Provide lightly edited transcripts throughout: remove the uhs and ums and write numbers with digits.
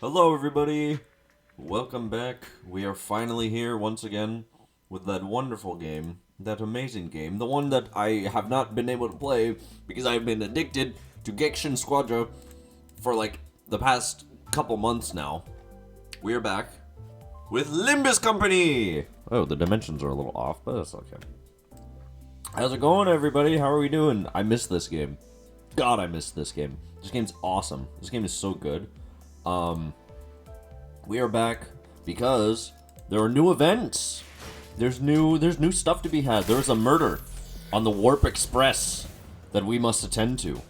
Hello everybody! Welcome back. We are finally here once again with that wonderful game, that amazing game, the one that I have not been able to play because I've been addicted to Genshin Squadra for like the past couple months now. We are back with Limbus Company! Oh, the dimensions are a little off, but that's okay. How's it going, everybody? How are we doing? I miss this game. God, I miss this game. This game's awesome. This game is so good. We are back because there are new events. There's new stuff to be had. There is a murder on the Warp Express that we must attend to.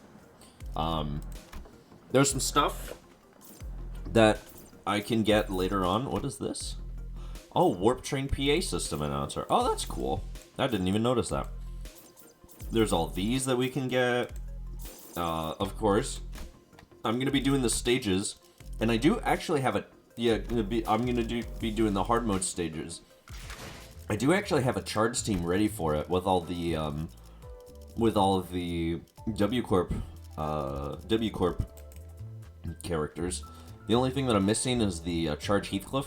There's some stuff that I can get later on. What is this? Oh, Warp Train PA system announcer. Oh, that's cool. I didn't even notice that. There's all these that we can get. Of course, I'm gonna be doing the stages, and I do actually have a. Yeah, I'm gonna be doing the hard mode stages. I do actually have a charge team ready for it with all the W Corp characters. The only thing that I'm missing is the charge Heathcliff,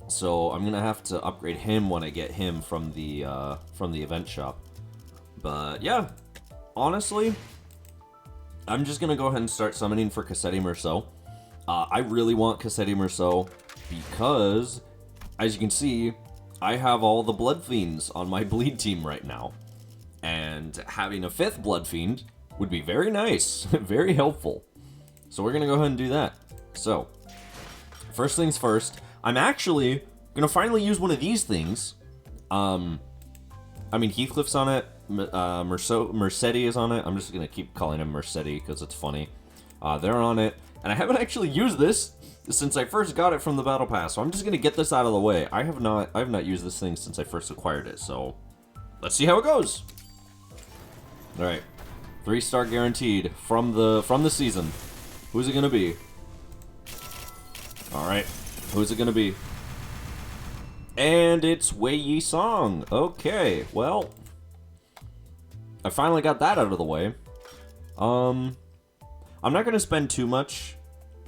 so I'm gonna have to upgrade him when I get him from the event shop. But yeah, honestly, I'm just gonna go ahead and start summoning for Cassetti Merceau. I really want Cassetti Merceau because, as you can see, I have all the Blood Fiends on my bleed team right now. And having a 5th Blood Fiend would be very nice, very helpful. So we're going to go ahead and do that. So, first things first, I'm actually going to finally use one of these things. I mean, Heathcliff's on it, Mercetti is on it. I'm just going to keep calling him Mercetti because it's funny. They're on it. And I haven't actually used this since I first got it from the Battle Pass, so I'm just gonna get this out of the way. I have not used this thing since I first acquired it, so let's see how it goes. Alright. 3-star guaranteed from the season. Who's it gonna be? Alright. Who's it gonna be? And it's Wei Yi Song. Okay, well, I finally got that out of the way. I'm not gonna spend too much.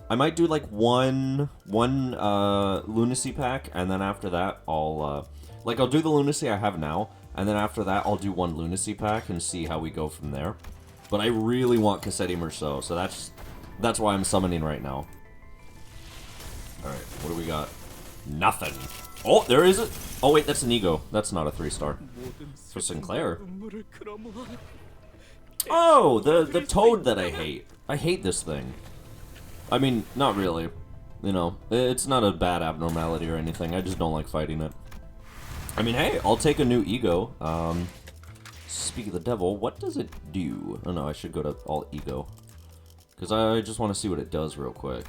I might do like one lunacy pack, and then after that I'll do the lunacy I have now, and then after that I'll do one lunacy pack and see how we go from there. But I really want Cassetti Merceau, so that's why I'm summoning right now. All right, what do we got? Nothing. Oh, there is it. Oh wait, that's an ego. That's not a 3-star. For Sinclair. Oh, the toad that I hate. I hate this thing. I mean, not really. You know, it's not a bad abnormality or anything. I just don't like fighting it. I mean, hey, I'll take a new ego. Speak of the devil, what does it do? Oh no, I should go to all ego. Because I just want to see what it does real quick.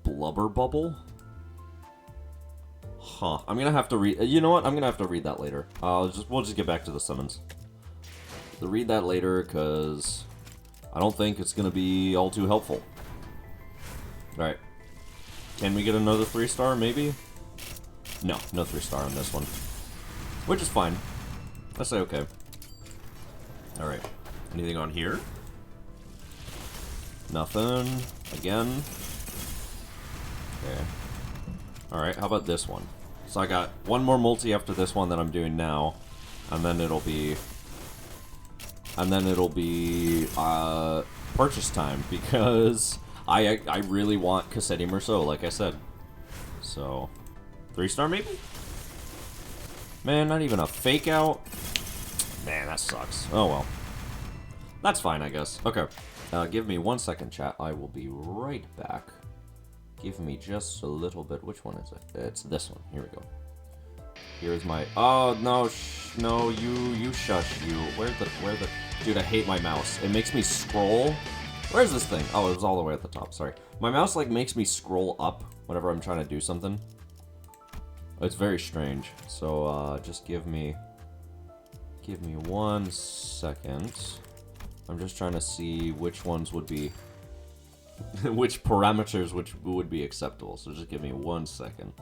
Blubber bubble? Huh. I'm gonna have to read. You know what? I'm gonna have to read that later. We'll just get back to the summons. To read that later, because I don't think it's gonna be all too helpful. Alright. Can we get another 3-star, maybe? No 3-star on this one. Which is fine. I say okay. Alright. Anything on here? Nothing. Again. Okay. Alright, how about this one? So I got one more multi after this one that I'm doing now, and then it'll be purchase time, because I really want Cassetti Merceau, like I said. So, 3-star maybe? Man, not even a fake out? Man, that sucks. Oh well. That's fine, I guess. Okay. Give me 1 second, chat. I will be right back. Give me just a little bit. Which one is it? It's this one. Here we go. Here's my... Oh, no, no, you shush, you. Where the... Dude, I hate my mouse. It makes me scroll. Where's this thing? Oh, it was all the way at the top, sorry. My mouse, like, makes me scroll up whenever I'm trying to do something. It's very strange. So, just give me 1 second. I'm just trying to see which ones would be... which parameters would be acceptable. So just give me 1 second.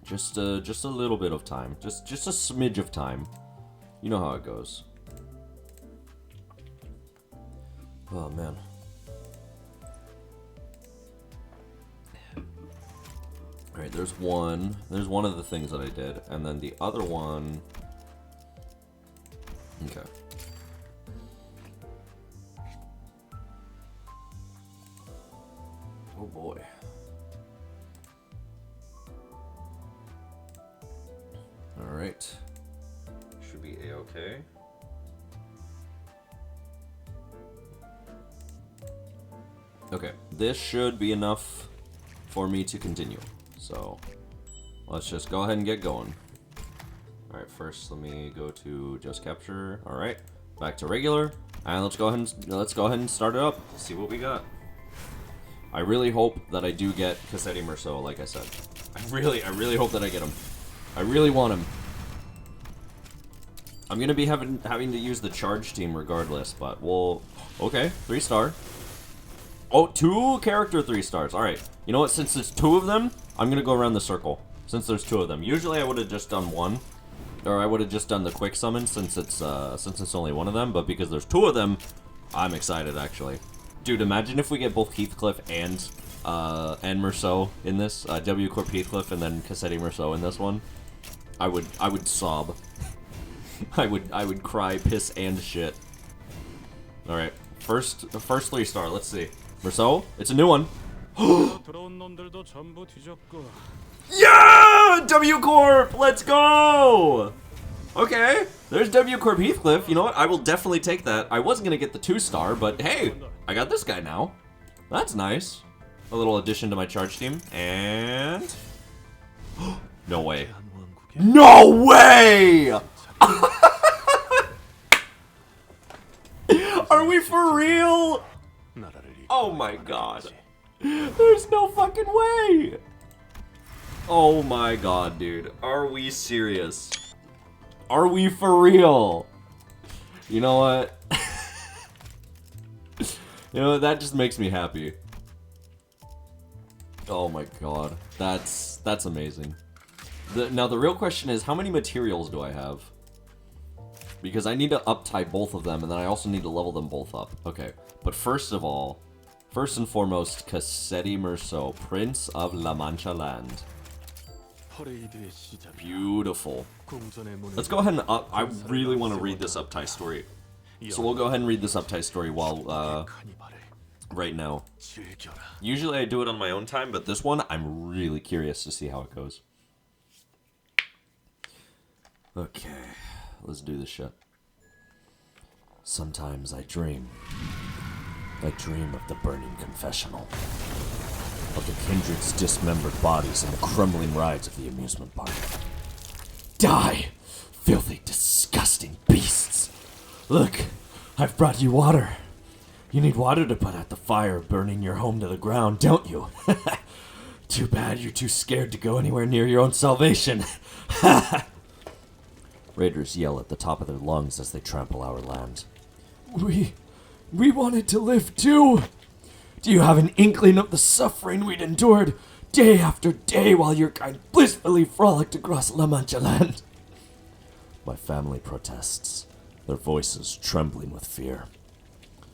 Just a little bit of time. Just a smidge of time. You know how it goes. Oh man. Alright, there's one. There's one of the things that I did. And then the other one... Okay. Oh boy. Alright. Should be A-okay. Okay, this should be enough for me to continue. So, let's just go ahead and get going. Alright, first let me go to just capture. Alright, back to regular. And let's go ahead and start it up. See what we got. I really hope that I do get Cassetti Merceau, like I said. I really hope that I get him. I really want him. I'm gonna be having to use the charge team regardless, but we'll... Okay, 3-star. Oh, 2 character 3-stars. Alright. You know what? Since there's 2 of them, I'm gonna go around the circle. Since there's 2 of them. Usually I would have just done 1. Or I would have just done the quick summon since it's only 1 of them. But because there's 2 of them, I'm excited actually. Dude, imagine if we get both Heathcliff and Merceau in this. W Corp Heathcliff and then Cassetti Merceau in this one. I would sob. I would cry, piss, and shit. Alright. First 3-star, let's see. Merceau, it's a new one. Yeah! W Corp! Let's go! Okay, there's W Corp Heathcliff. You know what? I will definitely take that. I wasn't gonna get the 2-star, but hey, I got this guy now. That's nice. A little addition to my charge team. And... No way. No way! Are we for real? Oh my god. There's no fucking way! Oh my god, dude. Are we serious? Are we for real? You know what? You know, that just makes me happy. Oh my god. That's amazing. Now the real question is, how many materials do I have? Because I need to up-tie both of them, and then I also need to level them both up. Okay, but first of all, first and foremost, Cassetti Merceau, Prince of La Mancha Land. Beautiful. Let's go ahead and I really want to read this up-tie story. So we'll go ahead and read this up-tie story while, right now. Usually I do it on my own time, but this one, I'm really curious to see how it goes. Okay, let's do this shit. Sometimes I dream. I dream of the burning confessional. Of the kindred's dismembered bodies and the crumbling rides of the amusement park. Die! Filthy, disgusting beasts! Look, I've brought you water. You need water to put out the fire burning your home to the ground, don't you? Too bad you're too scared to go anywhere near your own salvation. Raiders yell at the top of their lungs as they trample our land. We wanted to live too! Do you have an inkling of the suffering we'd endured day after day while your kind blissfully frolicked across La Mancha Land? My family protests, their voices trembling with fear.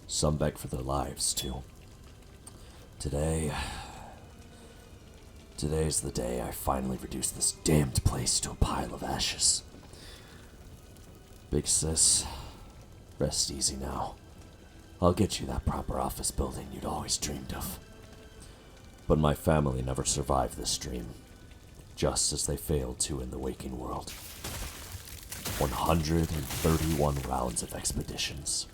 Some beg for their lives, too. Today's the day I finally reduce this damned place to a pile of ashes. Big sis, rest easy now. I'll get you that proper office building you'd always dreamed of. But my family never survived this dream, just as they failed to in the waking world. 131 rounds of expeditions,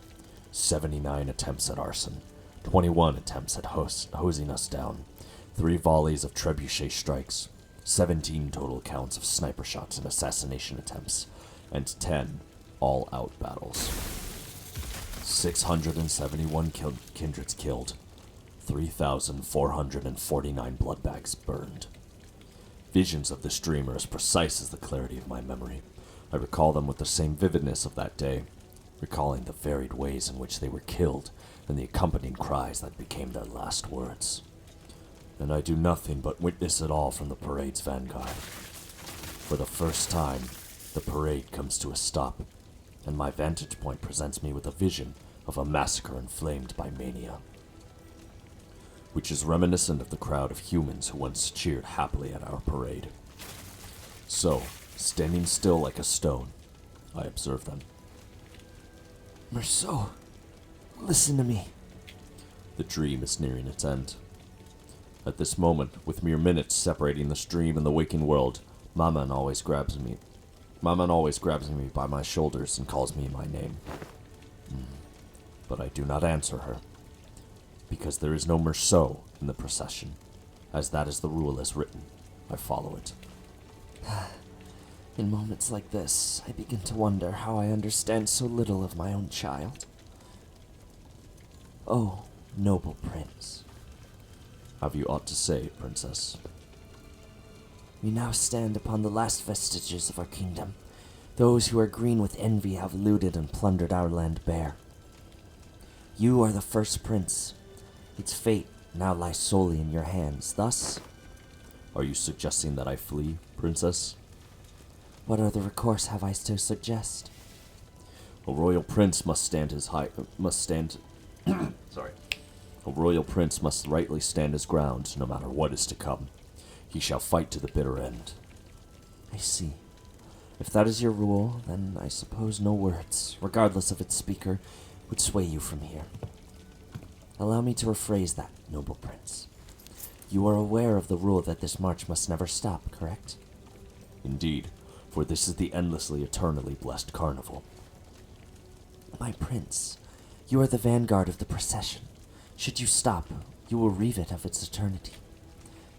79 attempts at arson, 21 attempts at hosing us down, 3 volleys of trebuchet strikes, 17 total counts of sniper shots and assassination attempts, and 10 all-out battles. 671 kindreds killed, 3,449 blood bags burned. Visions of this dream are as precise as the clarity of my memory. I recall them with the same vividness of that day, recalling the varied ways in which they were killed and the accompanying cries that became their last words. And I do nothing but witness it all from the parade's vanguard. For the first time, the parade comes to a stop, and my vantage point presents me with a vision of a massacre inflamed by mania. which is reminiscent of the crowd of humans who once cheered happily at our parade. So, standing still like a stone, I observe them. Merceau, listen to me. The dream is nearing its end. At this moment, with mere minutes separating this dream and the waking world, Maman always grabs me by my shoulders and calls me my name. But I do not answer her, because there is no Merceau in the procession. As that is the rule as written, I follow it. In moments like this, I begin to wonder how I understand so little of my own child. Oh, noble prince. Have you aught to say, princess? We now stand upon the last vestiges of our kingdom. Those who are green with envy have looted and plundered our land bare. You are the first prince. Its fate now lies solely in your hands. Thus, Are you suggesting that I flee, princess? what other recourse have I to suggest? A royal prince A royal prince must rightly stand his ground, no matter what is to come. He shall fight to the bitter end. I see. If that is your rule, then I suppose no words, regardless of its speaker, would sway you from here. Allow me to rephrase that, noble prince. You are aware of the rule that this march must never stop, correct? Indeed, for this is the endlessly, eternally blessed carnival. My prince, you are the vanguard of the procession. Should you stop, you will reave it of its eternity.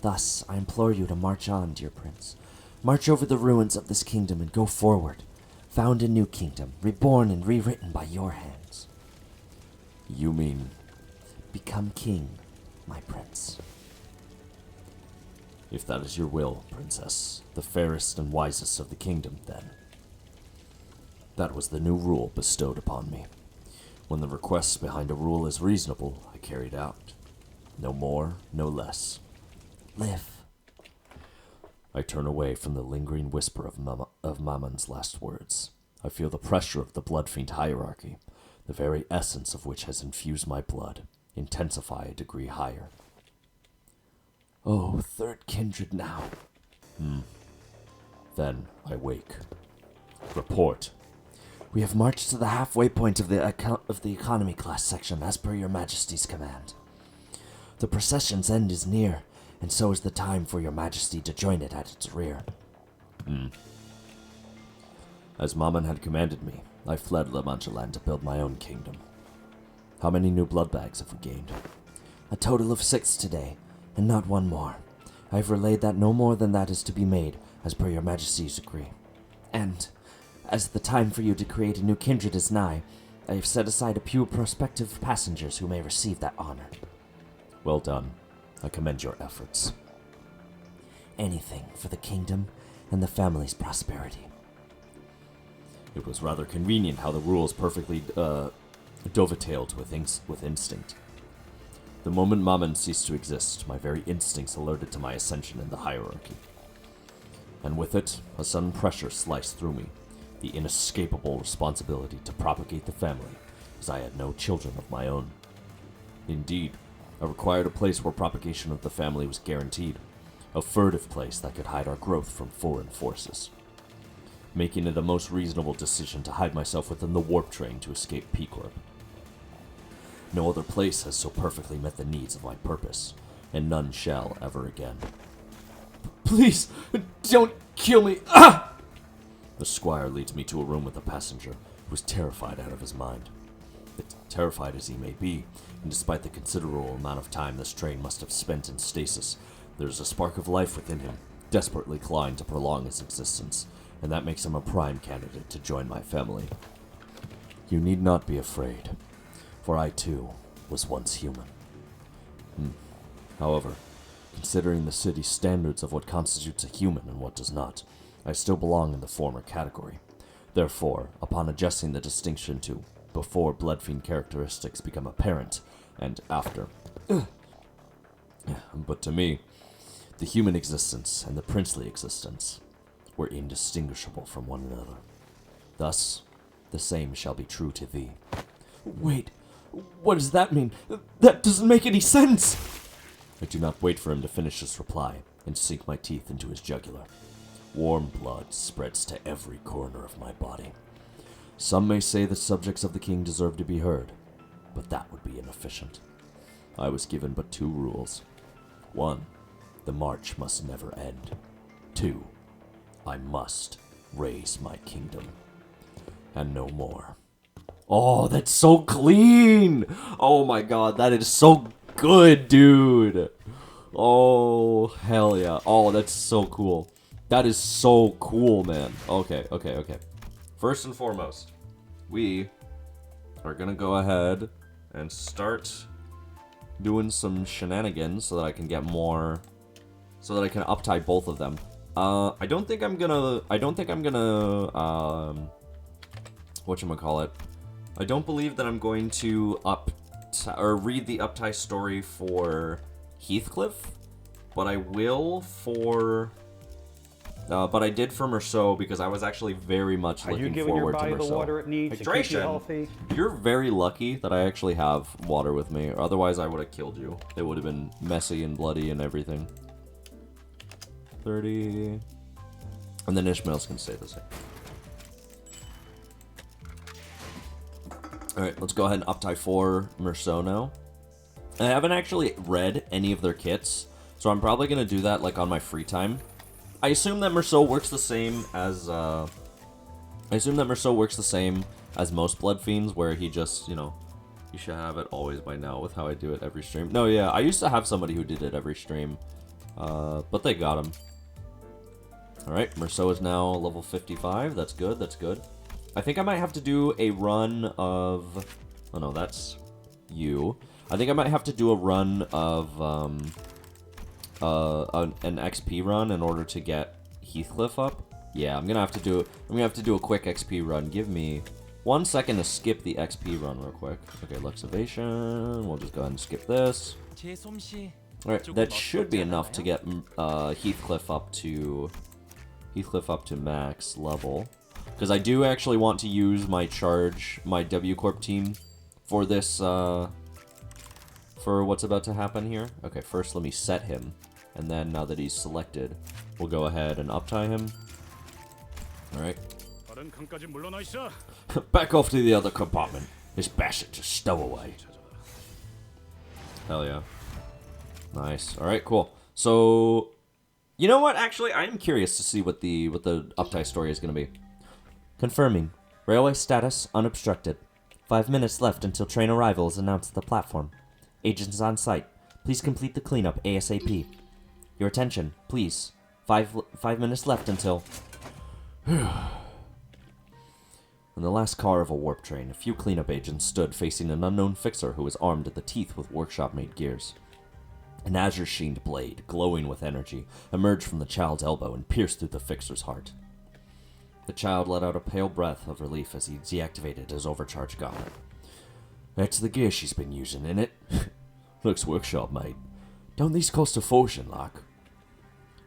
Thus, I implore you to march on, dear prince. March over the ruins of this kingdom and go forward. Found a new kingdom, reborn and rewritten by your hands. You mean, Become king, my prince. if that is your will, princess, the fairest and wisest of the kingdom, then. That was the new rule bestowed upon me. When the request behind a rule is reasonable, I carry it out. No more, no less. Live. I turn away from the lingering whisper of Maman's last words. I feel the pressure of the blood-fiend hierarchy, the very essence of which has infused my blood, intensify a degree higher. Oh, third kindred now. Then I wake. Report. We have marched to the halfway point of the economy class section, as per your majesty's command. The procession's end is near, and so is the time for your majesty to join it at its rear. As Maman had commanded me, I fled La Mancha Land to build my own kingdom. How many new blood bags have we gained? A total of 6 today, and not one more. I have relayed that no more than that is to be made, as per your majesty's decree. And, as the time for you to create a new kindred is nigh, I have set aside a few prospective passengers who may receive that honor. Well done. I commend your efforts. Anything for the kingdom and the family's prosperity. It was rather convenient how the rules perfectly dovetailed with instinct. The moment Maman ceased to exist, my very instincts alerted to my ascension in the hierarchy. And with it, a sudden pressure sliced through me, the inescapable responsibility to propagate the family, as I had no children of my own. Indeed, I required a place where propagation of the family was guaranteed, a furtive place that could hide our growth from foreign forces, making it a most reasonable decision to hide myself within the warp train to escape P-Corp. No other place has so perfectly met the needs of my purpose, and none shall ever again. Please, don't kill me! Ah! The squire leads me to a room with a passenger who is terrified out of his mind. Terrified as he may be, and despite the considerable amount of time this train must have spent in stasis, there is a spark of life within him, desperately clawing to prolong his existence, and that makes him a prime candidate to join my family. You need not be afraid, for I too was once human. However, considering the city's standards of what constitutes a human and what does not, I still belong in the former category. Therefore, upon adjusting the distinction to before bloodfiend characteristics become apparent, and after. But to me, the human existence and the princely existence were indistinguishable from one another. Thus, the same shall be true to thee. Wait, what does that mean? That doesn't make any sense! I do not wait for him to finish his reply and sink my teeth into his jugular. Warm blood spreads to every corner of my body. Some may say the subjects of the king deserve to be heard, but that would be inefficient. I was given but 2 rules. 1. The march must never end. 2. I must raise my kingdom. And no more. Oh, that's so clean! Oh my god, that is so good, dude! Oh, hell yeah. Oh, that's so cool. That is so cool, man. Okay. First and foremost, we are gonna go ahead and start doing some shenanigans so that I can get more, so that I can uptie both of them. I don't think I'm gonna, whatchamacallit, I don't believe that I'm going to read the uptie story for Heathcliff, but I will for, but I did for Merceau because I was actually very much looking forward to Merceau. Are you giving your body the water it needs to keep you healthy? You're very lucky that I actually have water with me, or otherwise I would have killed you. It would have been messy and bloody and everything. 30, and then Ishmael's gonna stay the same. Alright, let's go ahead and uptie for Merceau now. I haven't actually read any of their kits, so I'm probably going to do that like on my free time. I assume that Merceau works the same as most Blood Fiends, where he just, you know, you should have it always by now with how I do it every stream. No, yeah, I used to have somebody who did it every stream, but they got him. Alright, Merceau is now level 55. That's good, that's good. I think I might have to do a run of... Oh no, that's you. I think I might have to do a run of an XP run in order to get Heathcliff up. Yeah, I'm gonna have to do a quick XP run. Give me 1 second to skip the XP run real quick. Okay, Luxivation. We'll just go ahead and skip this. Alright, that should be enough to get Heathcliff up to max level. Because I do actually want to use my W Corp team for this, for what's about to happen here. Okay, first let me set him, and then now that he's selected, we'll go ahead and uptie him. Alright. Back off to the other compartment. This bastard just stowaway. Hell yeah. Nice. Alright, cool. So, you know what? Actually, I'm curious to see what the uptie story is going to be. Confirming. Railway status unobstructed. 5 minutes left until train arrival is announced at the platform. Agents on site. Please complete the cleanup ASAP. Your attention, please. 5 minutes left until... In the last car of a warp train, a few cleanup agents stood facing an unknown fixer who was armed to the teeth with workshop-made gears. An azure-sheened blade, glowing with energy, emerged from the child's elbow and pierced through the fixer's heart. The child let out a pale breath of relief as he deactivated his overcharged gauntlet. That's the gear she's been using, innit? Looks workshop made. Don't these cost a fortune, like?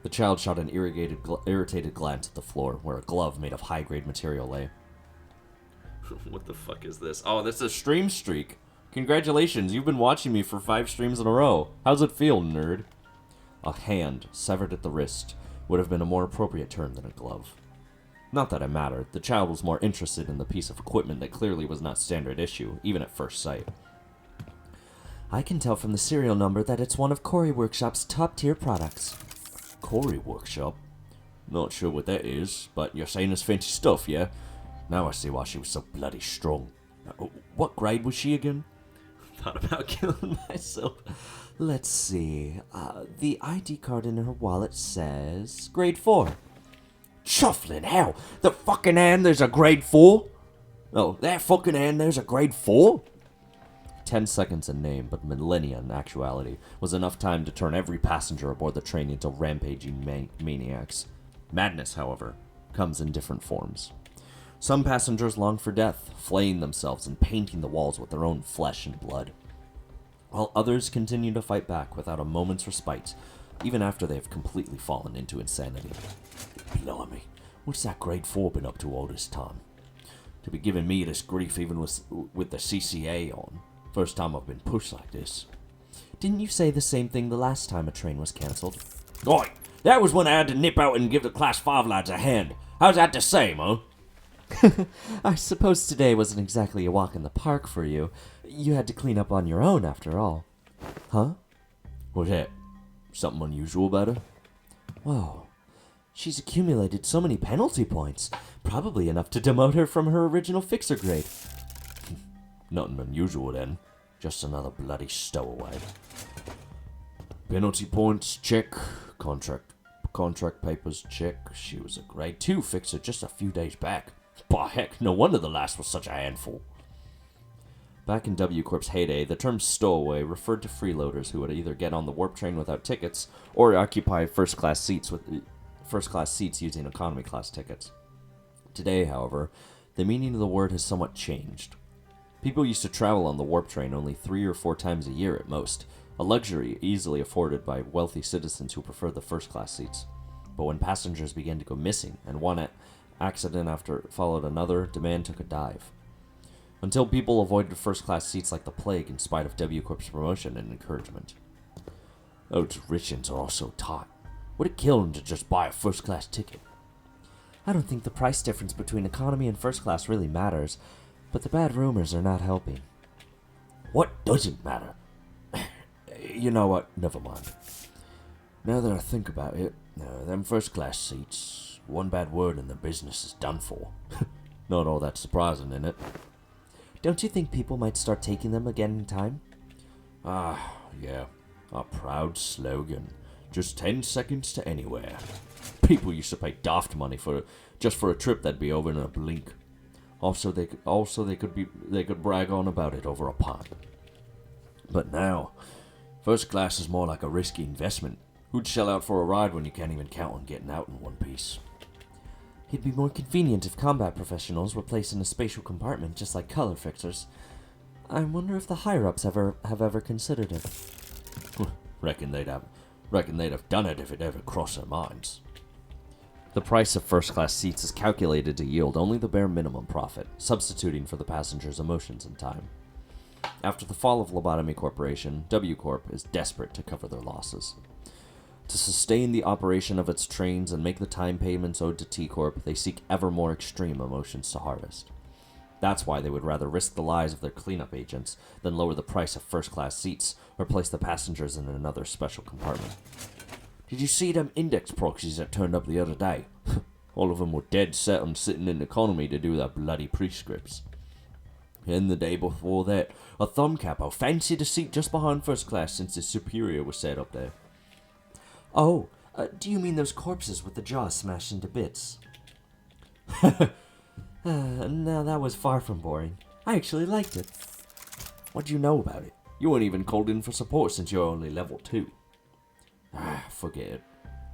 The child shot an irritated glance at the floor, where a glove made of high-grade material lay. What the fuck is this? Oh, this is a stream streak. Congratulations, you've been watching me for 5 streams in a row. How's it feel, nerd? A hand, severed at the wrist, would have been a more appropriate term than a glove. Not that it mattered. The child was more interested in the piece of equipment that clearly was not standard issue, even at first sight. I can tell from the serial number that it's one of Corey Workshop's top-tier products. Corey Workshop? Not sure what that is, but you're saying it's fancy stuff, yeah? Now I see why she was so bloody strong. What grade was she again? Thought about killing myself. Let's see. The ID card in her wallet says grade 4. Shuffling hell! The fucking hand there's a grade 4? Oh, that fucking hand there's a grade 4? 10 seconds in name, but millennia in actuality, was enough time to turn every passenger aboard the train into rampaging maniacs. Madness, however, comes in different forms. Some passengers long for death, flaying themselves and painting the walls with their own flesh and blood, while others continue to fight back without a moment's respite, even after they have completely fallen into insanity. Blimey, what's that grade 4 been up to all this time? To be giving me this grief even with the CCA on. First time I've been pushed like this. Didn't you say the same thing the last time a train was cancelled? Oi, that was when I had to nip out and give the Class 5 lads a hand. How's that the same, huh? I suppose today wasn't exactly a walk in the park for you. You had to clean up on your own, after all. Huh? What's that? Something unusual about her? Whoa. She's accumulated so many penalty points. Probably enough to demote her from her original fixer grade. Nothing unusual then. Just another bloody stowaway. Penalty points, check. Contract papers, check. She was a grade 2 fixer just a few days back. By heck, no wonder the last was such a handful. Back in W Corp's heyday, the term stowaway referred to freeloaders who would either get on the warp train without tickets or occupy first-class seats using economy class tickets. Today, however, the meaning of the word has somewhat changed. People used to travel on the warp train only 3 or 4 times a year at most, a luxury easily afforded by wealthy citizens who preferred the first-class seats. But when passengers began to go missing, and one accident after followed another, demand took a dive. Until people avoided first-class seats like the plague in spite of W Corp's promotion and encouragement. Those richins are all so tight. Would it kill them to just buy a first-class ticket? I don't think the price difference between economy and first class really matters, but the bad rumors are not helping. What doesn't matter? You know what? Never mind. Now that I think about it, them first-class seats, one bad word and the business is done for. Not all that surprising, innit? Don't you think people might start taking them again in time? Yeah. Our proud slogan. Just 10 seconds to anywhere. People used to pay daft money just for a trip that'd be over in a blink. Also, they could brag on about it over a pint. But now, first class is more like a risky investment. Who'd shell out for a ride when you can't even count on getting out in one piece? It'd be more convenient if combat professionals were placed in a spatial compartment just like color fixers. I wonder if the higher-ups have ever considered it. Reckon they'd have done it if it ever crossed their minds. The price of first-class seats is calculated to yield only the bare minimum profit, substituting for the passengers' emotions and time. After the fall of Lobotomy Corporation, W Corp is desperate to cover their losses. To sustain the operation of its trains and make the time payments owed to T Corp, they seek ever more extreme emotions to harvest. That's why they would rather risk the lives of their cleanup agents than lower the price of first-class seats or place the passengers in another special compartment. Did you see them index proxies that turned up the other day? All of them were dead set on sitting in economy to do their bloody prescripts. And the day before that, a thumb capo fancied a seat just behind first class since his superior was set up there. Oh, do you mean those corpses with the jaws smashed into bits? No, that was far from boring. I actually liked it. What do you know about it? You weren't even called in for support since you're only level 2. Forget it.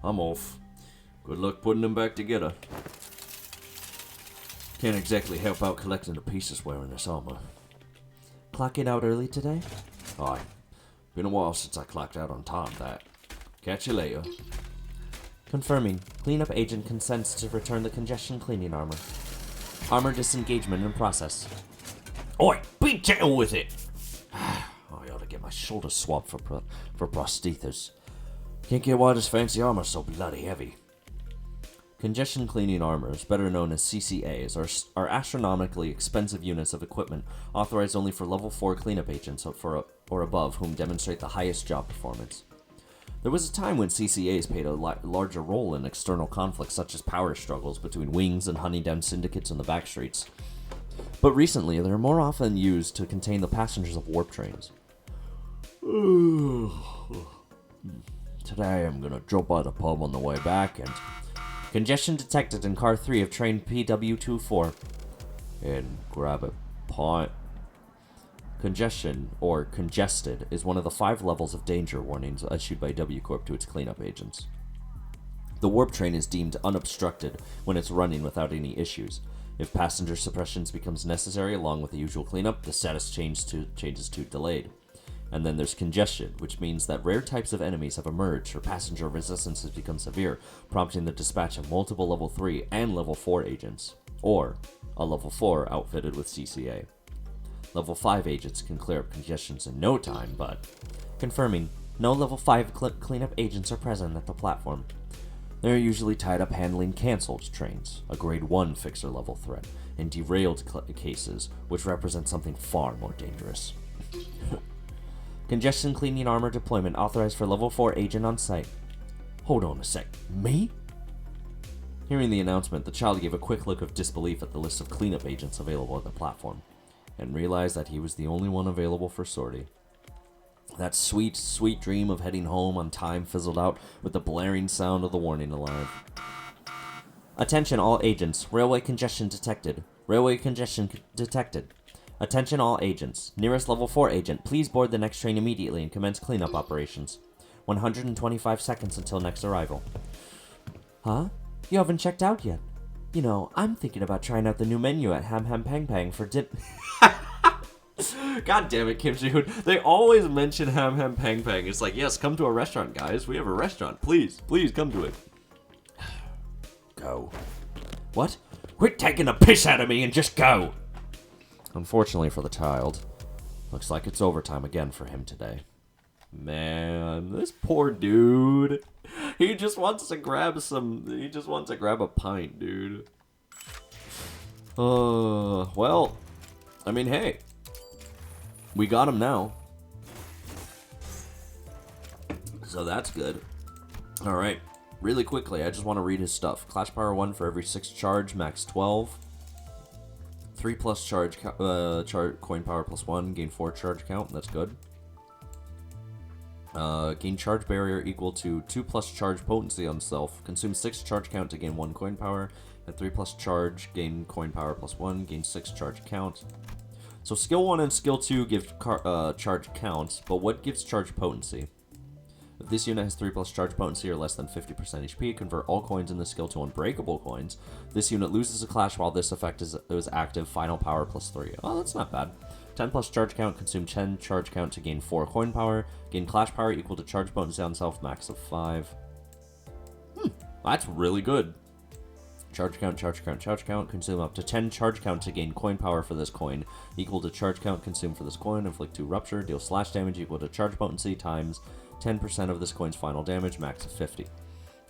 I'm off. Good luck putting them back together. Can't exactly help out collecting the pieces wearing this armor. Clocking out early today? Aye. Been a while since I clocked out on time, that. Catch you later. Confirming. Cleanup agent consents to return the congestion cleaning armor. Armor disengagement in process. Oi, be gentle with it! I ought to get my shoulders swabbed for prosthesis. Can't get why this fancy armor's so bloody heavy. Congestion cleaning armors, better known as CCAs, are astronomically expensive units of equipment authorized only for level 4 cleanup agents or above whom demonstrate the highest job performance. There was a time when CCAs played a larger role in external conflicts such as power struggles between wings and hunting down syndicates in the backstreets. But recently, they're more often used to contain the passengers of warp trains. Today I'm gonna drop by the pub on the way back and... Congestion detected in car 3 of train PW24. And grab a pint. Congestion, or congested, is one of the 5 levels of danger warnings issued by W Corp to its cleanup agents. The warp train is deemed unobstructed when it's running without any issues. If passenger suppressions becomes necessary along with the usual cleanup, the status changes to delayed. And then there's congestion, which means that rare types of enemies have emerged or passenger resistance has become severe, prompting the dispatch of multiple level 3 and level 4 agents, or a level 4 outfitted with CCA. Level 5 agents can clear up congestions in no time, but Confirming, no level 5 cleanup agents are present at the platform. They're usually tied up handling cancelled trains, a grade 1 fixer level threat, and derailed cases, which represent something far more dangerous. Congestion cleaning armor deployment authorized for level 4 agent on site. Hold on a sec. Me? Hearing the announcement, the child gave a quick look of disbelief at the list of cleanup agents available at the platform, and realized that he was the only one available for sortie. That sweet, sweet dream of heading home on time fizzled out with the blaring sound of the warning alarm. Attention all agents. Railway congestion detected. Railway congestion detected. Attention all agents. Nearest level 4 agent, please board the next train immediately and commence cleanup operations. 125 seconds until next arrival. Huh? You haven't checked out yet. You know, I'm thinking about trying out the new menu at Ham Ham Pang Pang for God damn it, Kim Ji-hoon. They always mention Ham Ham Pang Pang. It's like, yes, come to a restaurant, guys. We have a restaurant. Please, please come to it. Go. What? Quit taking the piss out of me and just go. Unfortunately for the child, looks like it's overtime again for him today. Man, this poor dude. He just wants to grab a pint, dude. Well, I mean, hey. We got him now. So that's good. Alright, really quickly, I just want to read his stuff. Clash Power 1 for every 6 charge, max 12. 3 plus charge coin power plus 1, gain 4 charge count, that's good. Gain charge barrier equal to 2 plus charge potency on self. Consume 6 charge count to gain 1 coin power. At 3 plus charge, gain coin power plus 1, gain 6 charge count. So skill 1 and skill 2 give charge count, but what gives charge potency? If this unit has 3 plus charge potency or less than 50% HP, convert all coins in the skill to unbreakable coins. This unit loses a clash while this effect is active, final power plus 3. Oh, that's not bad. 10 plus charge count, consume 10 charge count to gain 4 coin power. Gain clash power equal to charge potency on self, max of 5. That's really good. Charge count, charge count, charge count. Consume up to 10 charge count to gain coin power for this coin. Equal to charge count consumed for this coin. Inflict 2 rupture. Deal slash damage equal to charge potency times 10% of this coin's final damage, max of 50.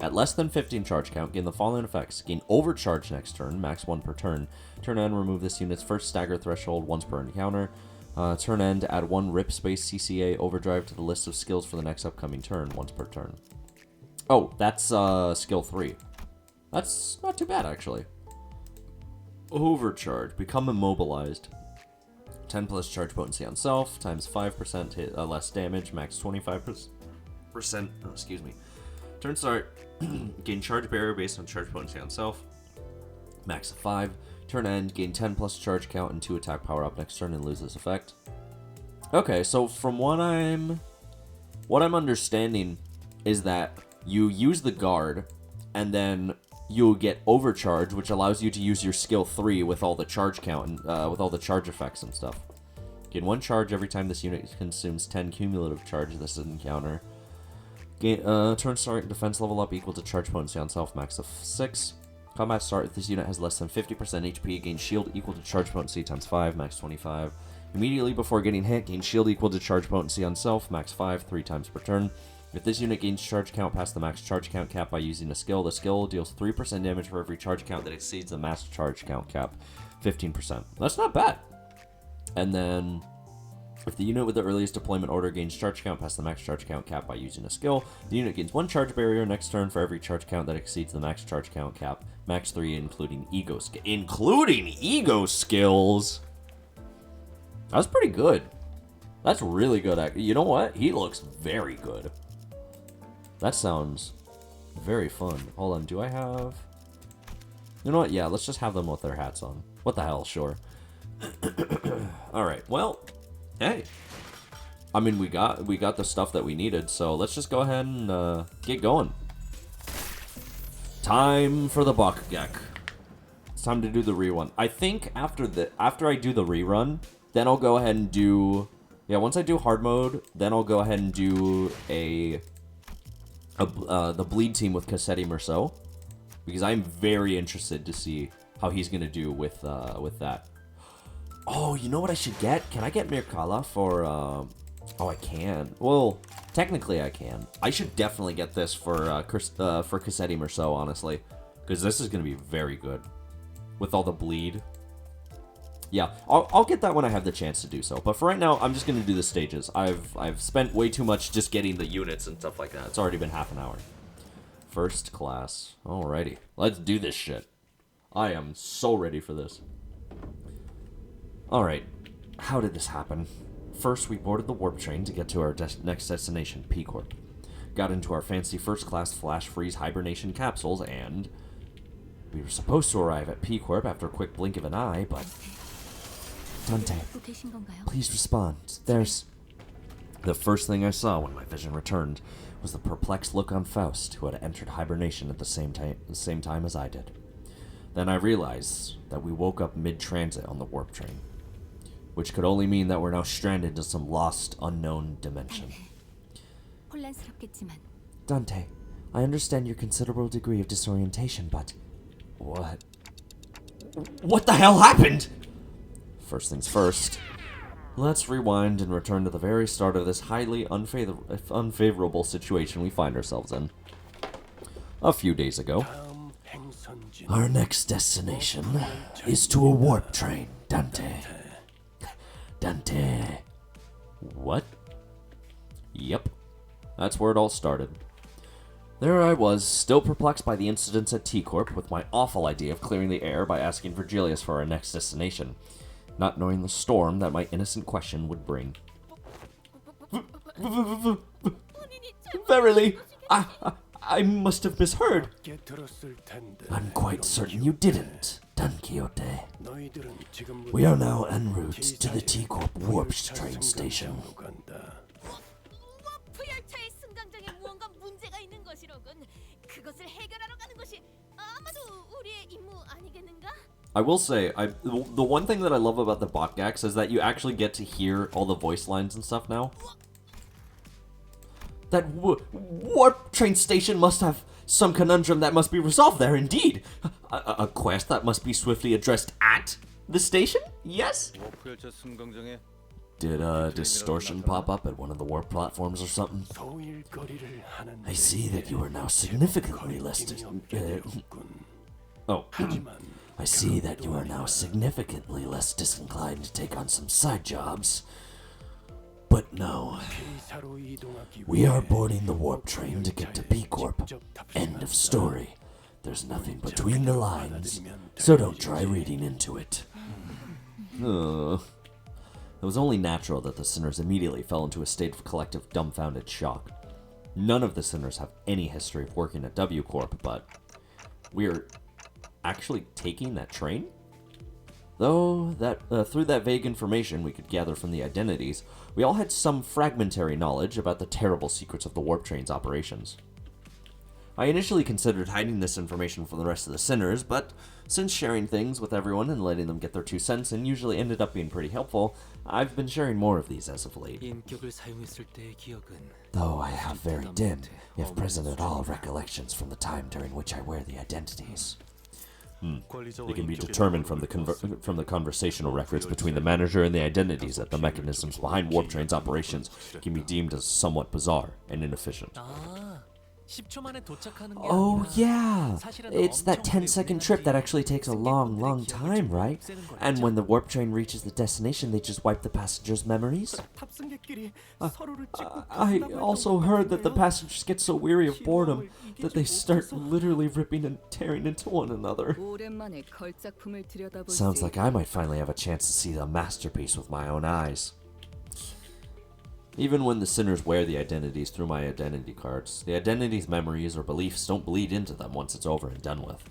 At less than 15 charge count, gain the following effects. Gain overcharge next turn, max 1 per turn. Turn end, remove this unit's first stagger threshold once per encounter. Turn end, add 1 rip space CCA overdrive to the list of skills for the next upcoming turn, once per turn. Oh, that's skill 3. That's not too bad, actually. Overcharge. Become immobilized. 10 plus charge potency on self, times 5% hit less damage, max 25%. Excuse me. Turn start. Gain charge barrier based on charge potency on self. Max of 5. Turn end. Gain 10 plus charge count and 2 attack power up next turn and lose this effect. Okay, so from what I'm understanding is that you use the guard and then you'll get overcharge, which allows you to use your skill 3 with all the charge count and with all the charge effects and stuff. Gain 1 charge every time this unit consumes 10 cumulative charge this encounter. Gain, turn start defense level up equal to charge potency on self, max of 6. Combat start, if this unit has less than 50% HP, gain shield equal to charge potency times 5, max 25. Immediately before getting hit, gain shield equal to charge potency on self, max 5, 3 times per turn. If this unit gains charge count past the max charge count cap by using a skill, the skill deals 3% damage for every charge count that exceeds the max charge count cap, 15%. That's not bad. And then, if the unit with the earliest deployment order gains charge count past the max charge count cap by using a skill, the unit gains 1 charge barrier next turn for every charge count that exceeds the max charge count cap, max 3, including ego skills. That's pretty good. That's really good. You know what? He looks very good. That sounds very fun. Hold on, do I have... You know what? Yeah, let's just have them with their hats on. What the hell, sure. Alright, well, hey. I mean, we got the stuff that we needed, so let's just go ahead and get going. Time for the Bokgak. It's time to do the rerun. I think after I do the rerun, then I'll go ahead and do... Yeah, once I do hard mode, then I'll go ahead and do the bleed team with Cassetti Merceau, because I'm very interested to see how he's gonna do with that. Oh, you know what I should get? Can I get Mirkala for Oh, I can. Well, technically I can. I should definitely get this for Cassetti Merceau, honestly. Because this is going to be very good. With all the bleed. Yeah, I'll get that when I have the chance to do so. But for right now, I'm just going to do the stages. I've spent way too much just getting the units and stuff like that. It's already been half an hour. First class. Alrighty. Let's do this shit. I am so ready for this. Alright. How did this happen? First, we boarded the warp train to get to our next destination, P-Corp. Got into our fancy first-class flash freeze hibernation capsules, and we were supposed to arrive at P-Corp after a quick blink of an eye, but... Dante, please respond. There's... The first thing I saw when my vision returned was the perplexed look on Faust, who had entered hibernation at the same time as I did. Then I realized that we woke up mid-transit on the warp train, which could only mean that we're now stranded in some lost, unknown dimension. Dante, I understand your considerable degree of disorientation, but... What the hell happened? First things first, let's rewind and return to the very start of this highly unfavorable situation we find ourselves in. A few days ago. Our next destination is to a warp train, Dante. Dante. What? Yep. That's where it all started. There I was, still perplexed by the incidents at T-Corp, with my awful idea of clearing the air by asking Virgilius for our next destination, not knowing the storm that my innocent question would bring. Verily, I must have misheard. I'm quite certain you didn't, Don Quixote. We are now en route to the T-Corp warp train station. I will say, the one thing that I love about the Bokgaks is that you actually get to hear all the voice lines and stuff now. That warp train station must have some conundrum that must be resolved there, indeed. A quest that must be swiftly addressed at the station? Yes? Did a distortion pop up at one of the warp platforms or something? I see that you are now significantly less... I see that you are now significantly less disinclined to take on some side jobs. But no. We are boarding the warp train to get to P-Corp. End of story. There's nothing between the lines, so don't try reading into it. It was only natural that the sinners immediately fell into a state of collective dumbfounded shock. None of the sinners have any history of working at W Corp, but we're actually taking that train? Though that through that vague information we could gather from the identities, we all had some fragmentary knowledge about the terrible secrets of the warp train's operations. I initially considered hiding this information from the rest of the sinners, but since sharing things with everyone and letting them get their 2 cents and usually ended up being pretty helpful, I've been sharing more of these as of late. Though I have very dim, if present at all, recollections from the time during which I wear the identities. They can be determined from the conversational records between the manager and the identities that the mechanisms behind Warp Train's operations can be deemed as somewhat bizarre and inefficient. Oh yeah, it's that 10-second trip that actually takes a long time, right? And when the warp train reaches the destination, they just wipe the passengers' memories? I also heard that the passengers get so weary of boredom that they start literally ripping and tearing into one another. Sounds like I might finally have a chance to see the masterpiece with my own eyes. Even when the sinners wear the identities through my identity cards, the identities' memories or beliefs don't bleed into them once it's over and done with.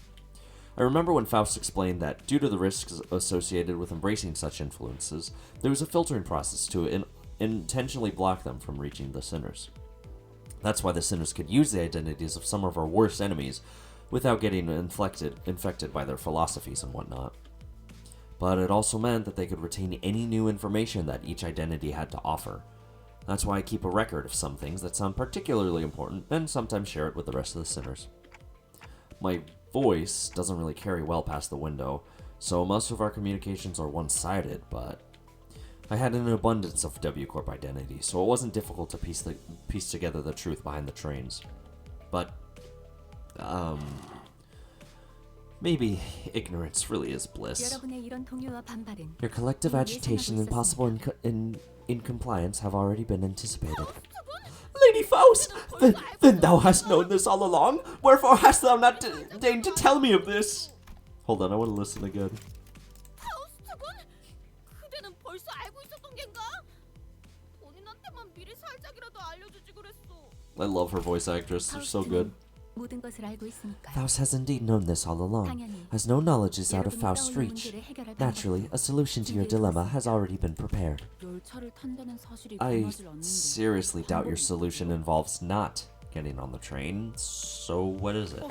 I remember when Faust explained that, due to the risks associated with embracing such influences, there was a filtering process to intentionally block them from reaching the sinners. That's why the sinners could use the identities of some of our worst enemies without getting infected by their philosophies and whatnot. But it also meant that they could retain any new information that each identity had to offer. That's why I keep a record of some things that sound particularly important, and sometimes share it with the rest of the sinners. My voice doesn't really carry well past the window, so most of our communications are one-sided, but I had an abundance of W Corp identity, so it wasn't difficult to piece together the truth behind the trains. But, maybe ignorance really is bliss. Your collective agitation and possible incompliance have already been anticipated. Lady Faust! Then thou hast known this all along? Wherefore hast thou not deigned to tell me of this? Hold on, I want to listen again. 파우스트군? 그대는 벌써 알고 있었던 겐가? 본인한테만 미리 살짝이라도 알려주지 그랬어. I love her voice actress, they're so good. 모든 것을 알고 있으니까. Faust has indeed known this all along, as no knowledge is out of Faust's reach. Naturally, a solution to your dilemma has already been prepared. 열차를 탄다는 사실이 I 변하질 않는데. seriously doubt your solution involves not getting on the train, so what is it?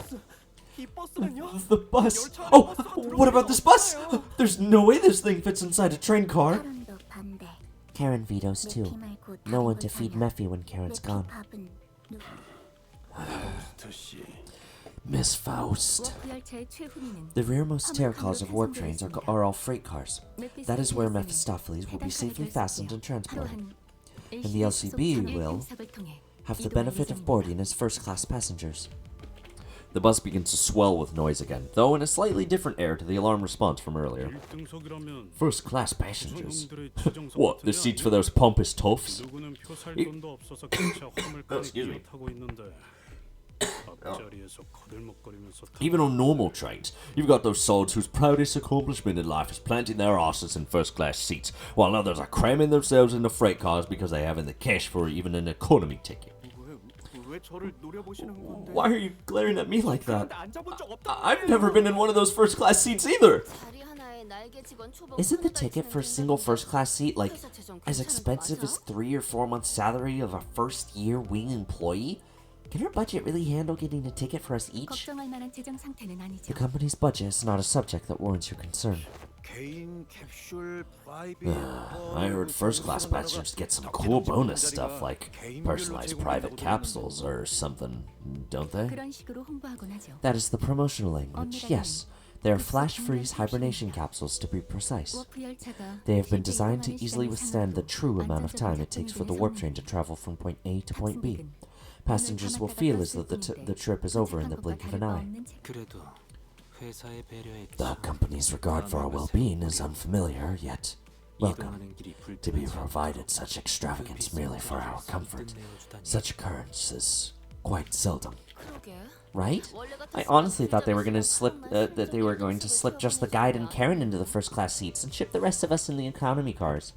이 버스는요? The bus! Oh, what about this bus? There's no way this thing fits inside a train car. 카론도 반대. Karen vetoes too. No one to feed Mephi when Karen's gone. 밥은 누구? Miss Faust. 워프 열차의 최후위는 The rearmost stair cars of warp trains are all freight cars. That is where Mephistopheles will be safely fastened and transported. And the LCB will have the benefit of boarding as first-class passengers. The bus begins to swell with noise again, though in a slightly different air to the alarm response from earlier. First-class passengers? What, the seats for those pompous toffs? Excuse me. Even on normal trains, you've got those sods whose proudest accomplishment in life is planting their asses in first-class seats, while others are cramming themselves into freight cars because they haven't the cash for even an economy ticket. Why are you glaring at me like that? I've never been in one of those first-class seats either! 자리 하나에 날개 직원 초봉 Isn't the ticket for a single first-class seat like as expensive as 3 or 4 months' salary of a first-year wing employee? Can our budget really handle getting a ticket for us each? 걱정할 만한 재정 상태는 아니죠. The company's budget is not a subject that warrants your concern. I heard first-class passengers get some cool bonus stuff like personalized private capsules or something, don't they? 그런 식으로 홍보하곤 하죠. That is the promotional language, yes. They are flash freeze hibernation capsules to be precise. 워프 열차가 They have been designed to easily withstand the true amount of time it takes for the warp train to travel from point A to point B. Passengers will feel as though the trip is over in the blink of an eye. The company's regard for our well-being is unfamiliar, yet welcome. To be provided such extravagance merely for our comfort, such occurrence is quite seldom. Right? I honestly thought they were going to slip just the guide and Karen into the first-class seats and ship the rest of us in the economy cars.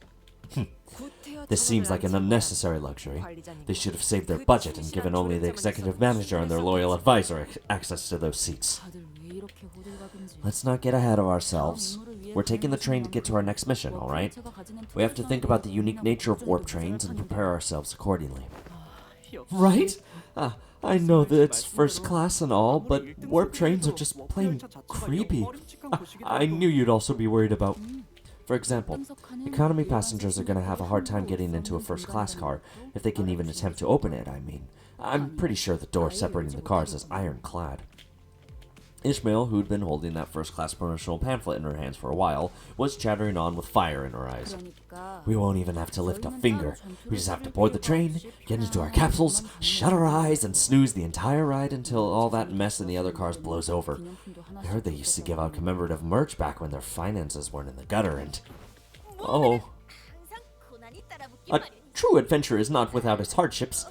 This seems like an unnecessary luxury. They should have saved their budget and given only the executive manager and their loyal advisor access to those seats. Let's not get ahead of ourselves. We're taking the train to get to our next mission, alright? We have to think about the unique nature of warp trains and prepare ourselves accordingly. Right? I know that it's first class and all, but warp trains are just plain creepy. I knew you'd also be worried about... For example, economy passengers are going to have a hard time getting into a first-class car, if they can even attempt to open it, I mean. I'm pretty sure the door separating the cars is ironclad. Ishmael, who'd been holding that first-class promotional pamphlet in her hands for a while, was chattering on with fire in her eyes. We won't even have to lift a finger. We just have to board the train, get into our capsules, shut our eyes, and snooze the entire ride until all that mess in the other cars blows over. I heard they used to give out commemorative merch back when their finances weren't in the gutter, and... Oh. A true adventure is not without its hardships.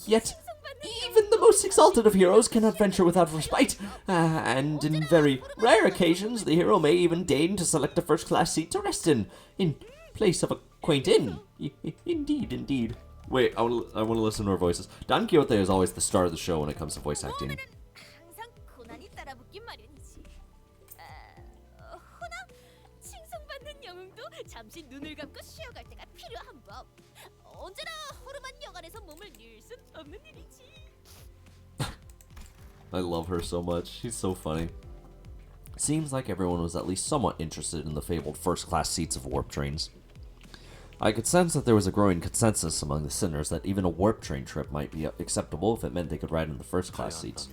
Yet, even the most exalted of heroes cannot venture without respite. And in very rare occasions, the hero may even deign to select a first-class seat to rest in place of a quaint inn. Indeed, indeed. Wait, I want to listen to her voices. Don Quixote is always the star of the show when it comes to voice acting. 항상 고난이 따라 붙긴 마련이지. 허나 칭송받는 영웅도 잠시 눈을 감고 쉬어갈 때가 필요한 법. 언제나 허름한 여간에서 몸을 닐 순 없는 일이지. I love her so much. She's so funny. Seems like everyone was at least somewhat interested in the fabled first-class seats of warp trains. I could sense that there was a growing consensus among the sinners that even a warp train trip might be acceptable if it meant they could ride in the first-class seats.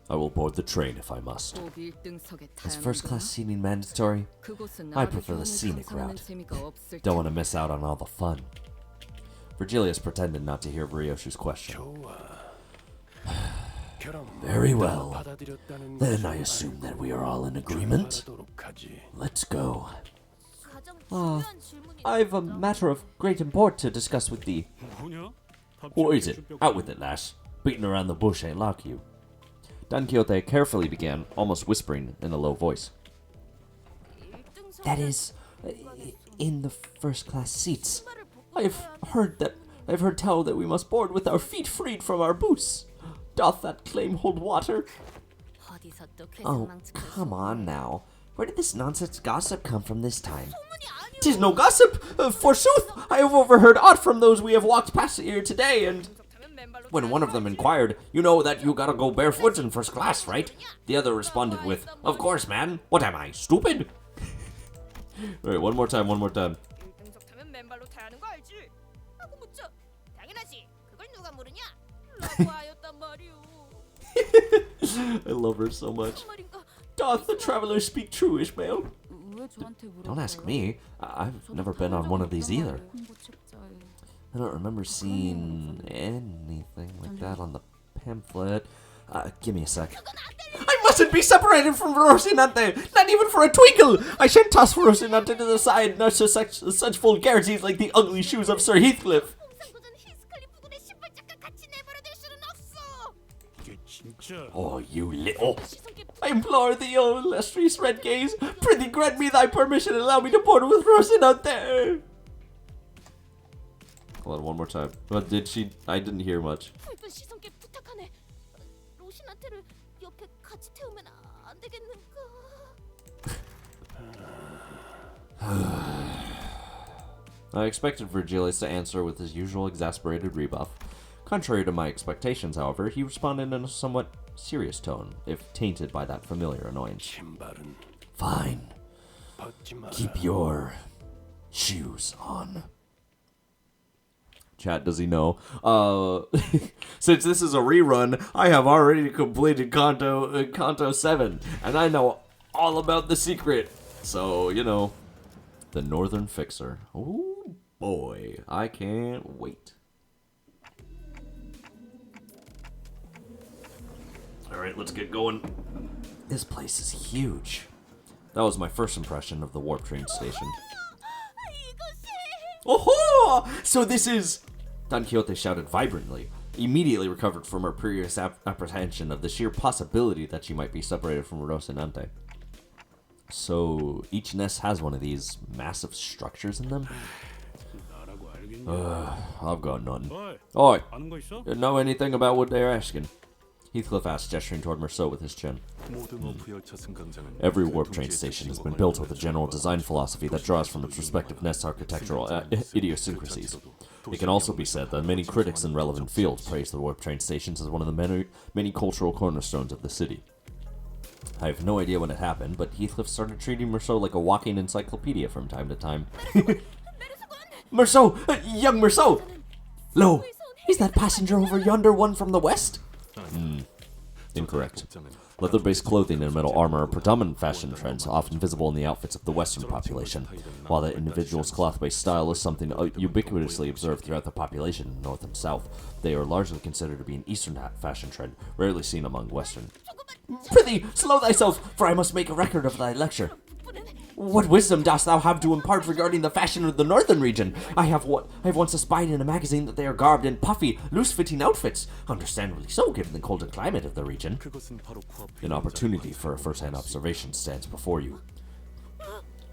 I will board the train if I must. 꼭 1등석에 Is 타야 first class seating mandatory? 그곳은 I 나도 prefer the 경험을 scenic 상상하는 route. 재미가 없을 Don't want 텐데. to miss out on all the fun. Virgilius pretended not to hear Ryoshu's question. Very well. Then I assume that we are all in agreement. Let's go. 가장 아, 중요한 질문이 I've a matter of great import to discuss with thee. What is it? Out with it, lass. Beating around the bush ain't like you. Don Quixote carefully began, almost whispering in a low voice. 1등석에 That is, in the first class seats. I've heard tell that we must board with our feet freed from our boots. Doth that claim hold water? 어디서 또 Oh, 괴상망측을 come on now. Where did this nonsense gossip come from this time? 소문이 아니오. 'Tis no gossip, forsooth. I have overheard aught from those we have walked past here today, and 타면 맨발로 when 타는 one of 거 them 알지? inquired, you know that you gotta go barefoot in first class, right? The other responded with, of course, man. What am I, stupid? Wait, one more time. 1등석 타면 맨발로 타야 하는 거 알지? 하고 묻죠. 당연하지. 그걸 누가 모르냐? 라고 하였단 말이오. I love her so much. 무슨 말인가? Doth the traveler speak true, Ishmael? 왜 저한테 물어봐요? Don't ask me. I've 저도 never been on 타본 one 적이 of these 없단 either. 말이에요. 홍보 책자에. I don't remember seeing anything like that on the pamphlet. Give me a sec. I mustn't be separated from Rocinante, not even for a twinkle. I shan't toss Rocinante to the side, not to such vulgarities like the ugly shoes of Sir Heathcliff. 홍상도전 히스칼리프 군의 신발장과 같이 내버려둘 수는 없어. 이게 진짜 Oh, you little... 시선계 I implore thee, O illustrious red gaze, prithee grant me thy permission and allow me to board with Rocinante. Hold on, one more time. What did she? I didn't hear much. 붉은 시선계 부탁하네. 로신한테를 옆에 같이 태우면 안 되겠는가? I expected Virgilius to answer with his usual exasperated rebuff. Contrary to my expectations, however, he responded in a somewhat serious tone, if tainted by that familiar annoyance. 신발은 Fine. 벗지 마라. Keep your shoes on. Chat, does he know? Since this is a rerun, I have already completed Kanto 7, and I know all about the secret. So, you know, the Northern Fixer. Ooh, boy, I can't wait. Alright, let's get going. This place is huge. That was my first impression of the warp train station. 이것이 Oh, so this is... Don Quixote shouted vibrantly, immediately recovered from her previous apprehension of the sheer possibility that she might be separated from Rocinante. So, each nest has one of these massive structures in them? 나라고 알겠냐? I've got none. 어이, Oi, 아는 거 있어? know anything about what they're asking? Heathcliff asked, gesturing toward Merceau with his chin. Every warp train station has been built with a general design philosophy that draws from its respective nest architectural idiosyncrasies. It can also be said that many critics in relevant fields praise the warp train stations as one of the many cultural cornerstones of the city. I have no idea when it happened, but Heathcliff started treating Merceau like a walking encyclopedia from time to time. Merceau! Young Merceau! Lo! Is that passenger over yonder one from the west? Incorrect. Leather-based clothing and metal armor are predominant fashion trends, often visible in the outfits of the Western population, while the individual's cloth-based style is something ubiquitously observed throughout the population in North and South. They are largely considered to be an Eastern fashion trend, rarely seen among Western. Prithee, slow thyself, for I must make a record of thy lecture. What wisdom dost thou have to impart regarding the fashion of the northern region? I have once espied in a magazine that they are garbed in puffy, loose-fitting outfits, understandably so given the colder climate of the region. An opportunity for a first-hand observation stands before you.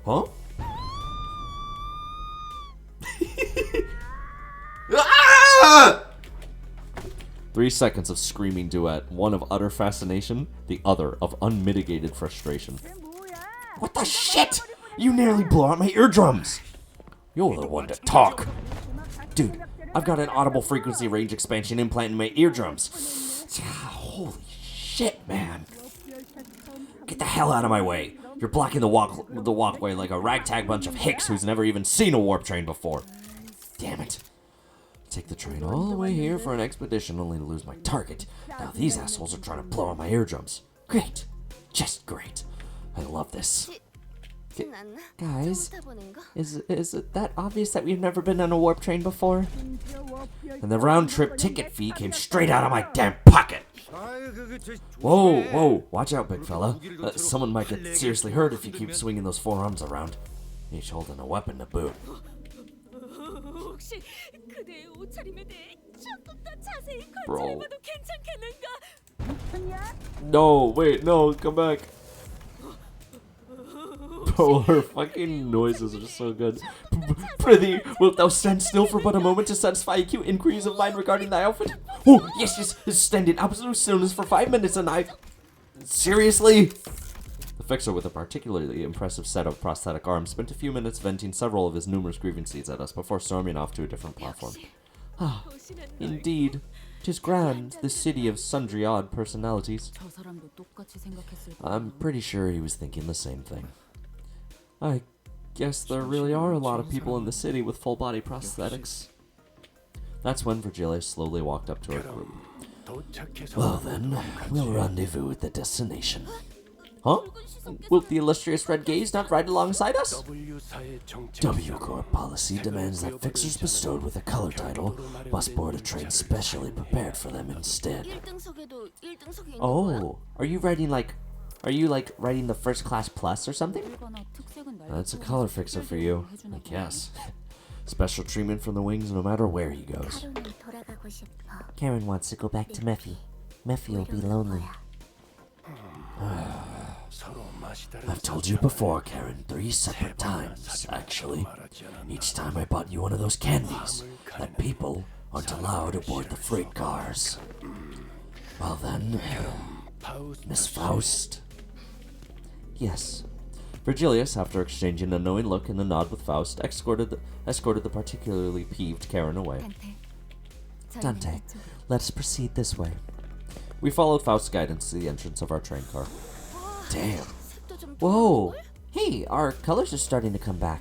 Huh? Ah! 3 seconds of screaming duet, one of utter fascination, the other of unmitigated frustration. What the shit? You nearly blew out my eardrums! You're the one to talk! Dude, I've got an audible frequency range expansion implant in my eardrums. Holy shit, man. Get the hell out of my way. You're blocking the walkway like a ragtag bunch of hicks who's never even seen a warp train before. Damn it. Take the train all the way here for an expedition only to lose my target. Now these assholes are trying to blow out my eardrums. Great. Just great. I love this. 신났나? Guys, 타보는 거? is it that obvious that we've never been on a warp train before? And the round-trip ticket fee came straight out of my damn pocket. Whoa, whoa, watch out, big fella. Someone might get seriously hurt if you keep swinging those forearms around. Each holding a weapon to boot. 혹시 그대의 옷차림에 대해 조금 더 자세히 Bro. 관찰해봐도 괜찮겠는가? No, wait, no, come back. Bro, her fucking noises are so good. Prithee, wilt thou stand still for but a moment to satisfy acute inquiries of mine regarding thy outfit? Oh, yes, stand in absolute stillness for 5 minutes and I... Seriously? The fixer, with a particularly impressive set of prosthetic arms, spent a few minutes venting several of his numerous grievances at us before storming off to a different platform. Ah, indeed. 'Tis grand, this city of sundry odd personalities. 저 사람도 똑같이 생각했을 I'm pretty sure he was thinking the same thing. I guess there really are a lot of people in the city with full body prosthetics. That's when Virgilia slowly walked up to her group. Well then, we'll rendezvous at the destination. Huh? Will the illustrious Red Gaze not ride alongside us? W Corp policy demands that fixers bestowed with a color title must board a train specially prepared for them instead. 1등석에도 1등석에 있는 거야? Oh, are you riding the first class plus or something? 거나 특색은 날 That's a color fixer for you, I guess. Special treatment from the wings no matter where he goes. 하루는 돌아가고 싶어. Karen wants to go back to Mephi. Mephi will be lonely. I've told you before, Karen, 3 separate times, actually. Each time I bought you one of those candies, that people aren't allowed aboard the freight cars. Well then, Miss Faust. Yes. Virgilius, after exchanging a knowing look and a nod with Faust, escorted the particularly peeved Karen away. Dante, let us proceed this way. We followed Faust's guidance to the entrance of our train car. Damn. 색도 좀 Whoa! Hey, our colors are starting to come back.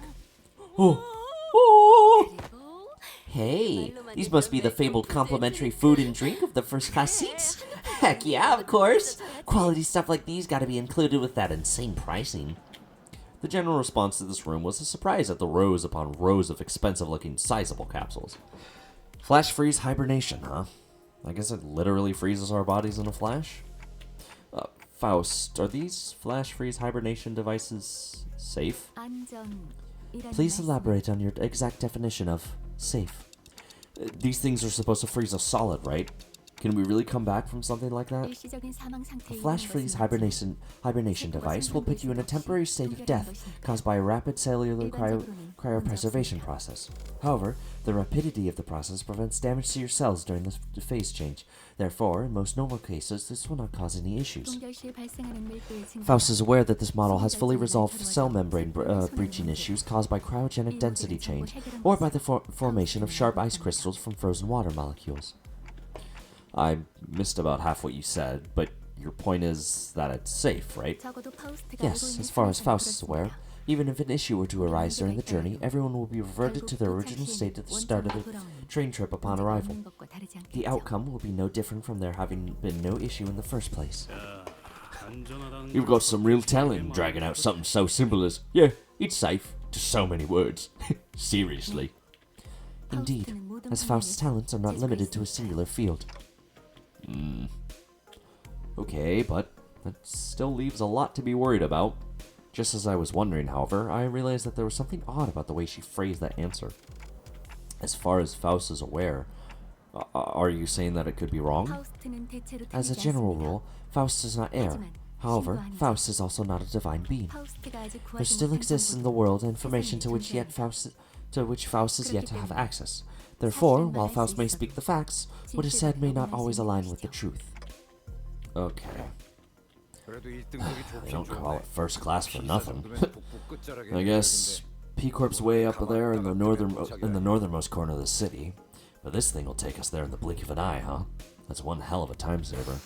Oh. 그리고 Hey, these must be the fabled complimentary food and drink of the first class seats. Heck yeah, of course. Quality stuff like these gotta be included with that insane pricing. The general response to this room was a surprise at the rows upon rows of expensive-looking, sizable capsules. Flash freeze hibernation, huh? I guess it literally freezes our bodies in a flash? Faust, are these flash freeze hibernation devices safe? Please elaborate on your exact definition of safe. These things are supposed to freeze us solid, right? Can we really come back from something like that? 일시적인 사망 상태에 A flash freeze hibernation device will put you in a temporary state of death caused by a rapid cellular cryopreservation process. However, the rapidity of the process prevents damage to your cells during the phase change. Therefore, in most normal cases, this will not cause any issues. 동결시에 발생하는 밀도의 증가. Faust is aware that this model has fully resolved cell membrane breaching issues caused by cryogenic density change or by the formation of sharp ice crystals from frozen water molecules. I missed about half what you said, but your point is that it's safe, right? 적어도 파우스트가 Yes, 알고 있는 as far as 사실은 Faust is 그렇습니다. aware, even if an issue were to arise during the journey, everyone will be reverted to their original state at the start of the train trip upon arrival. 없는 것과 다르지 않겠죠. The outcome will be no different from there having been no issue in the first place. You've got some real talent dragging out something so simple as, yeah, it's safe, to so many words. Seriously. Indeed, as Faust's talents are not limited to a singular field. Okay, but that still leaves a lot to be worried about. Just as I was wondering, however, I realized that there was something odd about the way she phrased that answer. As far as Faust is aware, are you saying that it could be wrong? 파우스트는 대체로 As a 틀리지 general 않습니다. rule, Faust does not err. However, Faust is also not a divine being. 파우스트가 아직 There 구하지 still 못한 exists in 정보도 the world information to which Faust is yet to have access. Therefore, while Faust may speak the facts, what is said may not always align with the truth. Okay. They don't call it first class for nothing. I guess P Corp's way up there in the northernmost corner of the city, but this thing will take us there in the blink of an eye, huh? That's one hell of a time saver.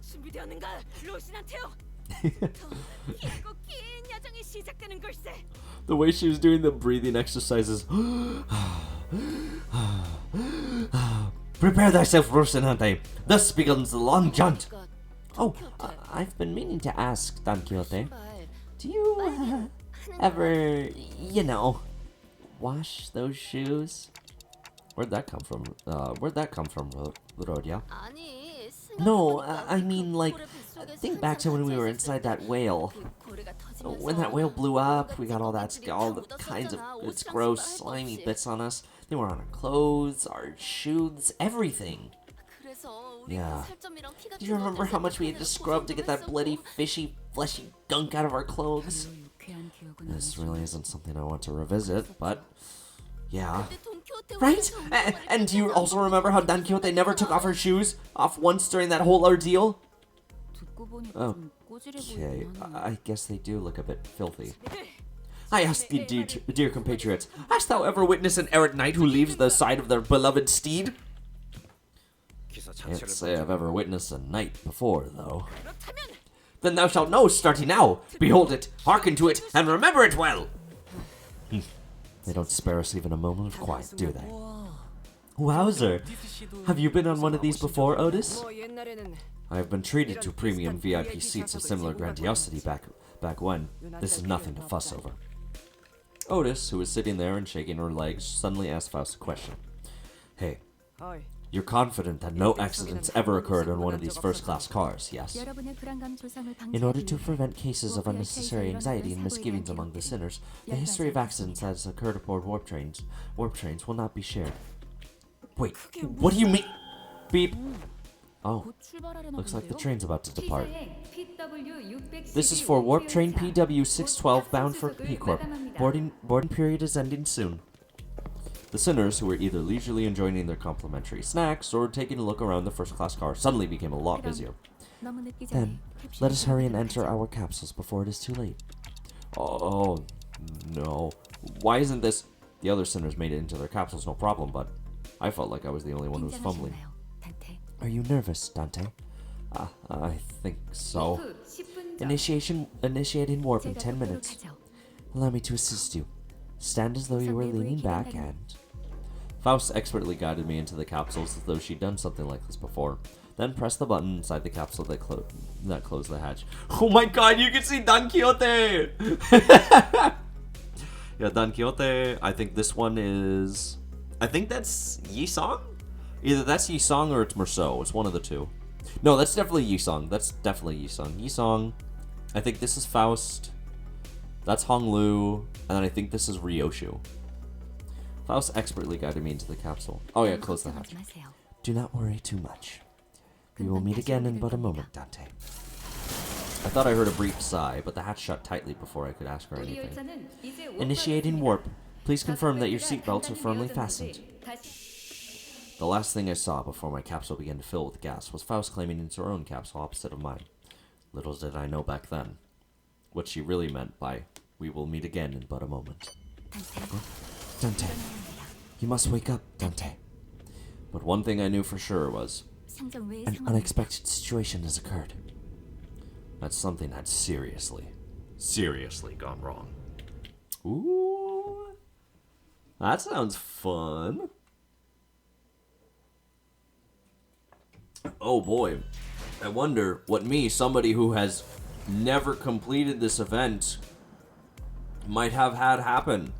준비되었는가? 로신한테요. 길고 긴 야정이 시작되는 걸세. The way she was doing the breathing exercises. Prepare thyself, Rocinante. Thus begins the long jaunt. Oh, I've been meaning to ask, Don Quixote. Do you ever, wash those shoes? Where'd that come from? Rodia? 아니, No, I mean, like, think back to when we were inside that whale. When that whale blew up, we got all the kinds of, it's gross, slimy bits on us. They were on our clothes, our shoes, everything. Yeah. Do you remember how much we had to scrub to get that bloody, fishy, fleshy gunk out of our clothes? This really isn't something I want to revisit, but yeah. Right? And do you also remember how Don Quixote never took off her shoes off once during that whole ordeal? Okay, I guess they do look a bit filthy. I ask thee, dear compatriots, hast thou ever witnessed an errant knight who leaves the side of their beloved steed? Can't say I've ever witnessed a knight before, though. Then thou shalt know, starting now. Behold it, hearken to it, and remember it well. They don't spare us even a moment of quiet, do they? Wowzer! Have you been on one of these before, Otis? I have been treated to premium VIP seats of similar grandiosity back when. This is nothing to fuss over. Otis, who was sitting there and shaking her legs, suddenly asked Faust a question. Hey, you're confident that no accidents ever occurred on one of these first-class cars, yes? In order to prevent cases of unnecessary anxiety and misgivings among the sinners, the history of accidents that has occurred aboard warp trains will not be shared. Wait, what do you mean? Beep. Oh, looks like the train's about to depart. This is for Warp Train PW612 bound for P Corp. Boarding period is ending soon. The sinners, who were either leisurely enjoying their complimentary snacks or taking a look around the first-class car, suddenly became a lot busier. Then, let us hurry and enter our capsules before it is too late. Oh, no. Why isn't this... The other sinners made it into their capsules, no problem, but I felt like I was the only one who was fumbling. Are you nervous, Dante? I think so. Initiating warp in 10 minutes. Allow me to assist you. Stand as though you were leaning back and... Faust expertly guided me into the capsules as though she'd done something like this before. Then pressed the button inside the capsule that closed the hatch. Oh my god, you can see Don Quixote! Yeah, Don Quixote. I think this one is... I think that's Yi-Song? Either that's Yi-Song or it's Merceau. It's one of the two. No, that's definitely Yi-Song. That's definitely Yi-Song. Yi-Song. I think this is Faust. That's Hong Lu. And then I think this is Ryoshu. Faust expertly guided me into the capsule. Oh yeah, close the hatch. Do not worry too much. We will meet again in but a moment, Dante. I thought I heard a brief sigh, but the hatch shut tightly before I could ask her anything. Initiating warp. Please confirm that your seatbelts are firmly fastened. The last thing I saw before my capsule began to fill with gas was Faust climbing into her own capsule opposite of mine. Little did I know back then what she really meant by, "We will meet again in but a moment." Dante, you must wake up, Dante. But one thing I knew for sure was, an unexpected situation has occurred. that something had seriously gone wrong. Ooh, that sounds fun. Oh boy, I wonder what me, somebody who has never completed this event, might have had happen.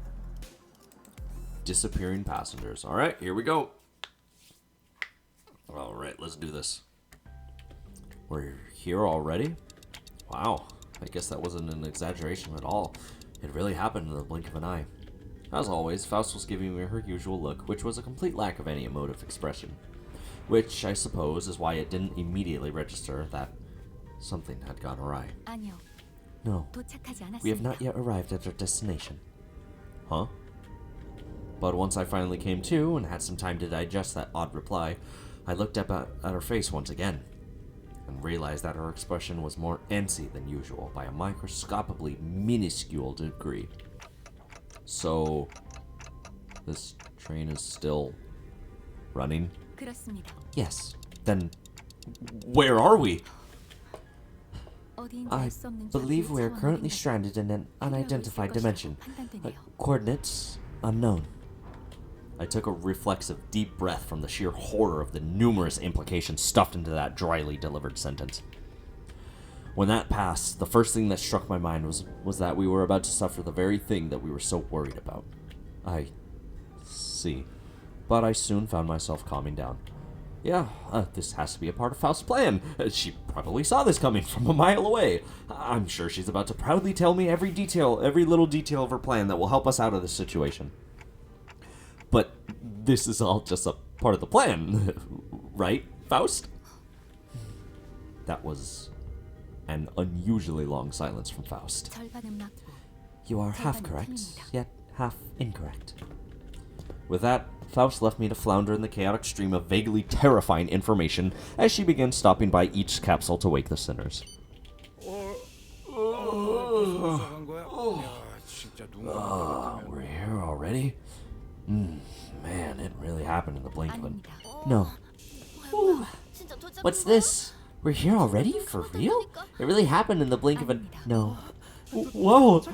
Disappearing passengers. Alright, here we go. Alright, let's do this. We're here already? Wow, I guess that wasn't an exaggeration at all. It really happened in the blink of an eye. As always, Faust was giving me her usual look, which was a complete lack of any emotive expression. Which, I suppose, is why it didn't immediately register that something had gone awry. No, we have not yet arrived at our destination. Huh? But once I finally came to and had some time to digest that odd reply, I looked up at her face once again and realized that her expression was more antsy than usual by a microscopically minuscule degree. So, this train is still running? Yes. Then, where are we? I believe we are currently stranded in an unidentified dimension. Coordinates unknown. I took a reflexive deep breath from the sheer horror of the numerous implications stuffed into that dryly delivered sentence. When that passed, the first thing that struck my mind was that we were about to suffer the very thing that we were so worried about. I see. But I soon found myself calming down. Yeah, this has to be a part of Faust's plan. She probably saw this coming from a mile away. I'm sure she's about to proudly tell me every little detail of her plan that will help us out of this situation. But this is all just a part of the plan, right, Faust? That was an unusually long silence from Faust. You are half correct, yet half incorrect. With that, Faust left me to flounder in the chaotic stream of vaguely terrifying information as she began stopping by each capsule to wake the sinners. We're here already? Man, it really happened in the blink of an... No. What's this? We're here already? For real? It really happened in the blink of an... No. Whoa!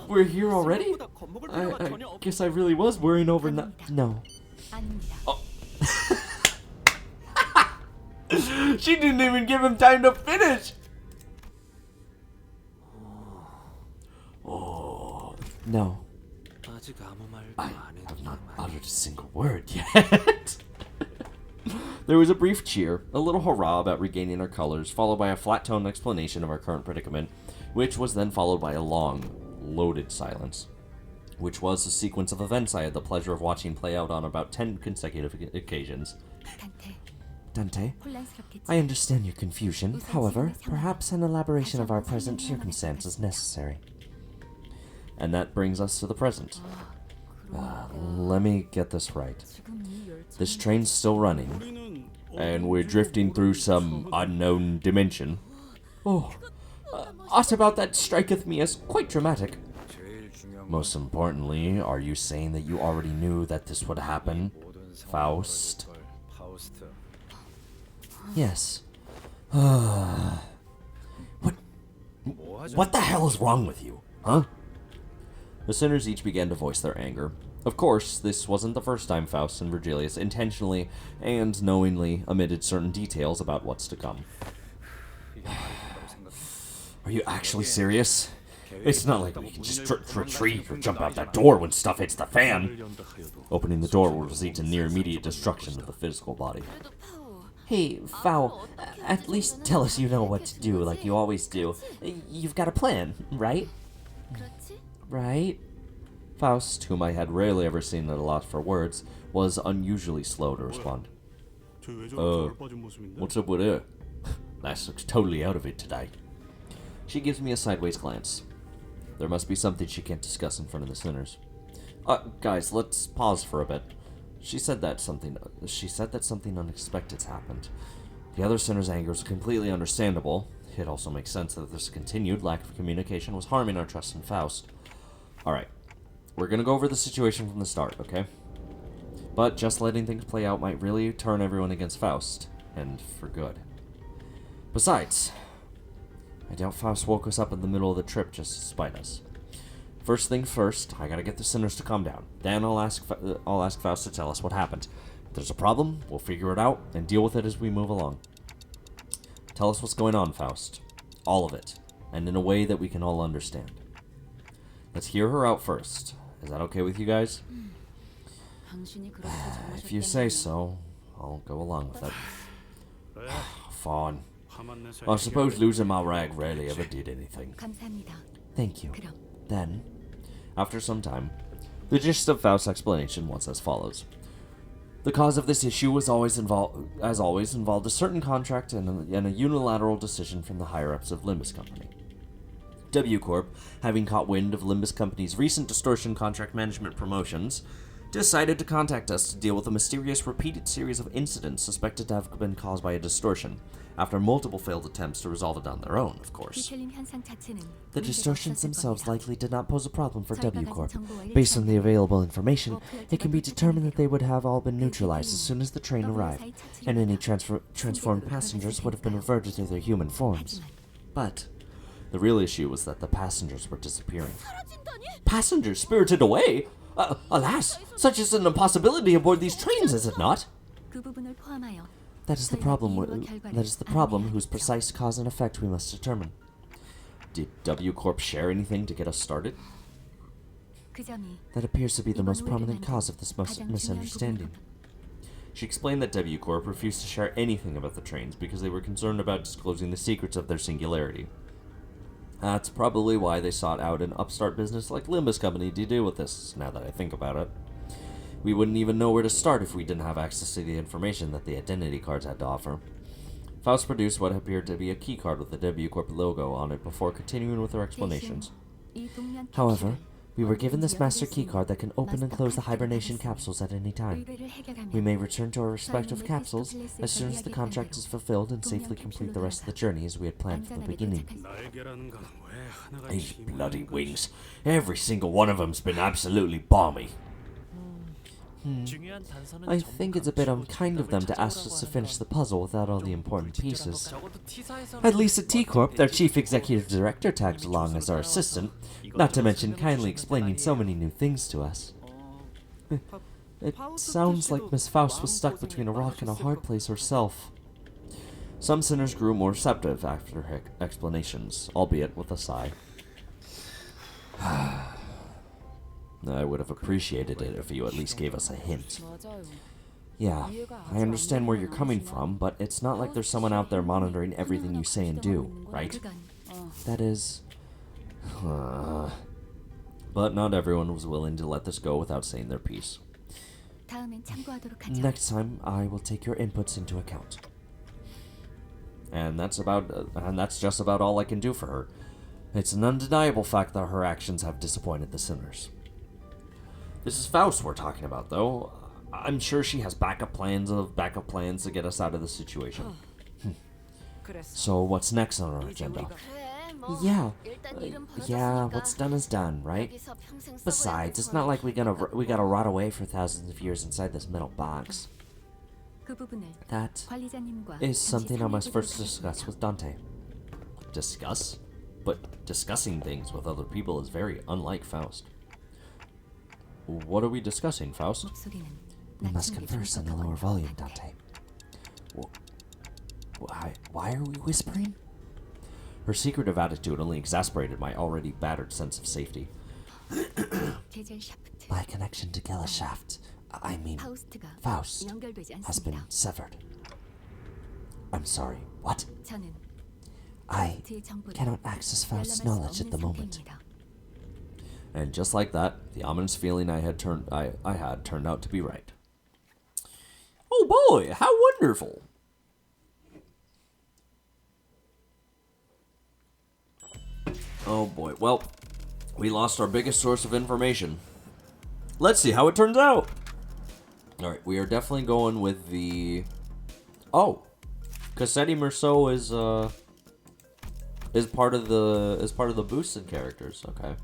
We're here already? I guess I really was worrying over No. Oh. She didn't even give him time to finish! Oh. No. I have not uttered a single word yet. There was a brief cheer, a little hurrah about regaining our colors, followed by a flat-toned explanation of our current predicament, which was then followed by a long, loaded silence, which was a sequence of events I had the pleasure of watching play out on about 10 consecutive occasions. Dante, I understand your confusion. However, perhaps an elaboration of our present circumstance is necessary. And that brings us to the present. Let me get this right. This train's still running, and we're drifting through some unknown dimension. Oh, aught about that striketh me as quite dramatic. Most importantly, are you saying that you already knew that this would happen, Faust? Yes. What the hell is wrong with you, huh? The sinners each began to voice their anger. Of course, this wasn't the first time Faust and Virgilius intentionally and knowingly omitted certain details about what's to come. Are you actually serious? It's not like we can just retreat or jump out that door when stuff hits the fan. Opening the door will result in near immediate destruction of the physical body. Hey, Fowl, at least tell us you know what to do like you always do. You've got a plan, right? Right? Faust, whom I had rarely ever seen at a loss for words, was unusually slow to respond. What's up with her? Lass looks totally out of it today. She gives me a sideways glance. There must be something she can't discuss in front of the sinners. Guys, let's pause for a bit. She said that something unexpected's happened. The other sinners' anger is completely understandable. It also makes sense that this continued lack of communication was harming our trust in Faust. Alright, we're gonna go over the situation from the start, okay? But just letting things play out might really turn everyone against Faust, and for good. Besides, I doubt Faust woke us up in the middle of the trip just to spite us. First thing first, I gotta get the sinners to calm down. Then I'll ask Faust to tell us what happened. If there's a problem, we'll figure it out and deal with it as we move along. Tell us what's going on, Faust. All of it, and in a way that we can all understand. Let's hear her out first. Is that okay with you guys? If you say so, I'll go along with it. Fine. I suppose losing my rag rarely ever did anything. Thank you. Then, after some time, the gist of Faust's explanation was as follows. The cause of this issue was involved a certain contract and a unilateral decision from the higher-ups of Limbus Company. W Corp, having caught wind of Limbus Company's recent distortion contract management promotions, decided to contact us to deal with a mysterious repeated series of incidents suspected to have been caused by a distortion, after multiple failed attempts to resolve it on their own, of course. The distortions themselves likely did not pose a problem for W Corp. Based on the available information, it can be determined that they would have all been neutralized as soon as the train arrived, and any transformed passengers would have been reverted to their human forms. But The real issue was that the passengers were disappearing. 사라진다니? Passengers spirited away? Alas, such is an impossibility aboard these trains, is it not? 그 부분을 포함하여 That is the problem whose precise cause and effect we must determine. Did W Corp share anything to get us started? 그 점이 That appears to be the most prominent cause of this 가장 중요한 misunderstanding. She explained that W Corp refused to share anything about the trains because they were concerned about disclosing the secrets of their singularity. That's probably why they sought out an upstart business like Limbus Company to deal with this, now that I think about it. We wouldn't even know where to start if we didn't have access to the information that the identity cards had to offer. Faust produced what appeared to be a keycard with the W Corp logo on it before continuing with her explanations. 이 동면 However, we were given this master keycard that can open and close the hibernation capsules at any time. 의뢰를 해결하면 We may return to our respective capsules as soon as the contract is fulfilled and safely complete the rest of the journey as we had planned from the beginning. 날개라는 건 왜 하나가 These 힘이 bloody 없는 wings. Every single one of them's been absolutely balmy. I think it's a bit unkind of them to ask us to finish the puzzle without all the important pieces. At least at T-Corp, their chief executive director tagged along as our assistant, not to mention kindly explaining so many new things to us. It sounds like Miss Faust was stuck between a rock and a hard place herself. Some sinners grew more receptive after her explanations, albeit with a sigh. I would have appreciated it if you at least gave us a hint. Yeah, I understand where you're coming from, but it's not like there's someone out there monitoring everything you say and do, right? That is... But not everyone was willing to let this go without saying their piece. 다음엔 참고하도록 하죠. Next time, I will take your inputs into account. And that's just about all I can do for her. It's an undeniable fact that her actions have disappointed the sinners. This is Faust we're talking about, though. I'm sure she has backup plans to get us out of the situation. So what's next on our agenda? 그래, 뭐 Yeah, 일단 일은 yeah, 벌어졌으니까 what's done is done, right? 여기서 평생 Besides, it's 써봐야 not like we 그만이지. gotta rot away for thousands of years inside this metal box. 그 부분을 That 관리자님과 is 잠시 something I must 상의해보도록 first discuss 하겠습니다. with Dante. Discuss? But discussing things with other people is very unlike Faust. What are we discussing, Faust? 목소리는 We must 낮춘 게 converse in a 좋을 것 lower 같은데. volume, Dante. Why are we whispering? Her secretive attitude only exasperated my already battered sense of safety. 제젤 샤프트 My connection to Gellashaft, I mean, 파우스트가 Faust, 연결되지 has been 않습니다. severed. I'm sorry, what? 저는 I 파우스트의 정보를 cannot access Faust's 열람할 수 knowledge at 없는 the moment. 상태입니다. And just like that, the ominous feeling I had turned out to be right. Oh boy, how wonderful! Oh boy, well, we lost our biggest source of information. Let's see how it turns out! Alright, we are definitely going with the... Oh! Cassetti Merceau is part of the boosted characters, okay.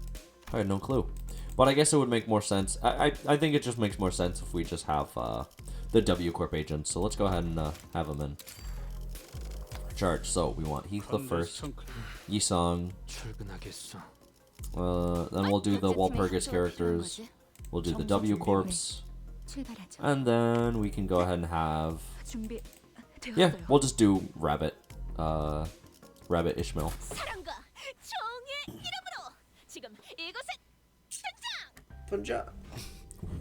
I had no clue. But I guess it would make more sense. I think it just makes more sense if we just have the W Corp agents. So let's go ahead and have them in charge. So we want Heathcliff first, Yisong. 출근하겠어. Then we'll do the Walpurgis characters. We'll do the W Corps, 출발하죠. and then we can go ahead and have 준비 yeah. 되었어요. We'll just do Rabbit, Rabbit Ishmael. 사랑과 정의 이름으로 지금 이곳에 등장!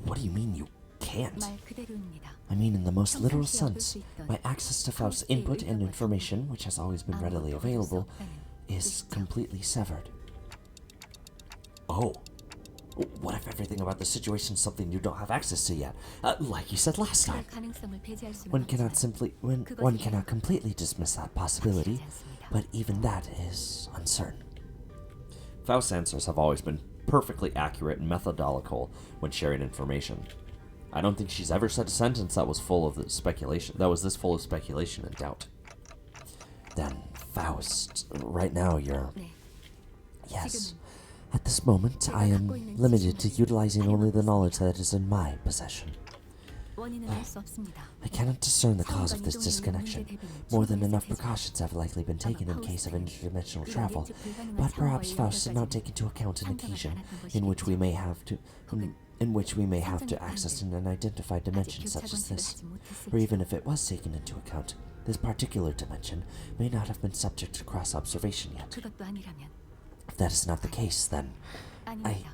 What do you mean you can't? 말 그대로입니다. I mean, in the most literal sense, my access to Faust's input and information, which has always been readily available, is completely severed. Oh. What if everything about the situation is something you don't have access to yet? Like you said last time. 가능성을 배제할 수는 One cannot 없지만 one cannot completely dismiss that possibility, but even that is uncertain. Faust's answers have always been perfectly accurate and methodical when sharing information. I don't think she's ever said a sentence that was full of speculation. That was this full of speculation and doubt. Then, Faust, right now you're... 네. Yes. At this moment, I am limited to utilizing only the knowledge that is in my possession. 원인은 알 수 없습니다. I cannot discern the cause of this disconnection. More than enough precautions have likely been taken in case of interdimensional travel, but perhaps Faust did not take into account an occasion in which we may have to access an unidentified dimension such as this. Or even if it was taken into account, this particular dimension may not have been subject to cross-observation yet. 그것도 아니라면 If that is not the case, then 아닙니다.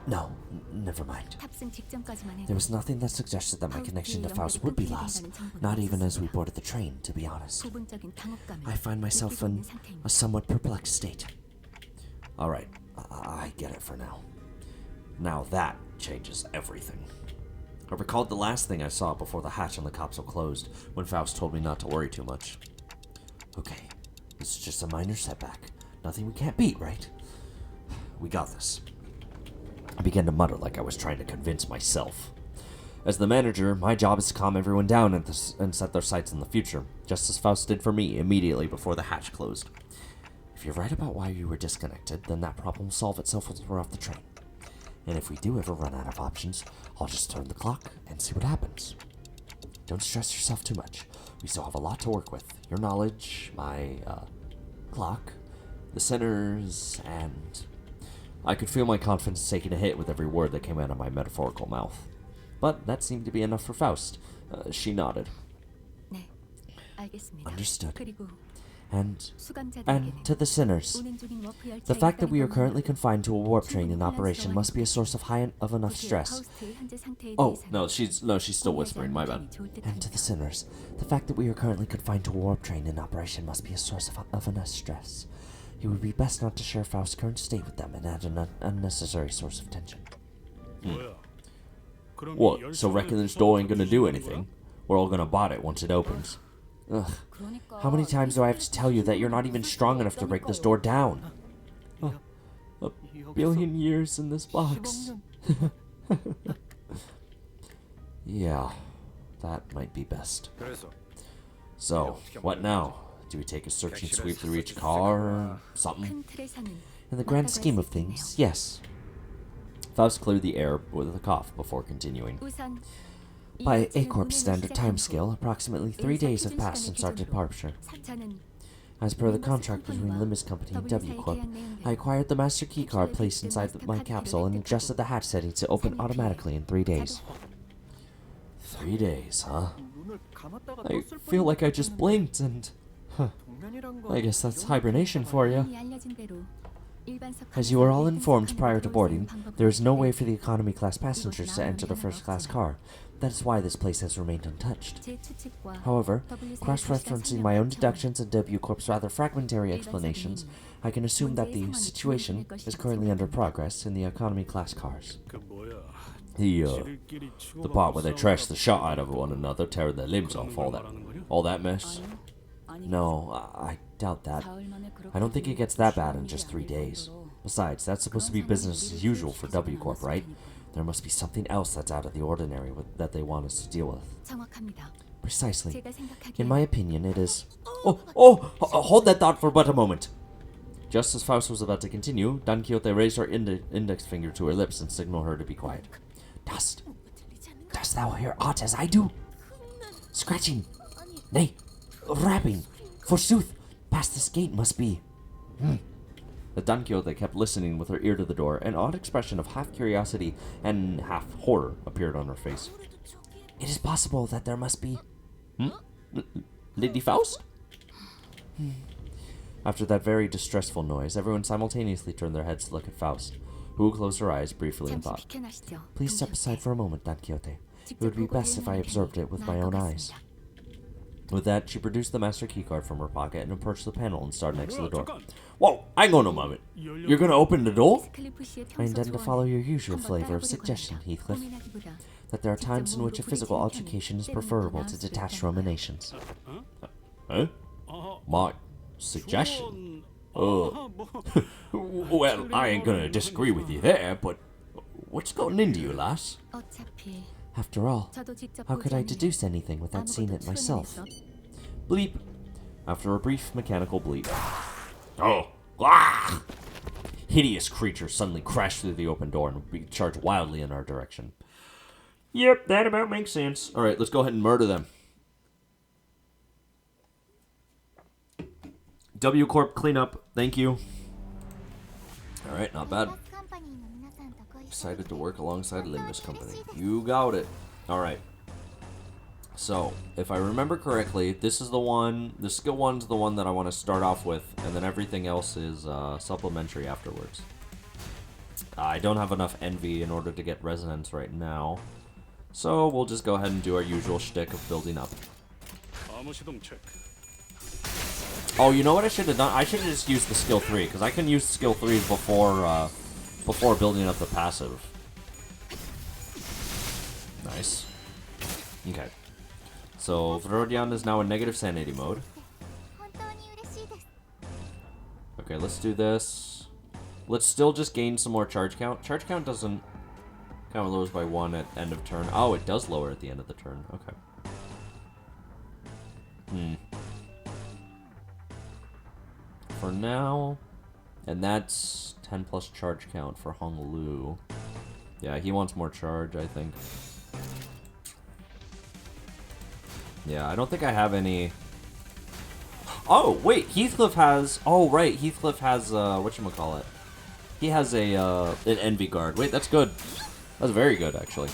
No, never mind. 탑승 직전까지만 해도 There was nothing that suggested that my connection to Faust would be lost, not even as we boarded the train, to be honest. 부분적인 당혹감을 I find myself in 느끼고 있는 상태입니다. a somewhat perplexed state. Alright, I get it for now. Now that changes everything. I recalled the last thing I saw before the hatch on the capsule closed, when Faust told me not to worry too much. Okay, this is just a minor setback. Nothing we can't beat, right? We got this. I began to mutter like I was trying to convince myself. As the manager, my job is to calm everyone down and set their sights on the future, just as Faust did for me immediately before the hatch closed. If you're right about why you were disconnected, then that problem will solve itself once we're off the train. And if we do ever run out of options, I'll just turn the clock and see what happens. Don't stress yourself too much. We still have a lot to work with. Your knowledge, my, clock, The sinners, and... I could feel my confidence taking a hit with every word that came out of my metaphorical mouth. But that seemed to be enough for Faust. She nodded. 네, 알겠습니다. Understood. 그리고 And 수감자들에게는 to the sinners, 운행 중인 워프 열차에 the fact that we are 있다는 currently 것만으로 confined to a warp train in 충분히 operation must be a source of enough 고지의 stress. 파우스트의 현재 상태에 Oh, 대해서는 no, she's still whispering, my bad. 공유하지 않는 게 좋을 And to the 듯합니다. sinners, the fact that we are currently confined to a warp train in operation must be a source of enough stress. It would be best not to share Faust's current state with them and add an unnecessary source of tension. What, so reckon this door ain't gonna do anything? We're all gonna bot it once it opens. Ugh. How many times do I have to tell you that you're not even strong enough to break this door down? A billion years in this box. Yeah, that might be best. So, what now? Do we take a search and sweep through each car or something? 큰 틀에서는 In the grand 맞다고 scheme 할 of 수 things, 있네요. yes. Faust cleared the air with a cough before continuing. 우선 이 By 열차는 A-Corp's 운행을 standard 시작한 timescale, 후 approximately 3 days have passed since our departure. 차는 As per the contract between Limbus Company and W Corp, I acquired the master keycard placed inside my capsule and adjusted the hatch settings to open automatically in 3 days. 3 days, huh? I feel like I just blinked and... I guess that's hibernation for you. As you were all informed prior to boarding, there is no way for the economy class passengers to enter the first class car. That is why this place has remained untouched. However, cross-referencing my own deductions and W Corp's rather fragmentary explanations, I can assume that the situation is currently under progress in the economy class cars. The part where they trash the shot out of one another, tearing their limbs off, all that mess. No, I doubt that. I don't think it gets that bad in just 3 days. Besides, that's supposed to be business as usual for W Corp, right? There must be something else that's out of the ordinary that they want us to deal with. Precisely. In my opinion, it is... Hold that thought for but a moment. Just as Faust was about to continue, Don Quixote raised her index finger to her lips and signaled her to be quiet. Dost thou hear aught as I do? Scratching, nay, rapping. Forsooth, past this gate must be. The Don Quixote kept listening with her ear to the door. An odd expression of half curiosity and half horror appeared on her face. It is possible that there must be... Lady Faust? After that very distressful noise, everyone simultaneously turned their heads to look at Faust, who closed her eyes briefly in thought. Please step aside for a moment, Don Quixote. It would be best if I observed it with my own eyes. With that, she produced the master keycard from her pocket and approached the panel and started next to the door. Whoa, hang on a moment. You're gonna open the door? I intend to follow your usual flavor of suggestion, Heathcliff. That there are times in which a physical altercation is preferable to detached ruminations. Huh? My suggestion? Well, I ain't gonna disagree with you there, but what's gotten into you, lass? After all, how could I deduce anything without seeing it myself? Bleep. After a brief mechanical bleep. Oh! Ah! Hideous creature suddenly crashed through the open door and charged wildly in our direction. Yep, that about makes sense. All right, let's go ahead and murder them. W Corp cleanup. Thank you. All right, not bad. Excited to work alongside Limbus Company. You got it. All right. So, if I remember correctly, this is the one, the skill 1's the one that I want to start off with, and then everything else is supplementary afterwards. I don't have enough envy in order to get resonance right now, so we'll just go ahead and do our usual shtick of building up. Oh, you know what I should have done? I should have just used the skill 3, because I can use skill 3s before building up the passive. Nice. Okay. So, Verodian is now in negative sanity mode. Okay, let's do this. Let's still just gain some more charge count. Charge count doesn't... kind of lowers by 1 at end of turn. Oh, it does lower at the end of the turn. Okay. For now... And that's 10 plus charge count for Hong Lu. Yeah, he wants more charge, I think. Yeah, I don't think I have any... Oh, wait, Heathcliff has... Oh, right, Heathcliff has, whatchamacallit? He has a, an Envy Guard. Wait, that's good. That's very good, actually.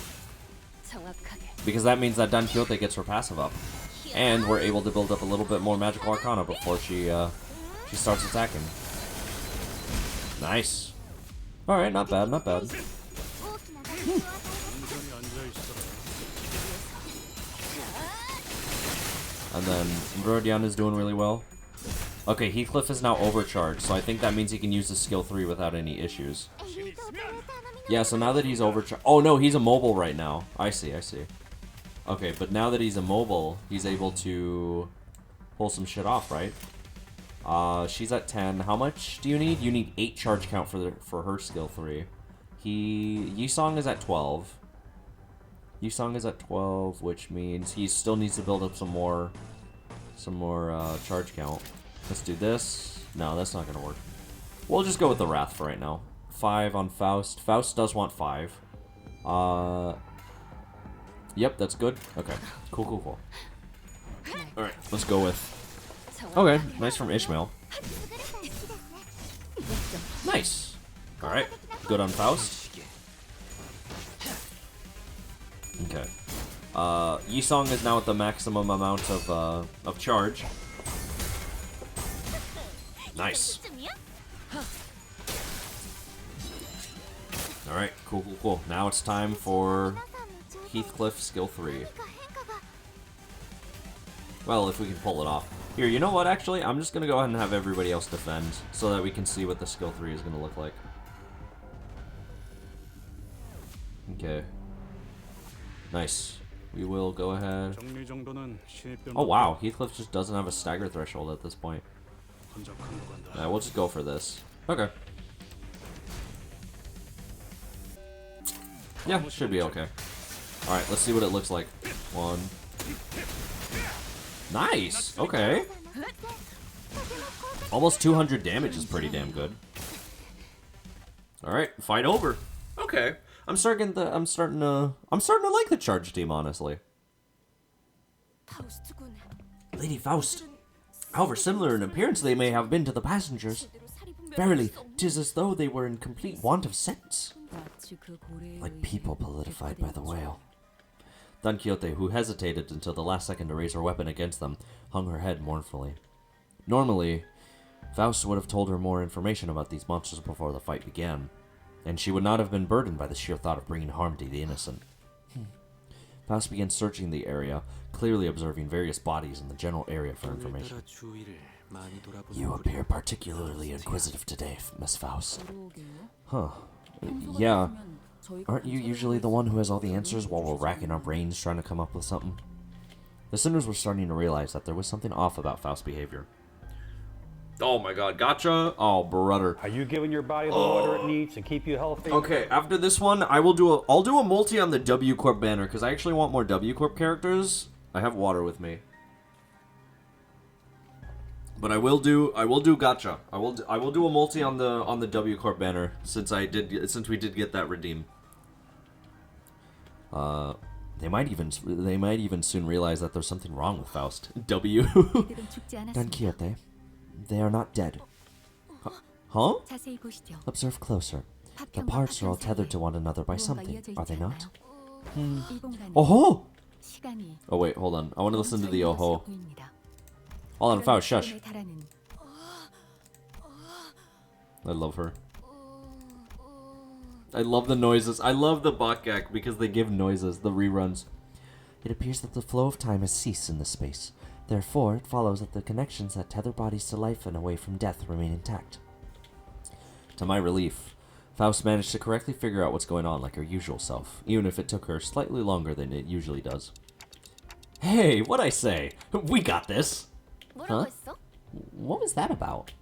Because that means that Don Quixote gets her passive up. And we're able to build up a little bit more Magical Arcana before she starts attacking. Nice. Alright, not bad, not bad. And then Verodian is doing really well. Okay, Heathcliff is now overcharged, so I think that means he can use his skill 3 without any issues. Yeah, so now that he's overcharged... Oh, no, he's immobile right now. I see, I see. Okay, but now that he's immobile, he's able to pull some shit off, right? She's at 10. How much do you need? You need 8 charge count for her skill 3. Yisong is at 12. Yisong is at 12, which means he still needs to build up some more charge count. Let's do this. No, that's not gonna work. We'll just go with the Wrath for right now. 5 on Faust. Faust does want 5. Yep, that's good. Okay, cool. Alright, let's go with... Okay, nice from Ishmael. Nice! Alright, good on Faust. Okay. Yisong is now at the maximum amount of charge. Nice. Alright, cool. Now it's time for Heathcliff skill 3. Well, if we can pull it off. Here, you know what, actually? I'm just gonna go ahead and have everybody else defend, so that we can see what the skill 3 is gonna look like. Okay. Nice. We will go ahead... Oh wow, Heathcliff just doesn't have a stagger threshold at this point. Yeah, we'll just go for this. Okay. Yeah, should be okay. Alright, let's see what it looks like. 1... Nice! Okay. Almost 200 damage is pretty damn good. Alright, fight over. Okay. I'm starting to like the charge team, honestly. Lady Faust. However similar in appearance they may have been to the passengers, verily, 'tis as though they were in complete want of sense. Like people politified by the whale. Don Quixote, who hesitated until the last second to raise her weapon against them, hung her head mournfully. Normally, Faust would have told her more information about these monsters before the fight began, and she would not have been burdened by the sheer thought of bringing harm to the innocent. Faust began searching the area, clearly observing various bodies in the general area for information. You appear particularly inquisitive today, Miss Faust. Huh. Yeah. Aren't you usually the one who has all the answers while we're racking our brains trying to come up with something? The Sinners were starting to realize that there was something off about Faust's behavior. Oh my god, gotcha! Oh, brother. Are you giving your body the water it needs to keep you healthy? Okay, after this one, I'll do a multi on the W Corp banner, because I actually want more W Corp characters. I have water with me. But I will do gotcha. I will do a multi on the W Corp banner since we did get that redeem. They might even soon realize that there's something wrong with Faust. W. 그들은 죽지 Don 않았습니다. Quixote, they are not dead. Huh? 자세히 보시죠. Observe closer. The 파편과 parts are all 파편 tethered 사이에 to one another by 무언가 something, 이어져 are 있지 they not? 않나요? 이 공간은 Oh! 시간이 Oh wait, hold on. I want to listen to the 멈춰 있는 oh. 것으로 보입니다. Hold on, 그런 Faust, shush. 시간에 달하는 I love her. I love the noises. I love the Bokgak because they give noises, the reruns. It appears that the flow of time has ceased in this space. Therefore, it follows that the connections that tether bodies to life and away from death remain intact. To my relief, Faust managed to correctly figure out what's going on like her usual self, even if it took her slightly longer than it usually does. Hey, what'd I say? We got this! 뭐라고 했어? What was that about?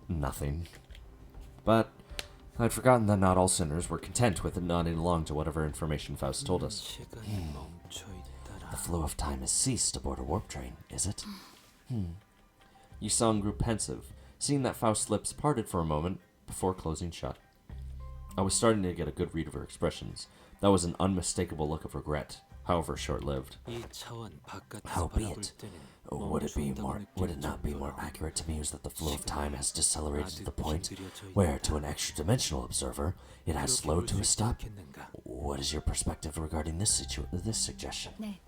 Nothing. But I'd forgotten that not all sinners were content with nodding along to whatever information Faust told us. 시간이 멈춰 있더라. The flow of time has ceased aboard a warp train, is it? Yisong grew pensive, seeing that Faust's lips parted for a moment before closing shut. I was starting to get a good read of her expressions. That was an unmistakable look of regret, however short-lived. 이 차원 바깥에서 Howbeit, 바라볼 때는 would it not be more accurate to muse that the flow of time has decelerated to the point where, to an extra-dimensional observer, it has slowed to a stop? What is your perspective regarding this suggestion? 네.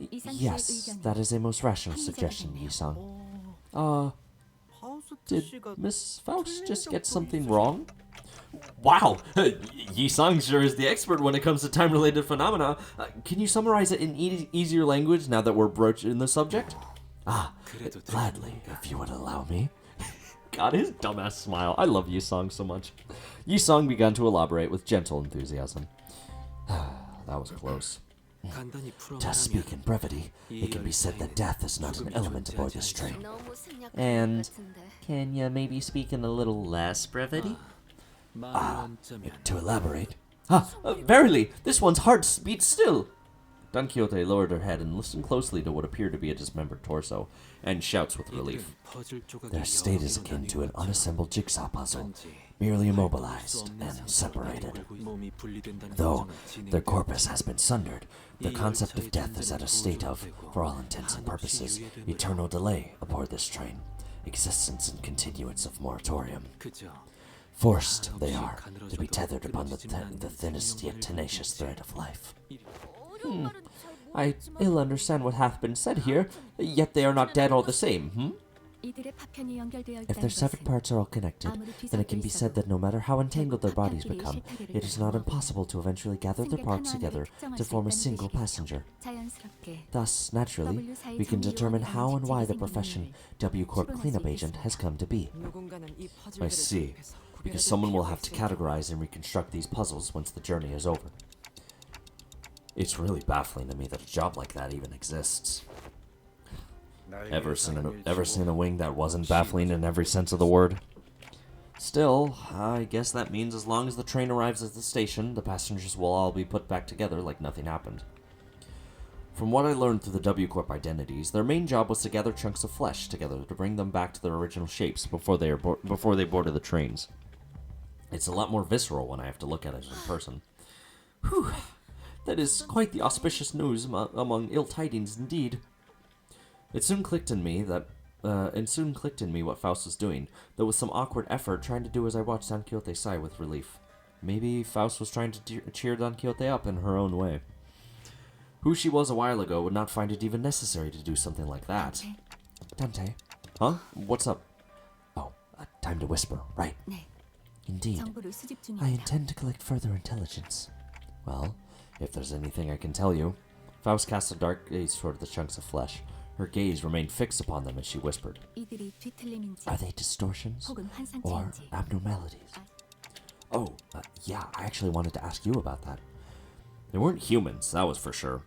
이상 씨의 Yes, 의견은 that is a most rational suggestion, Yisong. Did Miss Faust just get something wrong? Wow! Yisong sure is the expert when it comes to time-related phenomena. Can you summarize it in easier language now that we're broaching the subject? Gladly, if you would allow me. God, his dumbass smile. I love Yisong so much. Yisong began to elaborate with gentle enthusiasm. That was close. 간단히 To speak 풀어말하면 in brevity, it can be said that death is not an element aboard this train. 너무 생략한 And 것 같은데. can you maybe speak in a little less brevity? 말을 얹자면 To elaborate, Verily, this one's heart beats still. Don Quixote lowered her head and listened closely to what appeared to be a dismembered torso, and shouts with relief. 이들은 퍼즐 조각이 their state 여러 is 개로 akin to an 나뉘었죠. unassembled jigsaw puzzle, 단지 merely 수 immobilized 없는 and 상태로 separated. 몸이 분리된다는 Though 과정은 their 진행되고 corpus has been sundered, the 이 concept 열차의 of death is at a 존재는 state of, 보존되고 for all intents and purposes, 한없이 유예됨으로 eternal delay aboard this train, existence and continuance of moratorium. 그저 Forced, they are, to be tethered upon the thinnest yet tenacious thread of life. 어려운 말은 잘 I 모르겠지만 ill understand what hath been said here, yet they are not dead all the same, 이들의 파편이 연결되어 If 있다는 their severed 것은 parts are all connected, then it can be said that no matter how entangled their bodies 파편끼리 become, 실타기를 it is not 이루고 impossible to eventually gather their 승객 parts 하나하나를 together 특정할 to 수 form a 있다는 single 뜻이겠죠. passenger. 자연스럽게 Thus, naturally, W 사이 we can 정리요원이라는 determine how and why the 직책이 profession 생긴 W Corp 추론할 수 cleanup agent has come to be. I see. Because someone will have to categorize and reconstruct these puzzles once the journey is over. It's really baffling to me that a job like that even exists. Ever seen a wing that wasn't baffling in every sense of the word? Still, I guess that means as long as the train arrives at the station, the passengers will all be put back together like nothing happened. From what I learned through the W Corp identities, their main job was to gather chunks of flesh together to bring them back to their original shapes before they boarded the trains. It's a lot more visceral when I have to look at it in person. Whew, that is quite the auspicious news among ill tidings indeed. It soon clicked in me what Faust was doing, though with some awkward effort, trying to do as I watched Don Quixote sigh with relief. Maybe Faust was trying to cheer Don Quixote up in her own way. Who she was a while ago would not find it even necessary to do something like that. Dante. Huh? What's up? Oh, time to whisper, right? 네, Indeed. 정보를 수집 I 중입니다. intend to collect further intelligence. Well, if there's anything I can tell you. Faust cast a dark gaze toward the chunks of flesh. Her gaze remained fixed upon them as she whispered. 이들이 뒤틀림인지 Are they distortions 혹은 or 환상체인지 abnormalities? Oh, yeah, I actually wanted to ask you about that. They weren't humans, that was for sure.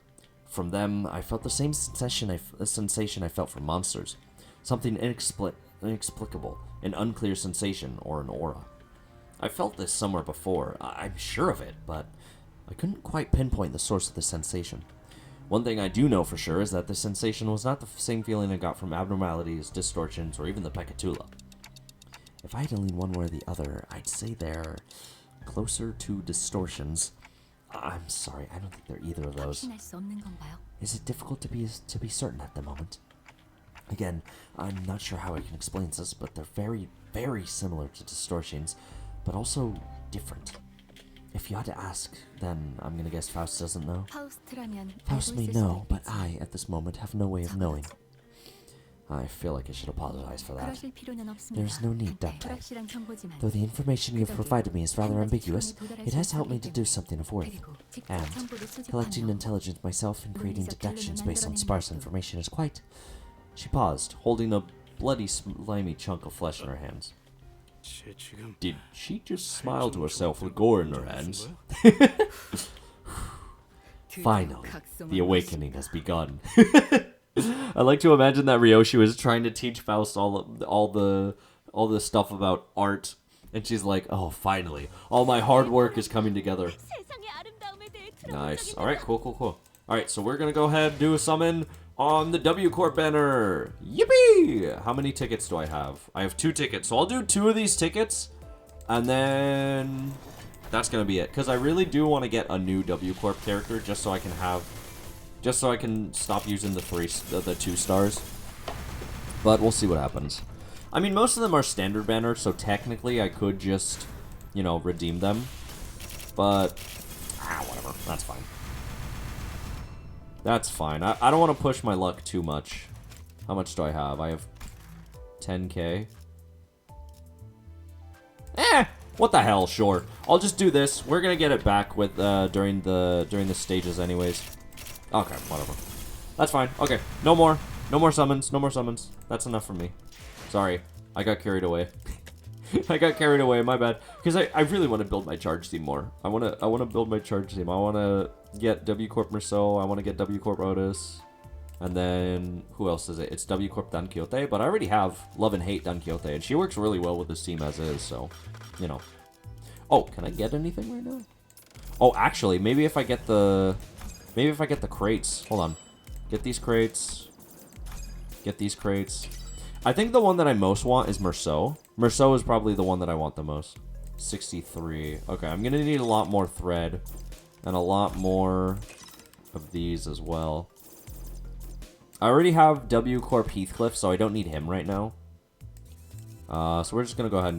From them, I felt the same sensation I felt from monsters. Something inexplicable, an unclear sensation, or an aura. I felt this somewhere before, I'm sure of it, but I couldn't quite pinpoint the source of the sensation. One thing I do know for sure is that the sensation was not the same feeling I got from abnormalities, distortions, or even the Pecatula. If I had to lean one way or the other, I'd say they're closer to distortions. I'm sorry, I don't think they're either of those. 확신할 수 없는 건가요? Is it difficult to be certain at the moment? Again, I'm not sure how I can explain this, but they're very, very similar to distortions, but also different. If you had to ask, then I'm gonna guess Faust doesn't know. 파우스트라면 Faust 알고 may 있을 know, 수도 but 있겠지. I, at this moment, have no way of knowing. I feel like I should apologize for that. 그러실 필요는 없습니다. There's no need, 한때 Dante. 불확실한 정보지만 Though the information you've provided me is rather 한 가지 ambiguous, 추론에 도달할 it 수 has helped me 있기 to do 때문에. something of worth. 그리고 직접 And 정보를 collecting 수집하며 intelligence myself and creating 논리적 deductions 결론을 based on 만들어내는 sparse 것도. information is quite... She paused, holding a bloody, slimy chunk of flesh in her hands. Did she just smile to herself with gore in her hands? Finally, the awakening has begun. I like to imagine that Ryoshi was trying to teach Faust all the stuff about art, and she's like, "Oh, finally, all my hard work is coming together." 세상의 아름다움에 대해 Nice. 들어본 All right, 적이 cool. All right, so we're gonna go ahead and do a summon on the W Corp banner. Yippee! How many tickets do I have? I have 2 tickets, so I'll do 2 of these tickets, and then that's gonna be it. Cause I really do want to get a new W Corp character, just so I can stop using the 2 stars. But we'll see what happens. I mean, most of them are standard banner, so technically I could just, redeem them. But whatever. That's fine. That's fine. I don't want to push my luck too much. How much do I have? I have 10k. What the hell? Sure. I'll just do this. We're gonna get it back with during the stages anyways. Okay, whatever. That's fine. Okay, no more summons. No more summons. That's enough for me. Sorry, I got carried away. I got carried away. My bad. Because I really want to build my charge team more. I want to build my charge team. I want to get W Corp Merceau. I want to get W Corp Otis. And then who else is it? It's W Corp Dan Quixote, but I already have Love and Hate Dan Quixote, and she works really well with this team as is. So, Oh, can I get anything right now? Oh, actually, maybe if I get the crates. Hold on. Get these crates. Get these crates. I think the one that I most want is Merceau. Merceau is probably the one that I want the most. 63. Okay, I'm gonna need a lot more thread. And a lot more of these as well. I already have W Corp Heathcliff, so I don't need him right now. So we're just gonna go ahead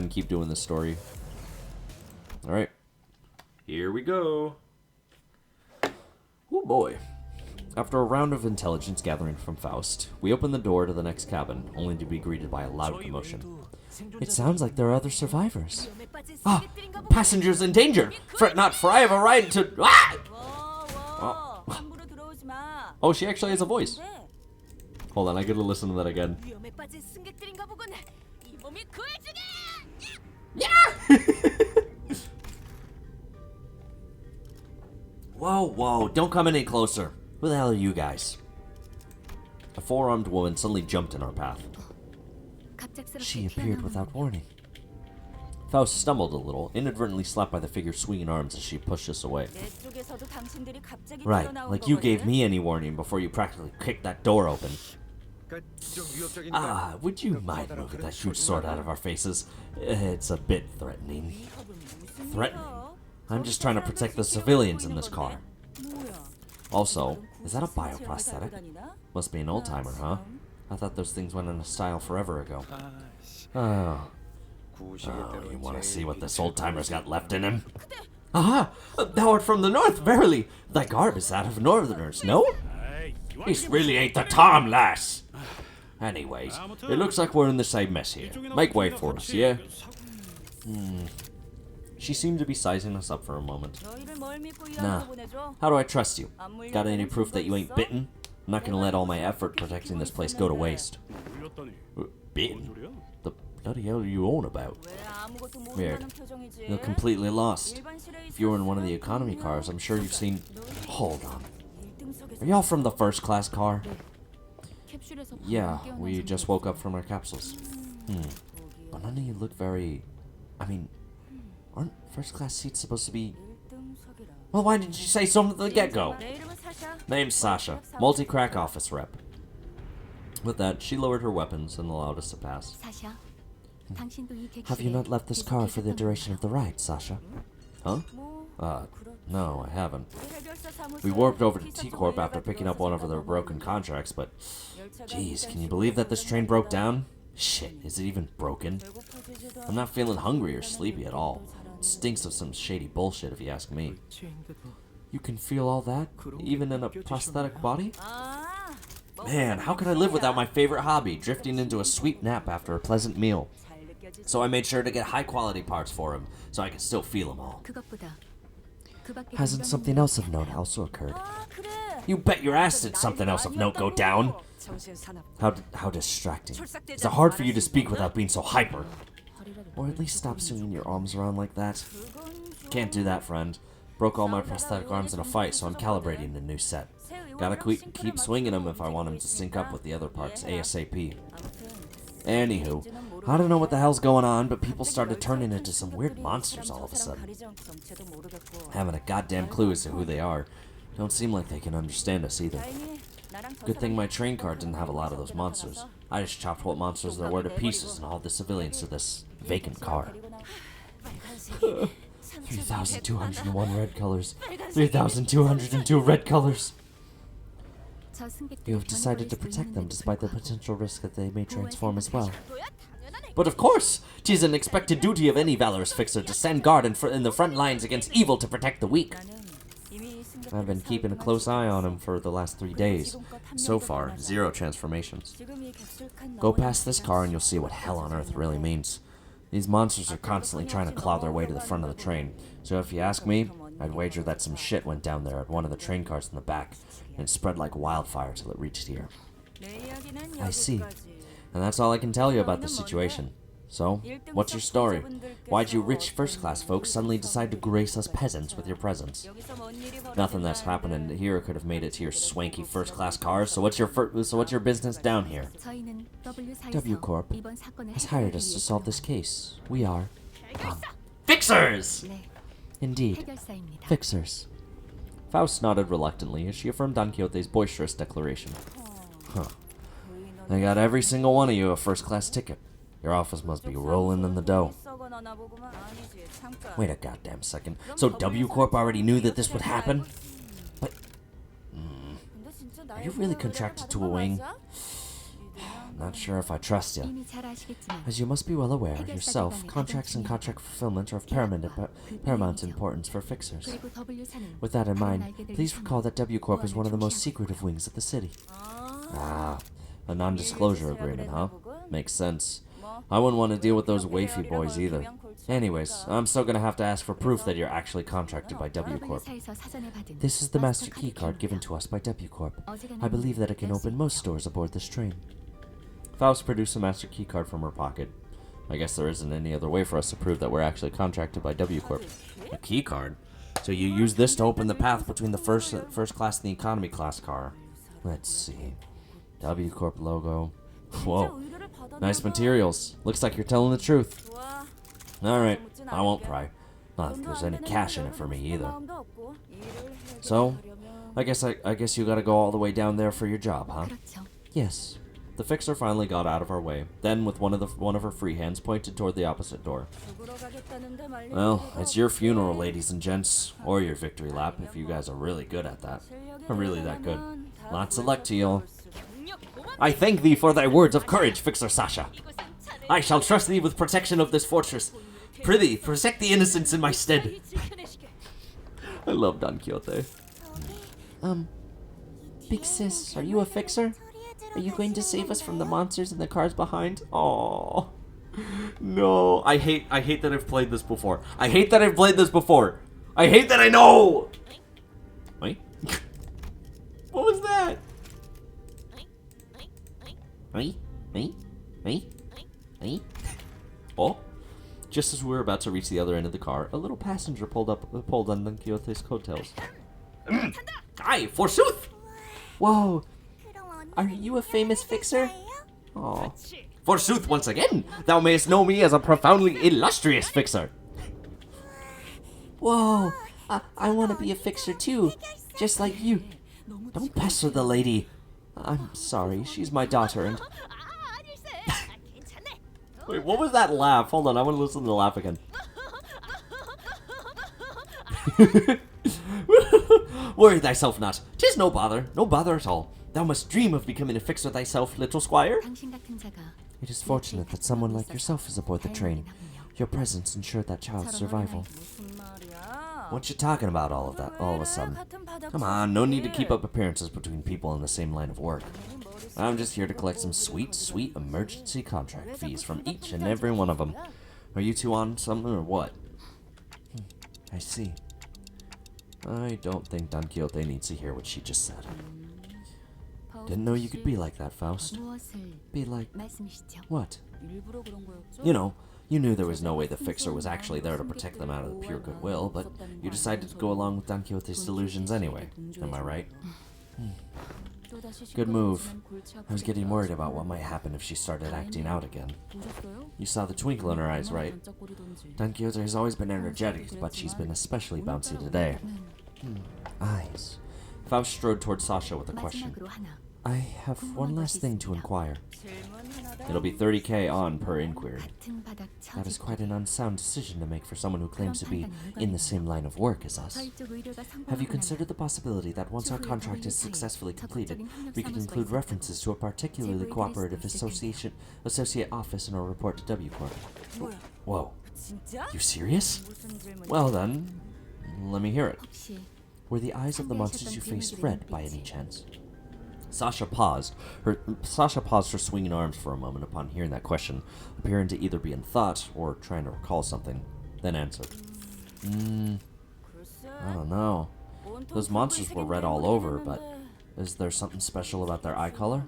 and keep doing this story. Alright. Here we go. Oh boy. After a round of intelligence gathering from Faust, we open the door to the next cabin, only to be greeted by a loud commotion. It sounds like there are other survivors. 위험에 빠진 Ah! 승객들인가 보군. Passengers in danger! Fret not, for I have a ride to... Ah! 함부로 들어오지 마. Oh, she actually has a voice. 네, Hold on, I gotta listen to that again. 위험에 빠진 승객들인가 보군. 이 몸이 구해주게. Whoa, don't come any closer. Who the hell are you guys? A 4-armed woman suddenly jumped in our path. 갑작스럽게 She appeared 튀어나오는 without warning. Faust stumbled a little, inadvertently slapped by the figure's swinging arms as she pushed us away. 내 쪽에서도 당신들이 갑자기 Right, 튀어나온 like you gave 거거든. me any warning before you practically kicked that door open. Ah, would you mind moving that huge sword out of our faces? It's a bit threatening. 무슨 Threatening? 일이야? I'm just trying to protect the civilians in this car. 뭐야? Also, is that a 고급스러운 체험을 bioprosthetic? 달고 다니나? Must be an old timer, huh? I thought those things went into style forever ago. Oh, you want to see what this old timer's got left in him? Aha! Thou art from the north, verily! Thy garb is that of northerners, no? This really ain't the time, lass! Anyways, it looks like we're in the same mess here. Make way for us, yeah? She seemed to be sizing us up for a moment. 너희를 뭘 믿고 이 Nah. 안으로 보내줘? How do I trust you? Got any proof that you ain't bitten? I'm not gonna let all my effort protecting this place go to waste. Bitten? The bloody hell are you on about? 왜 아무것도 Weird. 모른다는 표정이지? You're completely lost. 일반실에 If you were in one of the 있었으면 economy cars, I'm sure you've seen... Hold on. 1등석에서 Are y'all from the first class car? 캡슐에서 방금 Yeah, 깨어난 we just 상태였어. woke up from our capsules. But none of you look very... I mean, aren't first class seats supposed to be... 1등석이라. Well, why didn't you say so from the get-go? 내 이름은 사샤. Name's Sasha, multi-crack office rep. With that, she lowered her weapons and allowed us to pass. 사샤, 당신도 이 객실에 Have you not left this car for the duration of the ride, Sasha? Huh? No, I haven't. We warped over to T-Corp after picking up one of their broken contracts, but... Jeez, can you believe that this train broke down? Shit, is it even broken? I'm not feeling hungry or sleepy at all. It stinks of some shady bullshit if you ask me. You can feel all that? Even in a prosthetic body? Man, how could I live without my favorite hobby, drifting into a sweet nap after a pleasant meal? So I made sure to get high-quality parts for him, so I could still feel them all. Hasn't something else of note also occurred? You bet your ass did something else of note go down! How distracting. Is it hard for you to speak without being so hyper? Or at least stop swinging your arms around like that. Can't do that, friend. Broke all my prosthetic arms in a fight, so I'm calibrating a new set. Gotta keep swinging them if I want them to sync up with the other parts ASAP. Anywho, I don't know what the hell's going on, but people started turning into some weird monsters all of a sudden. Haven't a goddamn clue as to who they are. Don't seem like they can understand us either. Good thing my train car didn't have a lot of those monsters. I just chopped what monsters there were to pieces and hauled the civilians to this vacant car. 3,201 red colors. 3,202 red colors. You have decided to protect them despite the potential risk that they may transform as well. But of course, 'tis an expected duty of any valorous fixer to stand guard in the front lines against evil to protect the weak. I've been keeping a close eye on him for the last 3 days. So far, 0 transformations. Go past this car and you'll see what hell on earth really means. These monsters are constantly trying to claw their way to the front of the train, so if you ask me, I'd wager that some shit went down there at one of the train cars in the back, and it spread like wildfire till it reached here. I see. And that's all I can tell you about the situation. So, what's your story? Why'd you rich first-class folks suddenly decide to grace us peasants with your presence? Nothing that's happening here could have made it to your swanky first-class cars, so what's your business down here? W Corp has hired us to solve this case. We are... Fixers! Indeed. Fixers. Faust nodded reluctantly as she affirmed Don Quixote's boisterous declaration. Huh. I got every single one of you a first-class ticket. Your office must be rolling in the dough. Wait a goddamn second. So W Corp already knew that this would happen? But... Are you really contracted to a wing? Not sure if I trust you. As you must be well aware yourself, contracts and contract fulfillment are of paramount importance for fixers. With that in mind, please recall that W Corp is one of the most secretive wings of the city. Ah, a non-disclosure agreement, huh? Makes sense. I wouldn't want to deal with those wafy boys either. Anyways, I'm still gonna have to ask for proof that you're actually contracted by W Corp. This is the master key card given to us by W Corp. I believe that it can open most doors aboard this train. Faust produced a master key card from her pocket. I guess there isn't any other way for us to prove that we're actually contracted by W Corp. A key card? So you use this to open the path between the first class and the economy class car. Let's see. W Corp logo. Whoa. Nice materials. Looks like you're telling the truth. Alright, I won't pry. Not if there's any cash in it for me either. So, I guess you gotta go all the way down there for your job, huh? Yes. The fixer finally got out of our way, then with one of her free hands pointed toward the opposite door. Well, it's your funeral, ladies and gents, or your victory lap if you guys are really good at that. Or really that good. Lots of luck to y'all. I thank thee for thy words of courage, Fixer Sasha. I shall trust thee with protection of this fortress. Prithee, protect the innocents in my stead. I love Don Quixote. Big sis, are you a fixer? Are you going to save us from the monsters in the cars behind? Oh no! I hate that I've played this before. I hate that I've played this before. I hate that I know. Wait, what was that? Oh, just as we were about to reach the other end of the car, a little passenger pulled on Don Quixote's coattails. Aye, forsooth! Whoa! Are you a famous fixer? Oh. Forsooth, once again, thou mayest know me as a profoundly illustrious fixer. Whoa! I want to be a fixer too, just like you. Don't pester the lady. I'm sorry, she's my daughter and... Wait, what was that laugh? Hold on, I want to listen to the laugh again. Worry thyself not. 'Tis no bother at all. Thou must dream of becoming a fixer thyself, little squire. 당신 같은 자가 It is fortunate that someone like yourself is aboard the train. Your presence ensured that child's survival. What you talking about all of a sudden? Come on, no need to keep up appearances between people in the same line of work. I'm just here to collect some sweet, sweet emergency contract fees from each and every one of them. Are you two on something or what? I see. I don't think Don Quixote needs to hear what she just said. Didn't know you could be like that, Faust. 무엇을 Be like 말씀이시죠? what? You know, you knew there was no way the fixer was actually there to protect them out of pure goodwill, but you decided to go along with Don Quixote's delusions anyway. Am I right? Good move. I was getting worried about what might happen if she started acting out again. You saw the twinkle in her eyes, right? Don Quixote has always been energetic, but she's been especially bouncy today. Eyes. Faust strode toward Sasha with a question. 마지막으로 하나. I have one last thing to inquire. It'll be 30k on per inquiry. 같은 바닥 That is 처지. quite an unsound decision to make for someone who claims to be in the same line of work as us. 저희 쪽 의뢰가 Have you 성공하고 considered the possibility that once our contract is successfully completed, we could include references to a particularly cooperative associate office in our report to W Corp? Whoa. You serious? Well then, let me hear it. 혹시 Were the eyes of the monsters you faced red by any chance? Sasha paused her swinging arms for a moment upon hearing that question, appearing to either be in thought or trying to recall something, then answered. I don't know. Those monsters were red all over, but is there something special about their eye color?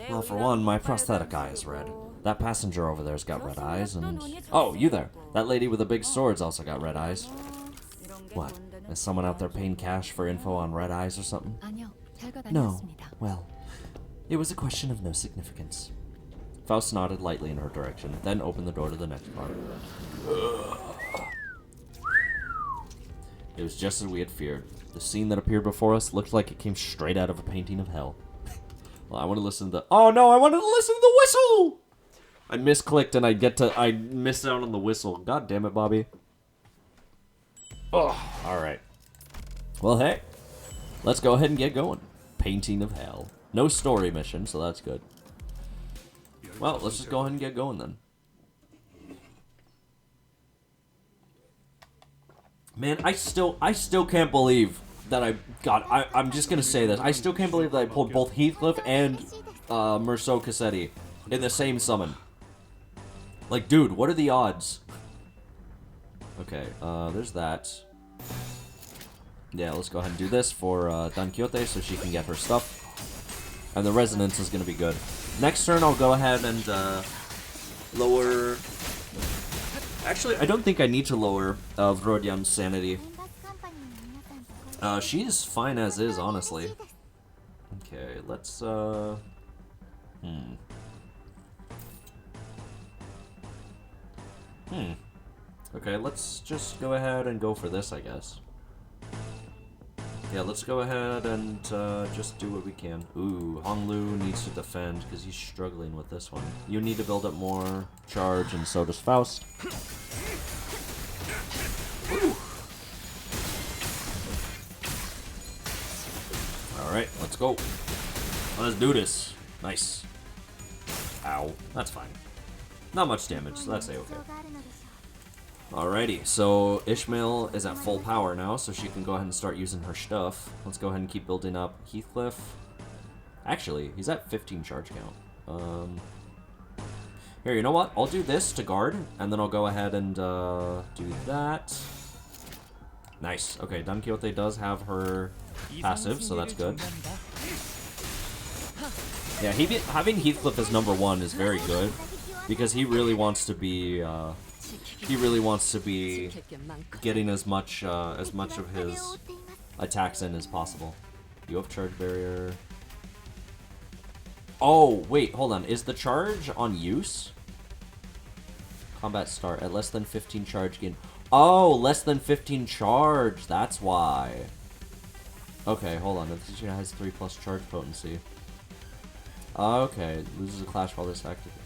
Well, for one, my prosthetic eye is red. That passenger over there's got red eyes, and... Oh, you there! That lady with the big sword's also got red eyes. What? Is someone out there paying cash for info on red eyes or something? 아니요. 별것 No. 아니었습니다. Well, it was a question of no significance. Faust nodded lightly in her direction, then opened the door to the next car. It was just as we had feared. The scene that appeared before us looked like it came straight out of a painting of hell. Well, I want to listen to the... Oh no, I wanted to listen to the whistle! I misclicked and I missed out on the whistle. God damn it, Bobby. Oh, alright. Well, hey. Let's go ahead and get going. Painting of hell. No story mission, so that's good. Well, let's just go ahead and get going then. Man, I still can't believe that I'm just gonna say this. I still can't believe that I pulled both Heathcliff and Merceau Cassetti in the same summon. Like, dude, what are the odds? Okay, there's that. Yeah, let's go ahead and do this for Don Quixote so she can get her stuff. And the resonance is gonna be good. Next turn, I'll go ahead and lower... Actually, I don't think I need to lower Vrodian's sanity. She's fine as is, honestly. Okay, let's, Okay, let's just go ahead and go for this, I guess. Yeah, let's go ahead and just do what we can. Ooh, Honglu needs to defend because he's struggling with this one. You need to build up more charge, and so does Faust. Alright, let's go. Let's do this. Nice. Ow. That's fine. Not much damage, so that's a-okay. Alrighty, so Ishmael is at full power now, so she can go ahead and start using her stuff. Let's go ahead and keep building up Heathcliff. Actually, he's at 15 charge count. Here, you know what? I'll do this to guard, and then I'll go ahead and do that. Nice. Okay, Don Quixote does have her passive, so that's good. Yeah, having Heathcliff as number 1 is very good, because he really wants to be getting as much of his attacks in as possible. You have charge barrier. Oh, wait, hold on. Is the charge on use? Combat start at less than 15 charge gain. Oh, less than 15 charge. That's why. Okay, hold on. This has 3+ charge potency. Okay, loses a clash while this activates.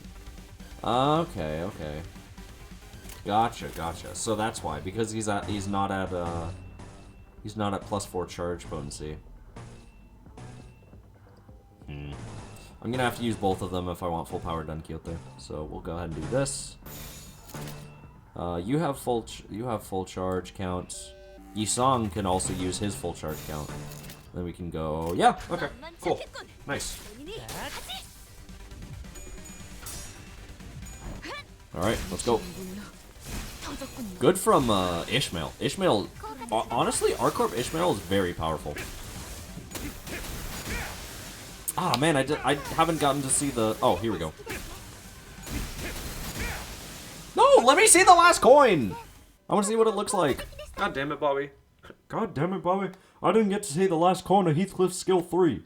Okay. Gotcha. So that's why, because he's not at +4 charge potency. I'm gonna have to use both of them if I want full power Don Quixote. So we'll go ahead and do this. You have full charge count. Yisong can also use his full charge count. Then we can go. Yeah. Okay. Cool. Nice. All right. Let's go. Good from Ishmael. Ishmael. Honestly, R-Corp Ishmael is very powerful. Ah, man, I haven't gotten to see the... Oh, here we go. No, let me see the last coin! I want to see what it looks like. God damn it, Bobby. God damn it, Bobby. I didn't get to see the last coin of Heathcliff's skill 3.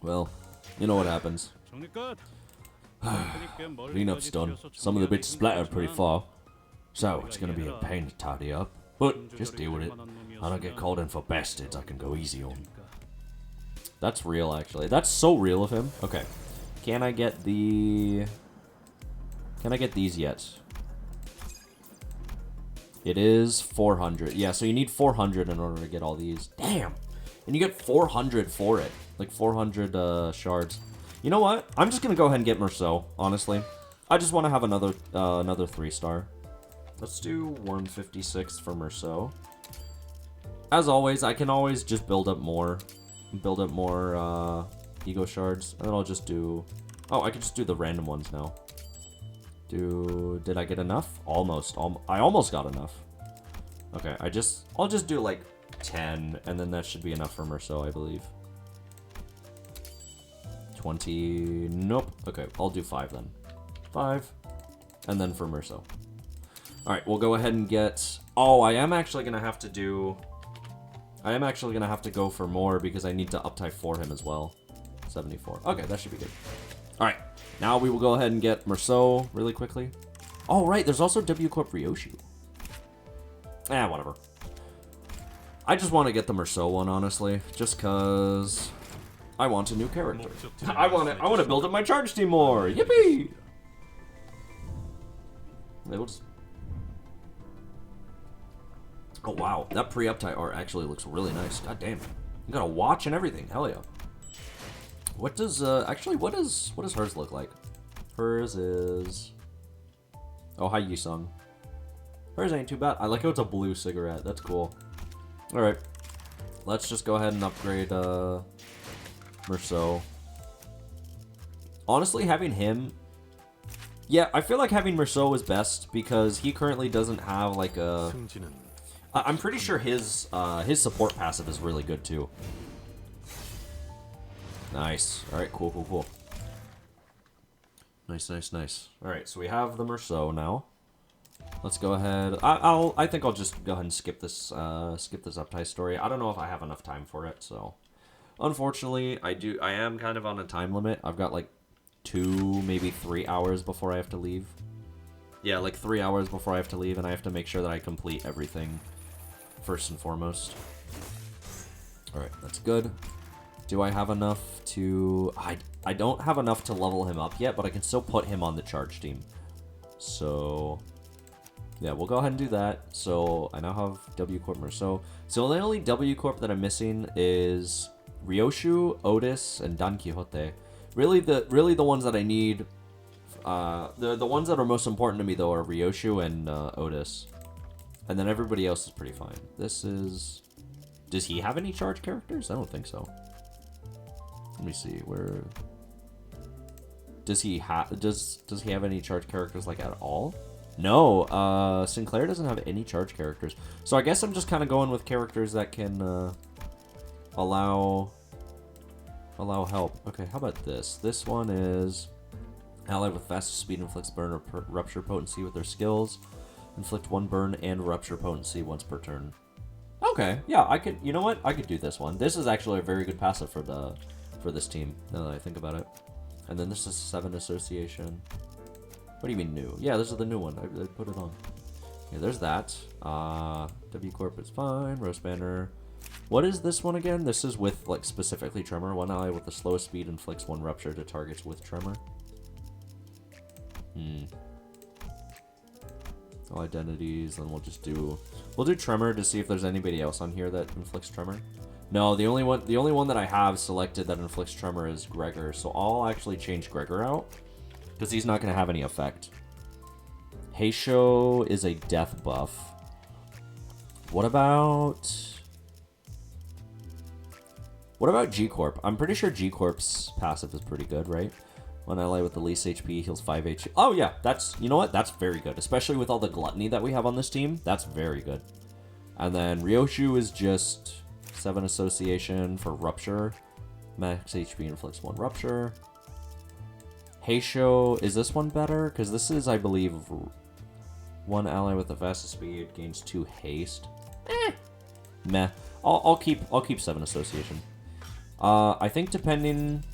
Well, you know what happens. Cleanup's done. Some of the bits splattered pretty far. So, it's gonna be a pain to tidy up. But, just deal with it. I don't get called in for bastards, I can go easy on. That's real, actually. That's so real of him. Okay. Can I get the... Can I get these yet? It is 400. Yeah, so you need 400 in order to get all these. Damn! And you get 400 for it. Like 400 shards. You know what? I'm just gonna go ahead and get Merceau, honestly. I just want to have another 3-star. Let's do 156 for Merceau. As always, I can always just build up more ego shards, and then I'll just do... Oh, I can just do the random ones now. Did I get enough? Almost. I almost got enough. Okay, I'll just do like 10, and then that should be enough for Merceau, I believe. 20... Nope. Okay, I'll do 5 then. 5. And then for Merceau. Alright, we'll go ahead and get... Oh, I am actually going to have to go for more because I need to uptie for him as well. 74. Okay, that should be good. Alright, now we will go ahead and get Merceau really quickly. Oh, right, there's also W Corp Ryoshu. Whatever. I just want to get the Merceau one, honestly. Just because I want a new character. I want to build up my charge team more. Yippee! We'll just... Oh, wow. That pre-uptie art actually looks really nice. God damn. You got a watch and everything. Hell yeah. What does, actually, what does hers look like? Hers is... Oh, hi, Yisung. Hers ain't too bad. I like how it's a blue cigarette. That's cool. Alright. Let's just go ahead and upgrade, Merceau. Honestly, having him... Yeah, I feel like having Merceau is best because he currently doesn't have, like, a... I'm pretty sure his support passive is really good, too. Nice. Alright, cool. Nice. Alright, so we have the Merceau now. Let's go ahead. I think I'll just go ahead and skip this uptie story. I don't know if I have enough time for it, so... Unfortunately, I am kind of on a time limit. I've got, like, 2, maybe 3 hours before I have to leave. Yeah, like 3 hours before I have to leave, and I have to make sure that I complete everything first and foremost. Alright, that's good. Do I have enough to... I don't have enough to level him up yet, but I can still put him on the charge team. So... Yeah, we'll go ahead and do that. So, I now have W Corp Merceau. So, the only W Corp that I'm missing is Ryoshu, Otis, and Don Quixote. Really the ones that I need... the ones that are most important to me, though, are Ryoshu and Otis. And then everybody else is pretty fine. This is... Does he have any charge characters? I don't think so. Let me see, where... Does he have any charge characters, like, at all? No, Sinclair doesn't have any charge characters. So I guess I'm just kind of going with characters that can, allow help. Okay, how about this? This one is... Ally with fastest speed inflicts burn or rupture potency with their skills. Inflict 1 burn and rupture potency once per turn. Okay, yeah, I could... You know what? I could do this one. This is actually a very good passive for this team, now that I think about it. And then this is 7 association. What do you mean new? Yeah, this is the new one. I put it on. Yeah, there's that. W Corp is fine. Roast Banner. What is this one again? This is with, like, specifically Tremor. One ally with the slowest speed inflicts 1 rupture to targets with Tremor. All identities, and we'll do Tremor to see if there's anybody else on here that inflicts Tremor. No, the only one that I have selected that inflicts Tremor is Gregor, so I'll actually change Gregor out, because he's not going to have any effect. Heisho is a death buff. What about G-Corp? I'm pretty sure G-Corp's passive is pretty good, right? One ally with the least HP heals 5 HP. Oh yeah, you know what? That's very good. Especially with all the gluttony that we have on this team. That's very good. And then Ryoshu is just 7 association for Rupture. Max HP inflicts 1 Rupture. Heisho, is this one better? Because this is, I believe, one ally with the fastest speed gains 2 haste. Meh. I'll keep 7 association. I think depending.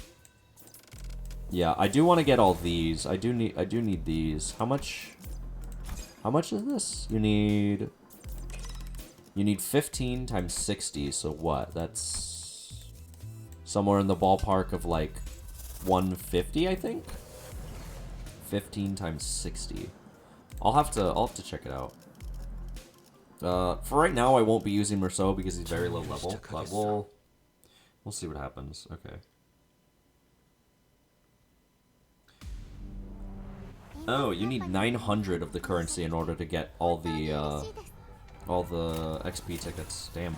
Yeah, I do want to get all these. I do need these. How much is this? You need 15 times 60. So what? That's somewhere in the ballpark of like 150, I think. 15 times 60. I'll have to check it out. For right now, I won't be using Merceau because he's very low level, but we'll see what happens. Okay. Oh, you need 900 of the currency in order to get all the XP tickets. Damn.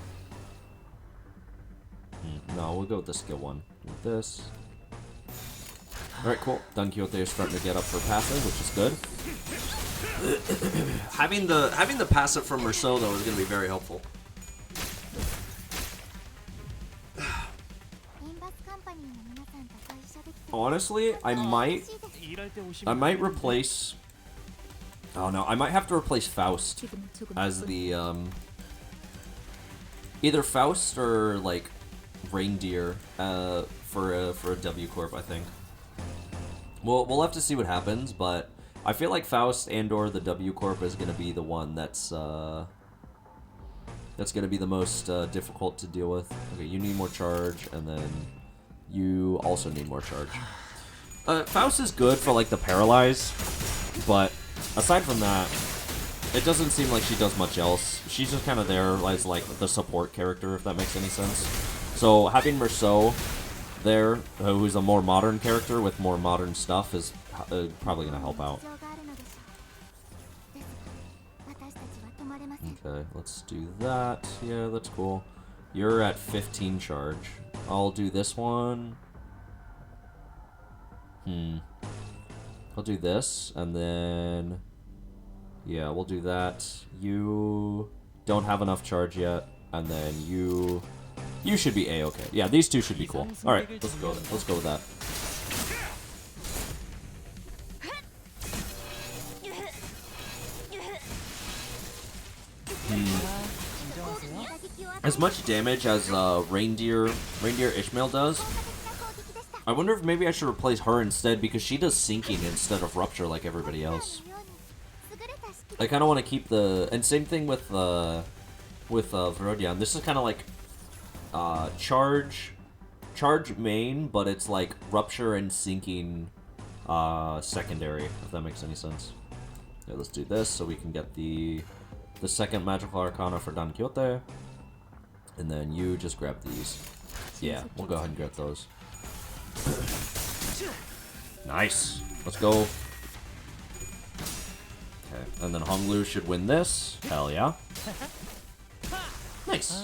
No, we'll go with the skill one. With this. Alright, cool. Don Quixote is starting to get up for passive, which is good. having the passive from Merceau though is going to be very helpful. Honestly, I might replace. Oh no, I might have to replace Faust as the either Faust or like Reindeer for a W Corp. I think. We'll have to see what happens, but I feel like Faust and/or the W Corp is going to be the one that's going to be the most difficult to deal with. Okay, you need more charge, and then you also need more charge. Faust is good for like the paralyze, but aside from that, it doesn't seem like she does much else. She's just kind of there as like the support character, if that makes any sense. So having Merceau there, who's a more modern character with more modern stuff, is probably going to help out. Okay, let's do that. Yeah, that's cool. You're at 15 charge. I'll do this one. I'll do this, and then... Yeah, we'll do that. You don't have enough charge yet, and then you should be A-okay. Yeah, these two should be cool. Alright, let's go with that. As much damage as Reindeer Ishmael does, I wonder if maybe I should replace her instead, because she does sinking instead of rupture like everybody else. I kind of want to keep the... And same thing with Verodian. This is kind of like charge main, but it's like rupture and sinking secondary, if that makes any sense. Yeah, let's do this so we can get the second magical arcana for Don Quixote. And then you just grab these. Yeah, we'll go ahead and grab those. Nice. Let's go. Okay, and then Honglu should win this. Hell yeah. Nice.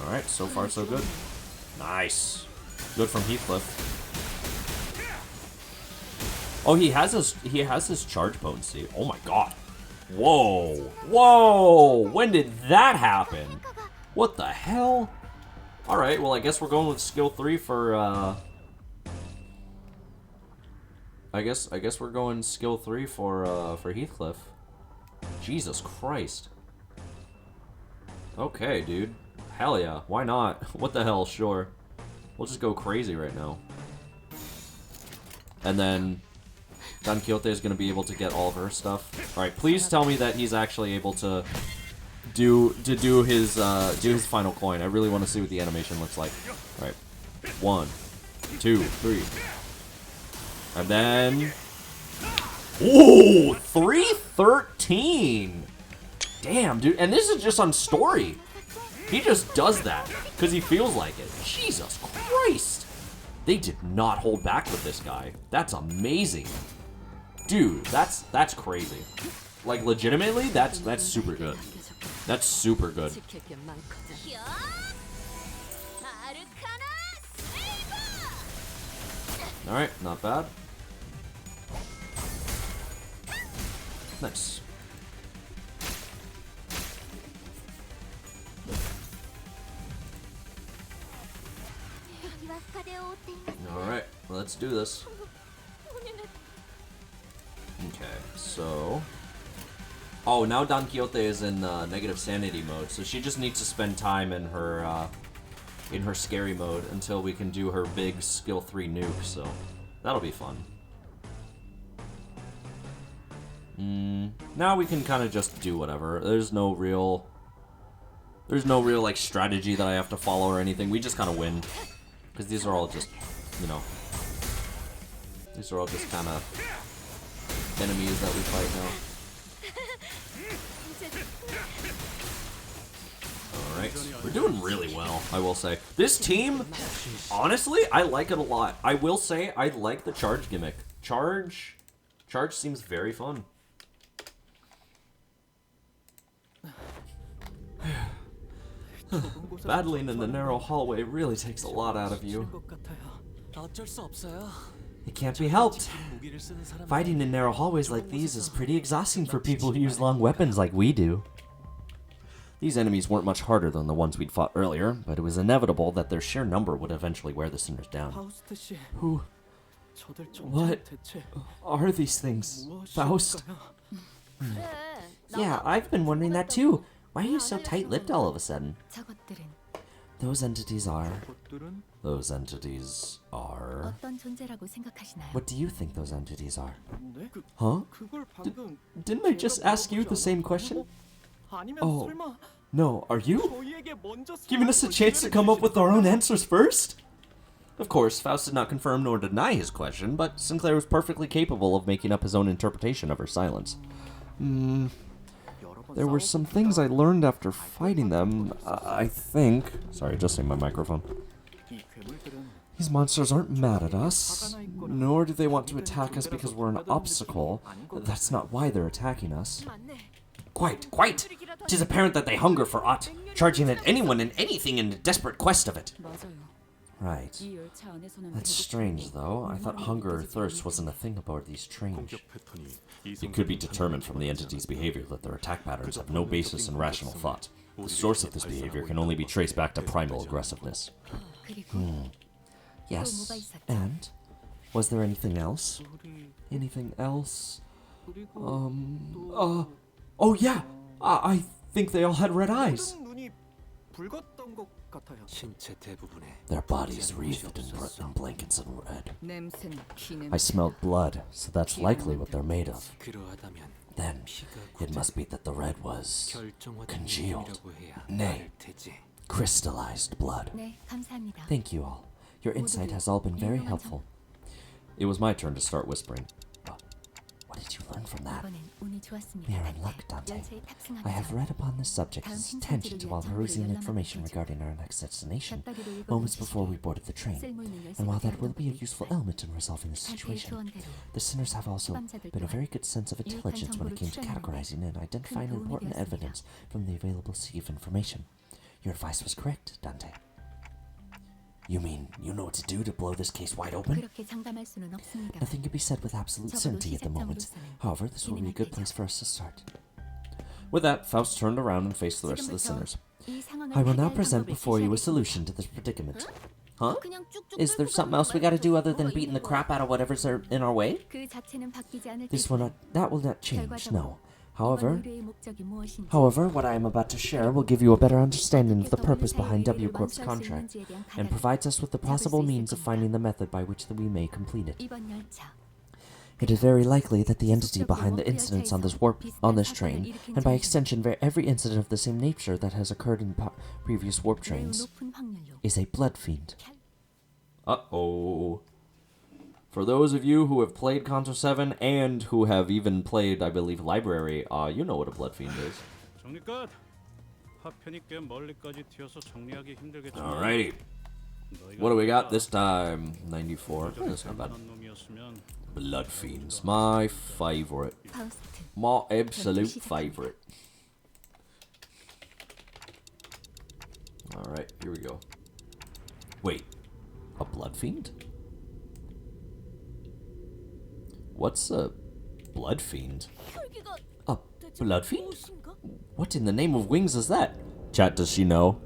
Alright, so far so good. Nice. Good from Heathcliff. Oh, he has his charge potency. Oh my god. Whoa. Whoa. When did that happen? What the hell? Alright, well I guess we're going with skill 3 for I guess we're going skill 3 for Heathcliff. Jesus Christ. Okay, dude. Hell yeah. Why not? What the hell? Sure. We'll just go crazy right now. And then Don Quixote is going to be able to get all of her stuff. Alright, please tell me that he's actually able to do his final coin. I really want to see what the animation looks like. All right, 1, 2, 3, and then ooh, 313. Damn, dude, and this is just on story. He just does that because he feels like it. Jesus Christ, they did not hold back with this guy. That's amazing, dude. That's crazy. Like legitimately, that's super good. That's super good. All right, not bad. Nice. All right, let's do this. Okay, so. Oh, now Don Quixote is in negative sanity mode, so she just needs to spend time in her scary mode until we can do her big skill 3 nuke. So that'll be fun. Now we can kind of just do whatever. There's no real like strategy that I have to follow or anything. We just kind of win because these are all just, you know, these are all just kind of enemies that we fight now. Alright, we're doing really well, I will say. This team, honestly, I like it a lot. I will say, I like the charge gimmick. Charge seems very fun. Battling in the narrow hallway really takes a lot out of you. It can't be helped. Fighting in narrow hallways like these is pretty exhausting for people who use long weapons like we do. These enemies weren't much harder than the ones we'd fought earlier, but it was inevitable that their sheer number would eventually wear the sinners down. Who? What are these things? Faust? Yeah, I've been wondering that too. Why are you so tight-lipped all of a sudden? Those entities are... What do you think those entities are? Huh? Didn't I just ask you the same question? Oh, no, are you? Giving us a chance to come up with our own answers first? Of course, Faust did not confirm nor deny his question, but Sinclair was perfectly capable of making up his own interpretation of her silence. There were some things I learned after fighting them, I think. Sorry, adjusting my microphone. These monsters aren't mad at us, nor do they want to attack us because we're an obstacle. That's not why they're attacking us. Quite. 'Tis apparent that they hunger for aught, charging at anyone and anything in a desperate quest of it. Right. That's strange, though. I thought hunger or thirst wasn't a thing aboard these trains. It could be determined from the entity's behavior that their attack patterns have no basis in rational thought. The source of this behavior can only be traced back to primal aggressiveness. Yes. And? Was there anything else? Anything else? Oh yeah! I think they all had red eyes. Their bodies wreathed in blankets of red. I smelled blood, so that's likely what they're made of. Then, it must be that the red was congealed, nay, crystallized blood. Thank you all. Your insight has all been very helpful. It was my turn to start whispering. What did you learn from that? We are in luck, Dante. I have read upon this subject as a tangent while perusing information regarding our next destination, moments before we boarded the train. And while that will be a useful element in resolving the situation, the sinners have also been a very good sense of intelligence when it came to categorizing and identifying important evidence from the available sea of information. Your advice was correct, Dante. You mean you know what to do to blow this case wide open? Nothing can be said with absolute certainty at the moment. However, this will be a good place for us to start. With that, Faust turned around and faced the rest of the sinners. I will now present before you a solution to this predicament. Huh? Is there something else we gotta do other than beating the crap out of whatever's in our way? That will not change, no. However, what I am about to share will give you a better understanding of the purpose behind W Corp's contract, and provides us with the possible means of finding the method by which we may complete it. It is very likely that the entity behind the incidents on this train, and by extension every incident of the same nature that has occurred in previous warp trains, 높은 확률로 is a blood fiend. Uh-oh. For those of you who have played Contra 7 and who have even played, I believe, Library, you know what a blood fiend is. 정리 끝. 파편이 꽤 멀리까지 튀어서 정리하기 힘들겠지만. Alrighty. What do we got this time? 94. That's not bad. 놈이었으면 Blood fiends. My favorite. 파우스트 My absolute favorite. Alright, here we go. Wait. A blood fiend? What's a blood fiend? 혈기가 A 대체 blood fiend? 무엇인가? What in the name of wings is that? Chat, does she know?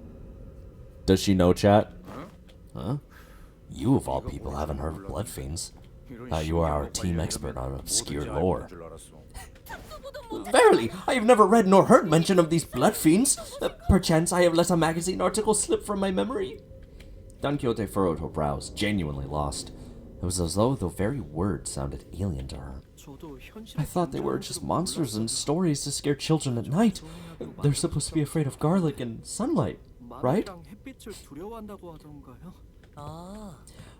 Does she know, chat? Huh? You of all people haven't heard of blood fiends. You are our team expert on obscure lore. Verily, I have never read nor heard mention of these blood fiends. Perchance I have let a magazine article slip from my memory. Don Quixote furrowed her brows, genuinely lost. It was as though the very words sounded alien to her. I thought they were just monsters and stories to scare children at night. They're supposed to be afraid of garlic and sunlight, right?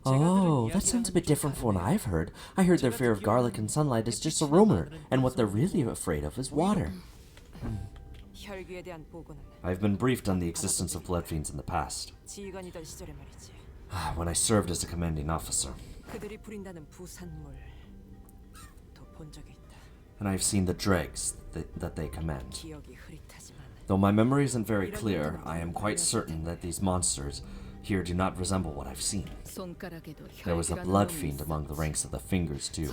Oh, that sounds a bit different from what I've heard. I heard their fear of garlic and sunlight is just a rumor, and what they're really afraid of is water. 혈귀에 대한 보고는 I've been briefed on the existence of blood fiends in the past, 지휘관이던 시절에 말이지. when I served as a commanding officer, 그들이 부린다는 부산물 더 본 적이 있다. and I've seen the dregs that they command. 기억이 흐릿하지만 Though my memory isn't very clear, I am quite certain that these monsters here do not resemble what I've seen. 손가락에도 There was a blood fiend among the ranks of the fingers too,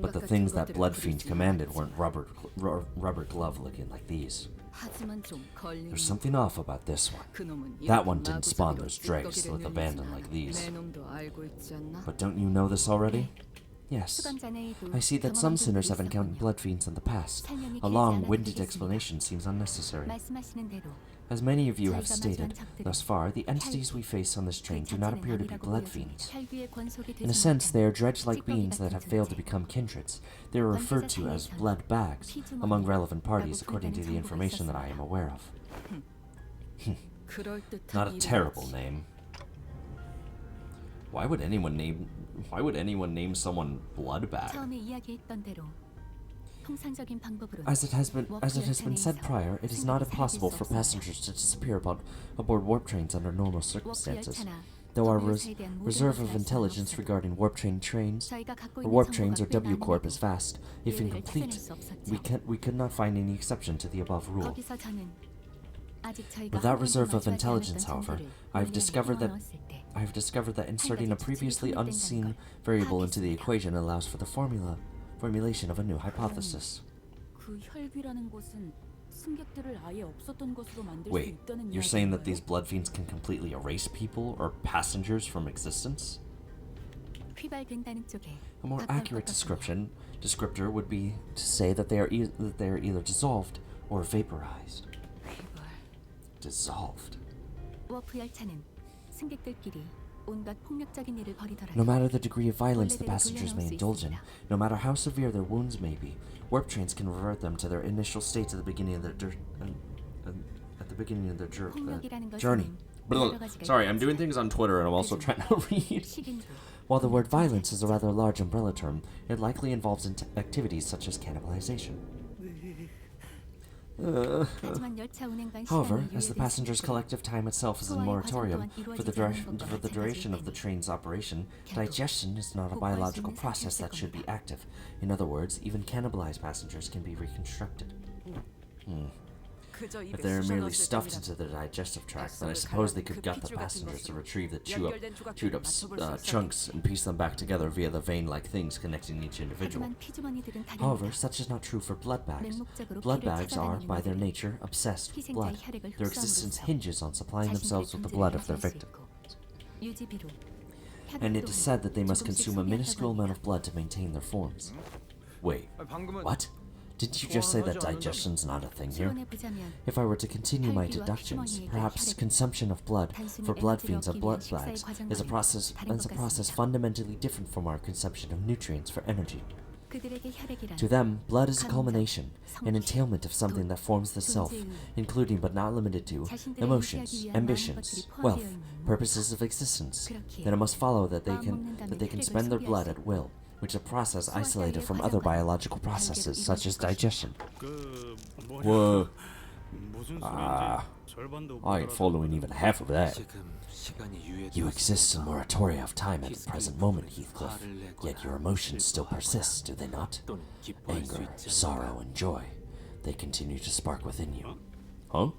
but the things that blood fiend commanded weren't rubber glove looking like these. 하지만 좀 걸린 There's something off about this one. 그놈은 That one 이렇게 didn't spawn 마구잡이로 those dregs 찌꺼기를 with abandon 늘리지만 like these. 내 놈도 알고 있지 않나? But don't you know this already? Yes. 수감 전에도 I see that some 경험한 sinners have 적이 encountered 있었군요. blood fiends in the past. 설명이 A 길지 long-winded 않아도 explanation seems unnecessary. 말씀하시는 대로 As many of you have 저희가 stated, 마주한 적들은 thus far, the entities we face on this train do not appear to be blood fiends. 혈귀의 권속이 In a 되지 sense, they are 못한 dredge-like 찌꺼기 beings that 같은 have failed to 존재. become kindreds. They are referred to as blood bags among relevant parties according to the information that I am aware of. 그럴듯한 Not a 이름이지. terrible name. Why would anyone name someone Bloodbag? 처음에 이야기했던 대로 통상적인 방법으로 As it has been said prior, it is not impossible for passengers to disappear aboard warp trains under normal circumstances. Though our reserve of intelligence regarding warp trains or W Corp is vast, if incomplete, we could not find any exception to the above rule. 거기서 저는 아직 저희가 With that 한 번도 reserve of 마주하지 intelligence, 않았던 however, 존재를 I have 논리안에 discovered that inserting a previously unseen variable into the equation allows for the formulation of a new hypothesis. 그 혈귀라는 곳은 승객들을 아예 없었던 곳으로 만들 수 Wait, 있다는 you're saying that 이야기인가요? these blood fiends can completely erase people or passengers from existence? 휘발된다는 쪽에 A more 가까울 accurate 것 같군요. descriptor would be to say that they are either dissolved or vaporized. 휘발. Dissolved. 워프 열차는 승객들끼리 온갖 폭력적인 일을 벌이더라도 No matter the degree of violence the passengers may indulge in, no matter how severe their wounds may be, warp trains can revert them to their initial states at the beginning of their 폭력이라는 journey. 것은 여러 가지가 Sorry, I'm 있겠지만 doing things on Twitter and I'm also trying to read. 식인종, While the word violence is a rather large umbrella term, it likely involves activities such as cannibalization. 하지만 열차 운행간 However, 시간이 as the 유예될 passengers' 수 있고 collective time itself is in moratorium, for the duration of the train's operation, digestion is not a biological process that should be active. In other words, even cannibalized passengers can be reconstructed. 그저 입에 If they are merely 쑤셔넣었을 stuffed 뿐이라도 into the digestive tract, then I suppose they could gut the passengers to retrieve the chewed up chunks and piece them back together via the vein-like things connecting each individual. 하지만 피주머니들은 However, 다릅니다. such is not true for blood bags. 맹목적으로 Blood 피를 bags are, 찾아다니는 by their 이들은 nature, obsessed with blood. 희생자의 혈액을 Their existence 흡수함으로써 hinges on supplying themselves with the blood of their victim. 유지비로 And it is said that they must consume a minuscule amount of blood to maintain their forms. Wait, what? Didn't you just say that digestion's not a thing here? 추론해보자면 If I were to continue my deductions, perhaps consumption of blood for blood fiends or blood bags is a process fundamentally different from our consumption of nutrients for energy. 그들에게 혈액이란 To them, blood is a 감정, culmination, an 성취, entailment of something that forms the self, 존재의 의미, including but not limited to 자신들을 emotions, 유지하기 위한 ambitions, 많은 것들이 wealth, 포함되어 있는 purposes of existence. 그렇기에 Then it must follow that they 마음 can 먹는다면 spend their 혈액을 blood 소비할 at will, which is a process 소화 isolated 따위의 from other 과정과는 biological processes 별개로 such as 이루어질 digestion. 그 Whoa. 무슨 아, 소리인지 절반도 못 I ain't following even half of that. 지금 시간이 유예되었으니까 You exist in moratoria of time at the present moment, Heathcliff, yet your emotions still persist, do they not? 또는 기뻐할 수 Anger, 있지 sorrow, and joy. They continue to spark within you. Huh?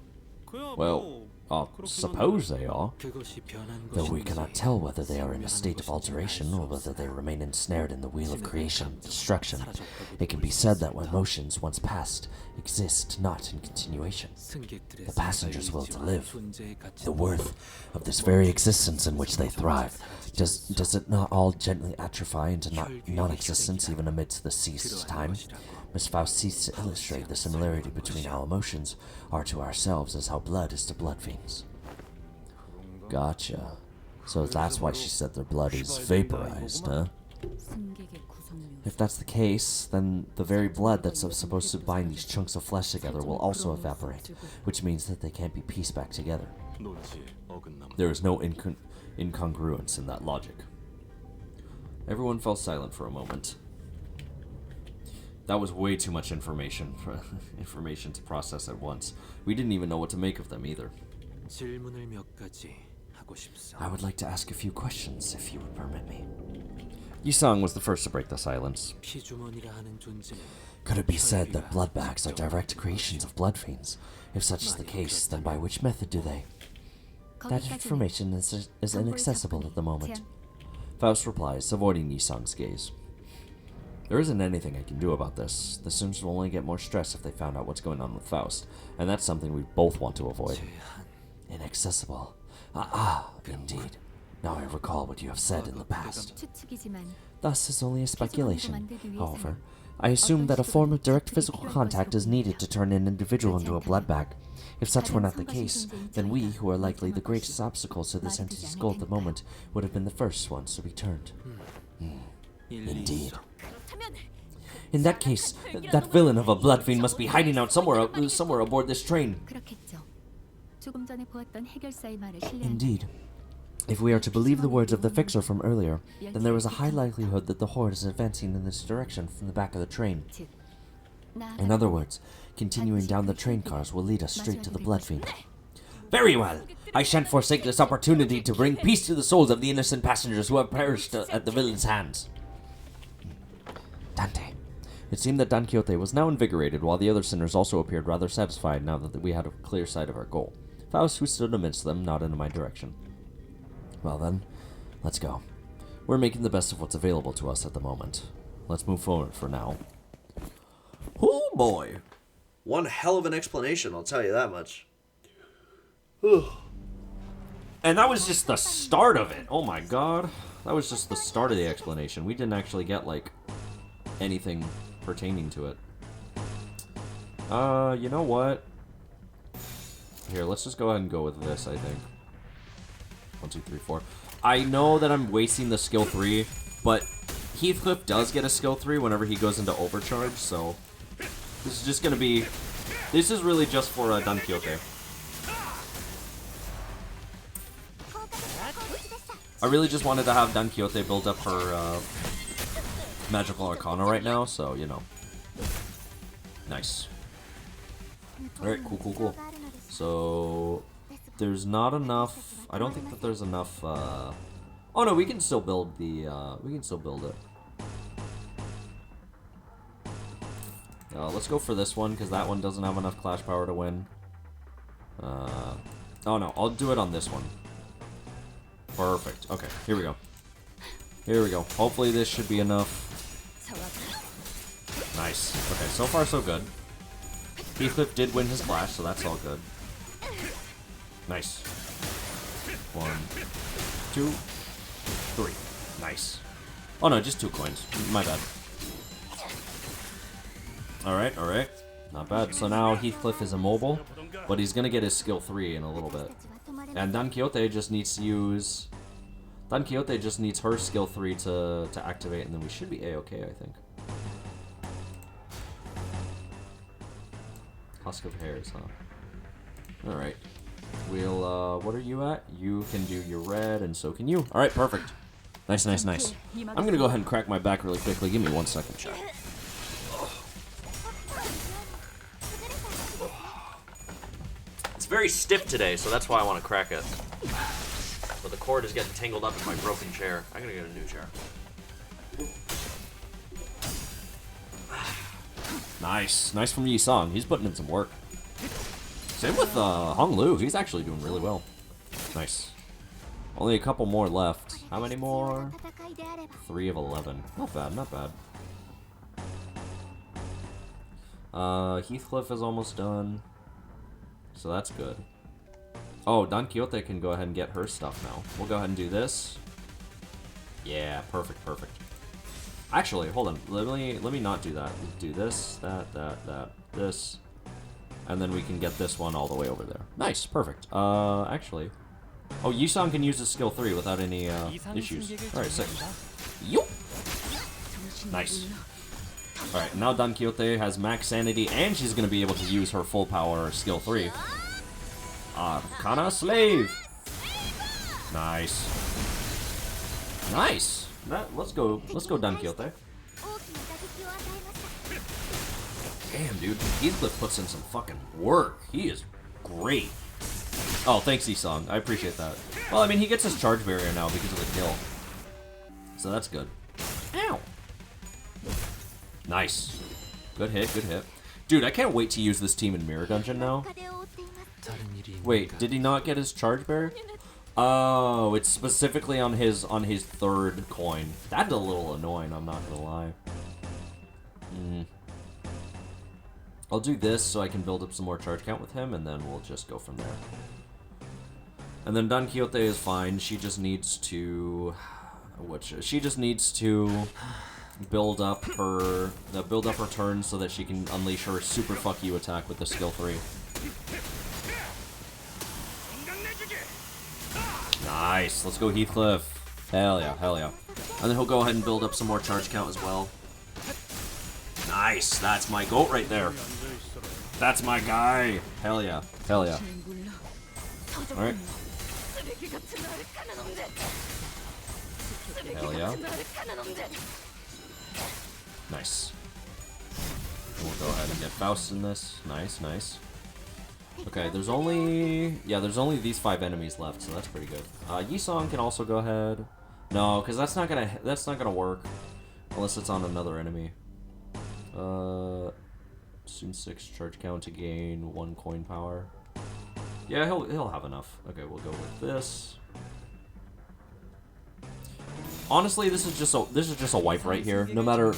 그야 Well, 뭐 I suppose they are. 그것이 변한 Though we 것인지 cannot tell whether they are in a 생멸하는 state of 것인지 alteration 알수 or whether they 없으나 remain ensnared in the wheel of creation and destruction, 사라졌다고 it can be said that when emotions once past exist not in continuation. 승객들의 The passengers' will to live, 존재의 가치 the worth of this very existence in which they thrive, does it not all gently atrophy into non-existence even amidst the ceased time? Miss Faust seeks to illustrate the similarity between how emotions are to ourselves as how blood is to blood fiends. Gotcha. So that's why she said their blood is vaporized, huh? 승객의 구성료. If that's the case, then the very blood that's supposed to bind these chunks of flesh together will also evaporate, which means that they can't be pieced back together. There is no incongruence in that logic. Everyone fell silent for a moment. That was way too much information to process at once. We didn't even know what to make of them either. 질문을 몇 가지 하고 싶소. I would like to ask a few questions, if you would permit me. Yisang was the first to break the silence. 피주머니라 하는 존재는 Could it be said that blood bags are direct creations of blood fiends? If such is the case, then by which method do they? That information is inaccessible at the moment. Faust replies, avoiding Yisang's gaze. There isn't anything I can do about this. The students will only get more stressed if they found out what's going on with Faust, and that's something we both want to avoid. Inaccessible. Indeed. Now I recall what you have said in the past. 추측이지만 Thus, it's only a speculation. However, I assume that a form of direct physical contact is needed to turn an individual into a blood bag. If such were not the case, then we, who are likely the greatest obstacles to this entity's goal at the moment, would have been the first ones to be turned. Indeed. In that case, that villain of a blood fiend must be hiding out somewhere aboard this train. 그렇겠죠. 조금 전에 보았던 해결사의 말을 신뢰한다. Indeed. If we are to believe the words of the fixer from earlier, then there is a high likelihood that the horde is advancing in this direction from the back of the train. 즉, In other words, continuing down the train cars will lead us straight to the blood fiend. Very well. I shan't forsake this opportunity to bring peace to the souls of the innocent passengers who have perished at the villain's hands. Dante. It seemed that Don Quixote was now invigorated, while the other sinners also appeared rather satisfied now that we had a clear sight of our goal. Faust, who stood amidst them, nodded in my direction. Well then, let's go. We're making the best of what's available to us at the moment. Let's move forward for now. Oh boy! One hell of an explanation, I'll tell you that much. And that was just the start of it. Oh my god. That was just the start of the explanation. We didn't actually get, like, anything pertaining to it. You know what? Here, let's just go ahead and go with this, I think. 1, 2, 3, 4. I know that I'm wasting the skill 3, but Heathcliff does get a skill 3 whenever he goes into overcharge, so this is just gonna be... This is really just for Don Quixote. I really just wanted to have Don Quixote build up her Magical Arcana right now, so, you know. Nice. Alright, cool. So, there's not enough... I don't think that there's enough, Oh no, we can still build the, we can still build it. Let's go for this one, because that one doesn't have enough Clash Power to win. Oh no, I'll do it on this one. Perfect. Okay, here we go. Here we go. Hopefully this should be enough. Nice. Okay, so far so good. Heathcliff did win his clash, so that's all good. Nice. 1, 2, 3. Nice. Oh no, just 2 coins. My bad. Alright. Not bad. So now Heathcliff is immobile, but he's gonna get his skill 3 in a little bit. And Don Quixote just needs to use... Don Quixote just needs her skill 3 to activate, and then we should be A-okay, I think. husk of hairs, huh? Alright. We'll, what are you at? You can do your red, and so can you. Alright, perfect. Nice, nice, nice. I'm gonna go ahead and crack my back really quickly. Give me 1 second, chat. It's very stiff today, so that's why I want to crack it. But the cord is getting tangled up in my broken chair. I'm gonna get a new chair. Nice. Nice from Yi-Song. He's putting in some work. Same with Hong Lu. He's actually doing really well. Nice. Only a couple more left. How many more? 3 of 11. Not bad, not bad. Heathcliff is almost done. So that's good. Oh, Don Quixote can go ahead and get her stuff now. We'll go ahead and do this. Yeah, perfect, perfect. Actually, hold on. Let me not do that. Do this, that, this. And then we can get this one all the way over there. Nice, perfect. Actually. Oh, Yi-Song can use his skill 3 without any issues. Alright, sick. Yup. Nice. Alright, now Don Quixote has max sanity, and she's going to be able to use her full power skill 3. Arcana Slave! Nice. Nice! Let's go Don Quixote. Damn, dude. Heathcliff puts in some fucking work. He is great. Oh, thanks, Yi-Song. I appreciate that. Well, I mean, he gets his charge barrier now because of the kill. So that's good. Ow! Nice. Good hit, good hit. Dude, I can't wait to use this team in Mirror Dungeon now. Wait, did he not get his charge barrier? Oh, it's specifically on his 3rd coin. That's a little annoying, I'm not gonna lie. I'll do this so I can build up some more charge count with him, and then we'll just go from there. And then Don Quixote is fine. She just needs to... She just needs to build up her turn so that she can unleash her super fuck you attack with the skill 3. Nice. Let's go Heathcliff. Hell yeah, hell yeah. And then he'll go ahead and build up some more charge count as well. Nice. That's my goat right there. That's my guy. Hell yeah. Hell yeah. Alright. Hell yeah. Nice. We'll go ahead and get Faust in this. Nice, nice. Okay, there's only these 5 enemies left, so that's pretty good. Yi-Song can also go ahead. No, because that's not gonna work unless it's on another enemy. Soon 6 charge count to gain 1 coin power. Yeah, he'll have enough. Okay, we'll go with this. Honestly, this is just a wipe right here. No matter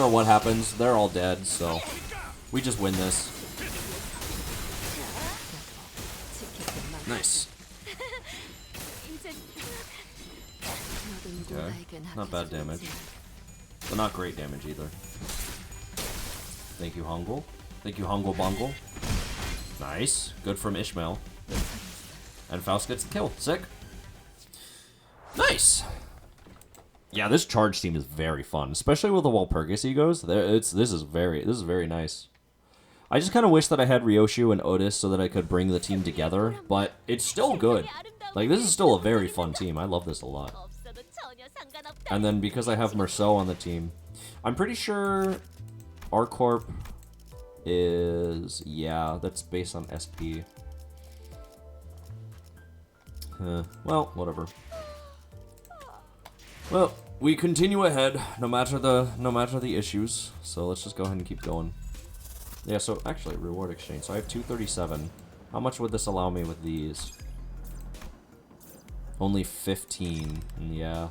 what happens, they're all dead. So we just win this. Nice. Okay, not bad damage, but not great damage either. Thank you, Hongul. Thank you, Hongul Bongle. Nice. Good from Ishmael. And Faust gets the kill. Sick. Nice. Yeah, this charge team is very fun, especially with the Walpurgis egos. This is very nice. I just kind of wish that I had Ryoshu and Otis so that I could bring the team together, but it's still good. Like, this is still a very fun team. I love this a lot. And then because I have Merceau on the team, I'm pretty sure R-Corp is... yeah, that's based on SP. Well, whatever. Well, we continue ahead, no matter the issues. So let's just go ahead and keep going. Yeah, so actually, reward exchange. So I have 237. How much would this allow me with these? Only 15. Yeah.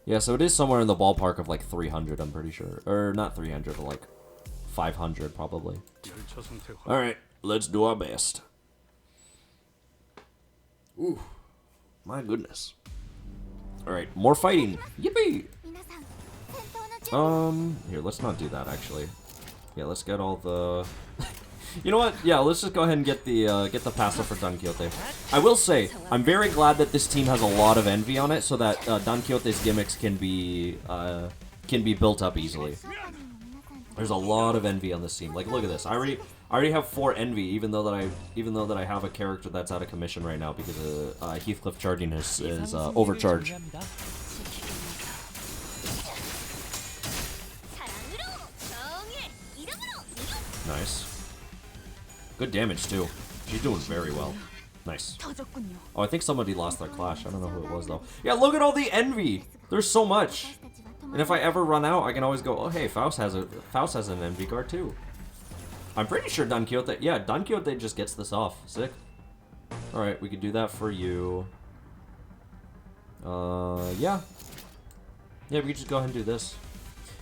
Yeah, so it is somewhere in the ballpark of like 300, I'm pretty sure. Or not 300, but like 500 probably. Alright, let's do our best. Ooh, my goodness. Alright, more fighting. Yippee! Here, let's not do that actually. Yeah, let's get all the... You know what? Yeah, let's just go ahead and get the passive for Don Quixote. I will say, I'm very glad that this team has a lot of envy on it, so that Don Quixote's gimmicks can be built up easily. There's a lot of envy on this team. Like, look at this. I already have 4 envy, even though that I have a character that's out of commission right now because Heathcliff charging is overcharge. Nice. Good damage too. She's doing very well. Nice. Oh, I think somebody lost their clash. I don't know who it was though. Yeah, look at all the envy. There's so much. And if I ever run out, I can always go, oh hey, Faust has an envy card too. I'm pretty sure Don Quixote, yeah, Don Quixote just gets this off. Sick. Alright, we could do that for you. Yeah. Yeah, we could just go ahead and do this.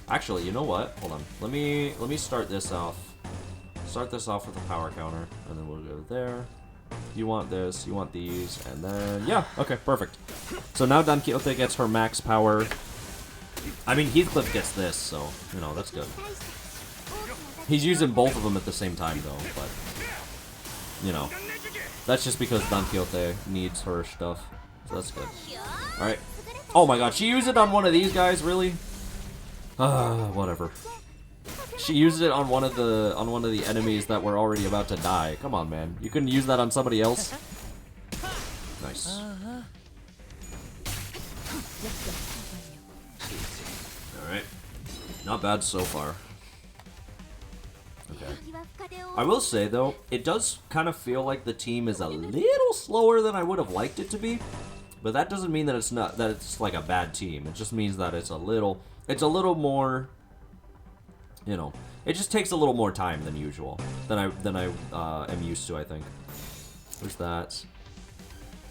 Actually, you know what? Hold on. Let me start this off. Start this off with a power counter, and then we'll go there. You want this, you want these, and then, yeah, okay, perfect. So now Don Quixote gets her max power. I mean, Heathcliff gets this, so, you know, that's good. He's using both of them at the same time, though, but, you know, that's just because Don Quixote needs her stuff, so that's good. Alright. Oh my god, she used it on one of these guys, really? Whatever. She used it on one of the enemies that were already about to die. Come on, man. You couldn't use that on somebody else? Nice. Alright. Not bad so far. Okay. I will say, though, it does kind of feel like the team is a little slower than I would have liked it to be. But that doesn't mean that it's like a bad team. It just means that it's a little more, you know, it just takes a little more time than usual, than I am used to, I think. Where's that?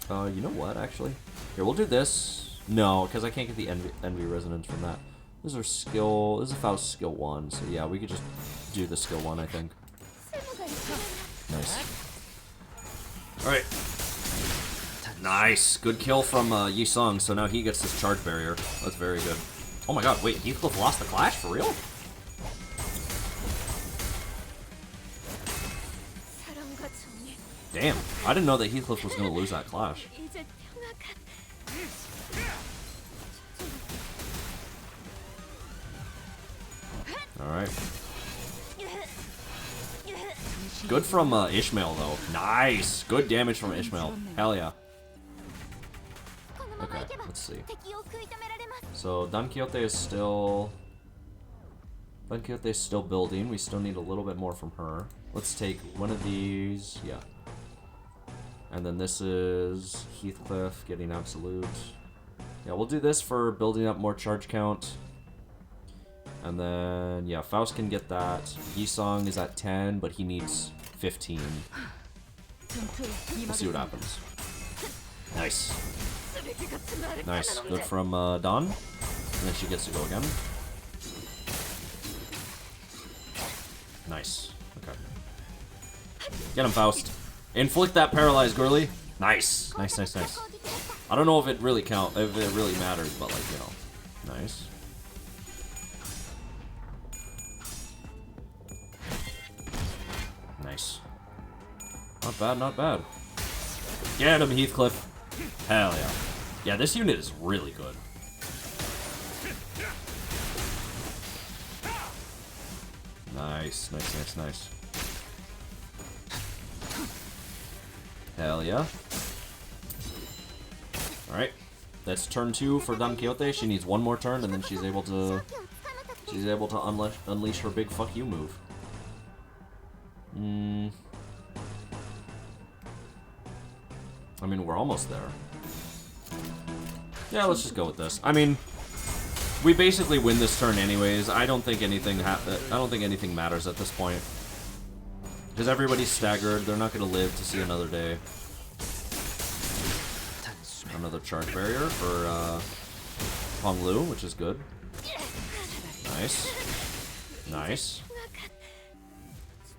You know what, actually? Here, we'll do this. No, because I can't get the envy resonance from that. This is a Faust skill 1, so yeah, we could just do the skill 1, I think. Nice. Alright. Nice. Good kill from Yi Sung, so now he gets this charge barrier. That's very good. Oh my god, wait, Heathcliff lost the clash? For real? Damn, I didn't know that Heathcliff was going to lose that clash. Alright. Good from Ishmael, though. Nice! Good damage from Ishmael. Hell yeah. Okay, let's see. So, Don Quixote is still building. We still need a little bit more from her. Let's take one of these. Yeah. And then this is Heathcliff getting absolute. Yeah, we'll do this for building up more charge count. And then, yeah, Faust can get that. Yisong is at 10, but he needs 15. We'll see what happens. Nice. Nice. Good from Dawn. And then she gets to go again. Nice. Okay. Get him, Faust. Inflict that paralyzed girly. Nice. Nice, nice, nice. I don't know if it really matters, but like, you know. Nice. Nice. Not bad, not bad. Get him, Heathcliff. Hell yeah. Yeah, this unit is really good. Nice, nice, nice, nice. Hell yeah. Alright. That's turn 2 for Don Quixote. She needs one more turn and then she's able to unleash her big fuck you move. I mean, we're almost there. Yeah, let's just go with this. I mean, we basically win this turn anyways. I don't think anything matters at this point. Because everybody's staggered. They're not going to live to see another day. Another charge barrier for Hong Lu, which is good. Nice. Nice.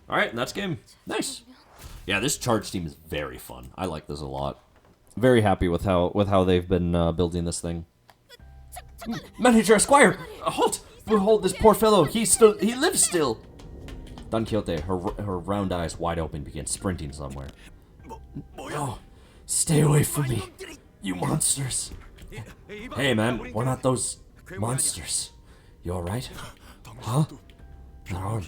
Alright, and that's game. Nice. Yeah, this charge team is very fun. I like this a lot. Very happy with how they've been building this thing. Manager Esquire! Halt! Behold this poor fellow. He lives still. Don Quixote, her round eyes wide open, begins sprinting somewhere. Oh, stay away from me, you monsters. Hey man, we're not those monsters. You alright? Huh? That arm.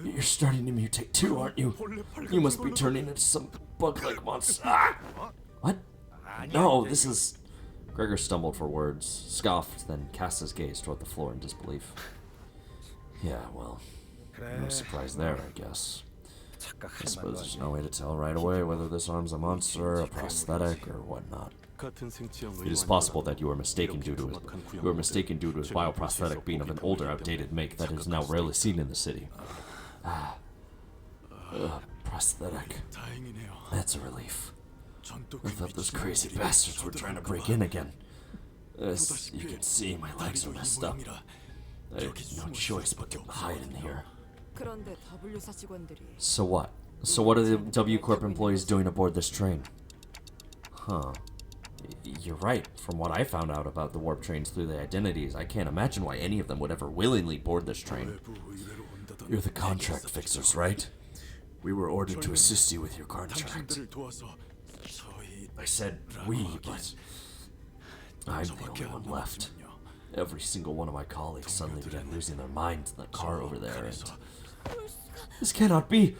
You're starting to mutate too, aren't you? You must be turning into some bug-like monster. Ah! What? No, this is... Gregor stumbled for words, scoffed, then cast his gaze toward the floor in disbelief. Yeah, well, no surprise there, I guess. I suppose there's no way to tell right away whether this arm's a monster, a prosthetic, or whatnot. It is possible that you were mistaken due to his bioprosthetic being of an older, outdated make that is now rarely seen in the city. Prosthetic. That's a relief. I thought those crazy bastards were trying to break in again. As you can see, my legs are messed up. I had no choice but to hide in here. 그런데 W사 직원들이 So what? So what are the W Corp employees doing aboard this train? Huh. You're right. From what I found out about the warp trains through the identities, I can't imagine why any of them would ever willingly board this train. You're the contract fixers, right? We were ordered to assist you with your contract. I said we, but I'm the only one left. Every single one of my colleagues suddenly began losing their minds in the car over there, and... This cannot be!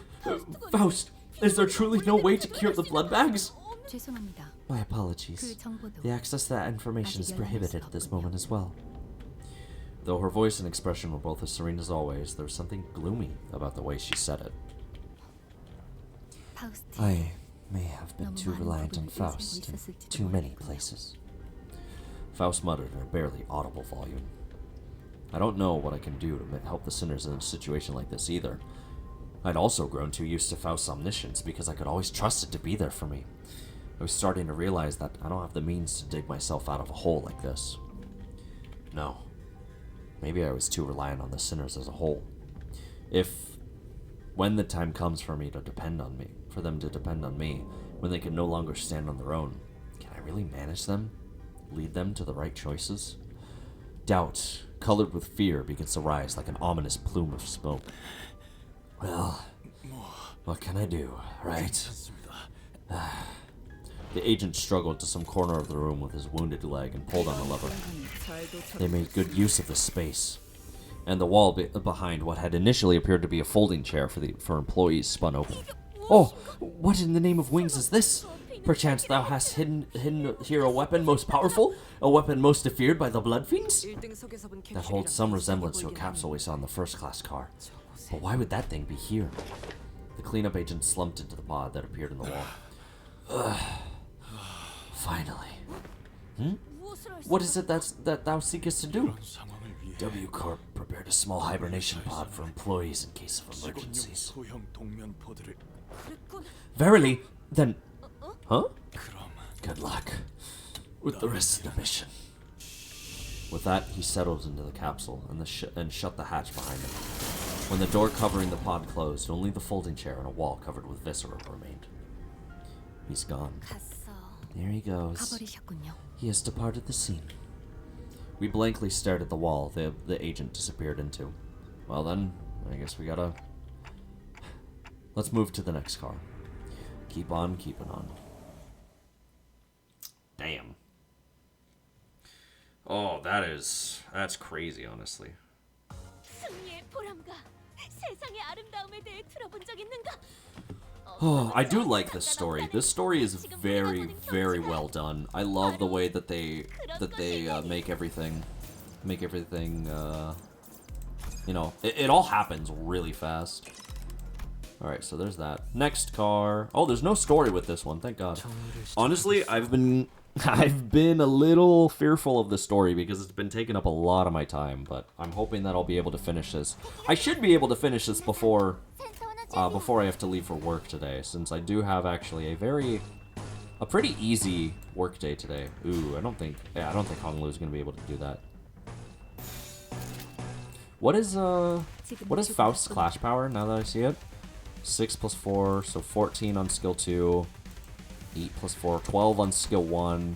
Faust, is there truly no way to cure the blood bags? 죄송합니다. My apologies. 그 정보도 The access to that information is prohibited at this moment as well. Though her voice and expression were both as serene as always, there was something gloomy about the way she said it. 파우스트. I may have been too reliant on Faust in too many places. Faust muttered in a barely audible volume. I don't know what I can do to help the sinners in a situation like this either. I'd also grown too used to Faust's omniscience because I could always trust it to be there for me. I was starting to realize that I don't have the means to dig myself out of a hole like this. No. Maybe I was too reliant on the sinners as a whole. When the time comes for them to depend on me, when they can no longer stand on their own, can I really manage them? Lead them to the right choices? Doubt, colored with fear, begins to rise like an ominous plume of smoke. Well, what can I do, right? The agent struggled to some corner of the room with his wounded leg and pulled on the lever. They made good use of the space, and the wall behind what had initially appeared to be a folding chair for employees spun open. Oh, what in the name of wings is this? Perchance thou hast hidden here a weapon most powerful? A weapon most feared by the blood fiends? That holds some resemblance to a capsule we saw in the first-class car. But why would that thing be here? The cleanup agent slumped into the pod that appeared in the wall. Finally. What is it that thou seekest to do? W Corp prepared a small hibernation pod for employees in case of emergencies. Verily, then... Huh? Good luck with the rest of the mission. With that, he settled into the capsule and shut the hatch behind him. When the door covering the pod closed, only the folding chair and a wall covered with viscera remained. He's gone. There he goes. 가버리셨군요. He has departed the scene. We blankly stared at the wall the agent disappeared into. Well then, I guess we gotta... Let's move to the next car. Keep on keeping on. Damn. Oh, that's crazy, honestly. 승리의 보람과 세상의 아름다움에 대해 들어본 적 있는가? Oh, I do like this story. This story is very, very well done. I love the way that they make everything, you know, it all happens really fast. Alright, so there's that. Next car. Oh, there's no story with this one, thank God. Honestly, I've been a little fearful of the story because it's been taking up a lot of my time, but I'm hoping that I'll be able to finish this. I should be able to finish this before I have to leave for work today, since I do have actually a pretty easy work day today. Ooh, I don't think Honglu is gonna be able to do that. What is Faust's Clash Power, now that I see it? 6 plus 4, so 14 on skill 2, 8 plus 4, 12 on skill 1,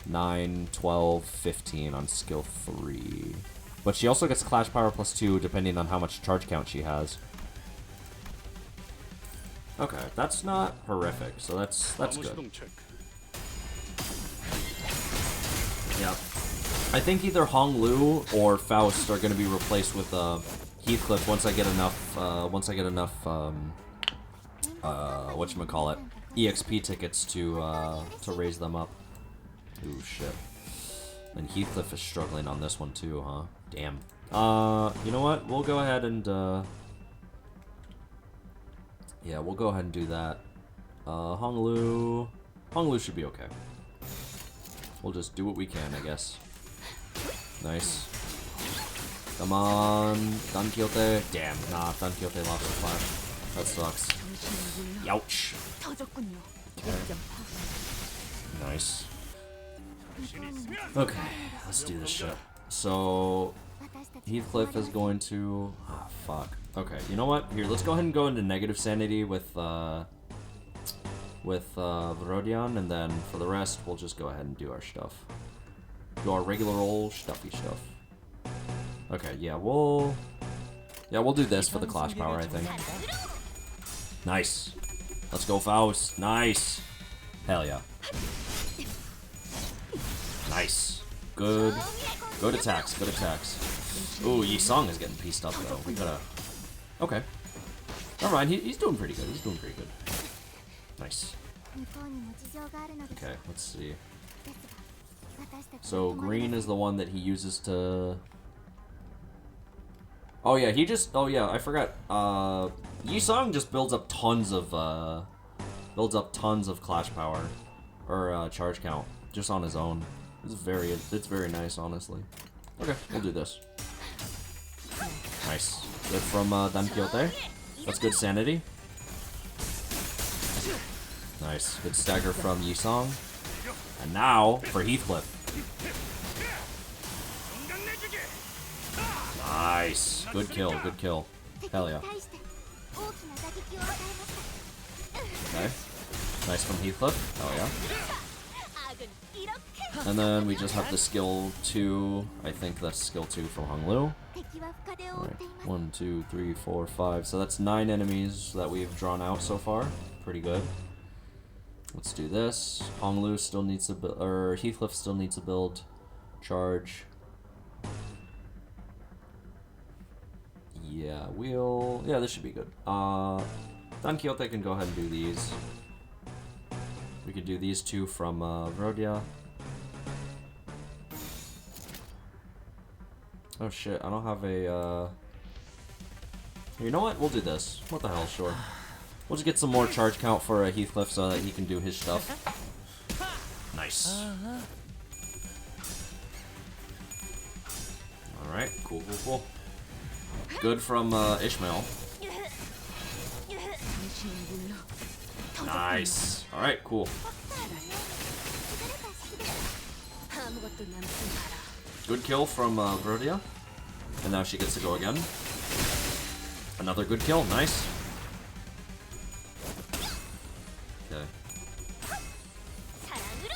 9, 12, 15 on skill 3. But she also gets Clash Power plus 2 depending on how much charge count she has. Okay, that's not horrific, so that's good. Yep. I think either Honglu or Faust are going to be replaced with Heathcliff once I get enough whatchamacallit, EXP tickets to raise them up. Ooh, shit. And Heathcliff is struggling on this one too, huh? Damn. You know what? We'll go ahead and yeah, we'll go ahead and do that. Honglu should be okay. We'll just do what we can, I guess. Nice. Come on, Don Quixote. Damn, nah, Don Quixote lost the flash. That sucks. Youch. Okay. Nice. Okay, let's do this shit. So, Heathcliff is going to... Ah, fuck. Okay, you know what? Here, let's go ahead and go into negative sanity with Verodion, and then for the rest, we'll just go ahead and do our stuff. Do our regular old stuffy stuff. Okay, yeah, we'll do this for the Clash Power, I think. Nice. Let's go, Faust. Nice. Hell yeah. Nice. Good. Good attacks. Good attacks. Ooh, Yi-Song is getting pieced up, though. We gotta... Okay. Never mind. He's doing pretty good. He's doing pretty good. Nice. Okay, let's see. So, green is the one that he uses to... Oh, yeah, he just... Oh, yeah, I forgot. Yi-Song just builds up tons of Clash Power. Or, charge count. Just on his own. It's very nice, honestly. Okay, we'll do this. Nice. Good from Don Quixote. That's good sanity. Nice. Good stagger from Yi-Song. And now for Heathcliff. Nice. Good kill, good kill. Hell yeah. Okay. Nice from Heathcliff. Hell yeah. And then we just have the skill 2. I think that's skill 2 from Honglu. Alright, 1, 2, 3, 4, 5. So that's 9 enemies that we've drawn out so far. Pretty good. Let's do this. Honglu still needs to build, or Heathcliff still needs to build charge. Yeah, yeah, this should be good. Don Quixote can go ahead and do these. We could do these 2 from Rodia. Oh shit, I don't have a, You know what? We'll do this. What the hell, sure. We'll just get some more charge count for Heathcliff so that he can do his stuff. Nice. Alright, cool, cool, cool. Good from Ishmael. Nice. Alright, cool. Good kill from Brodia. And now she gets to go again. Another good kill. Nice. Okay.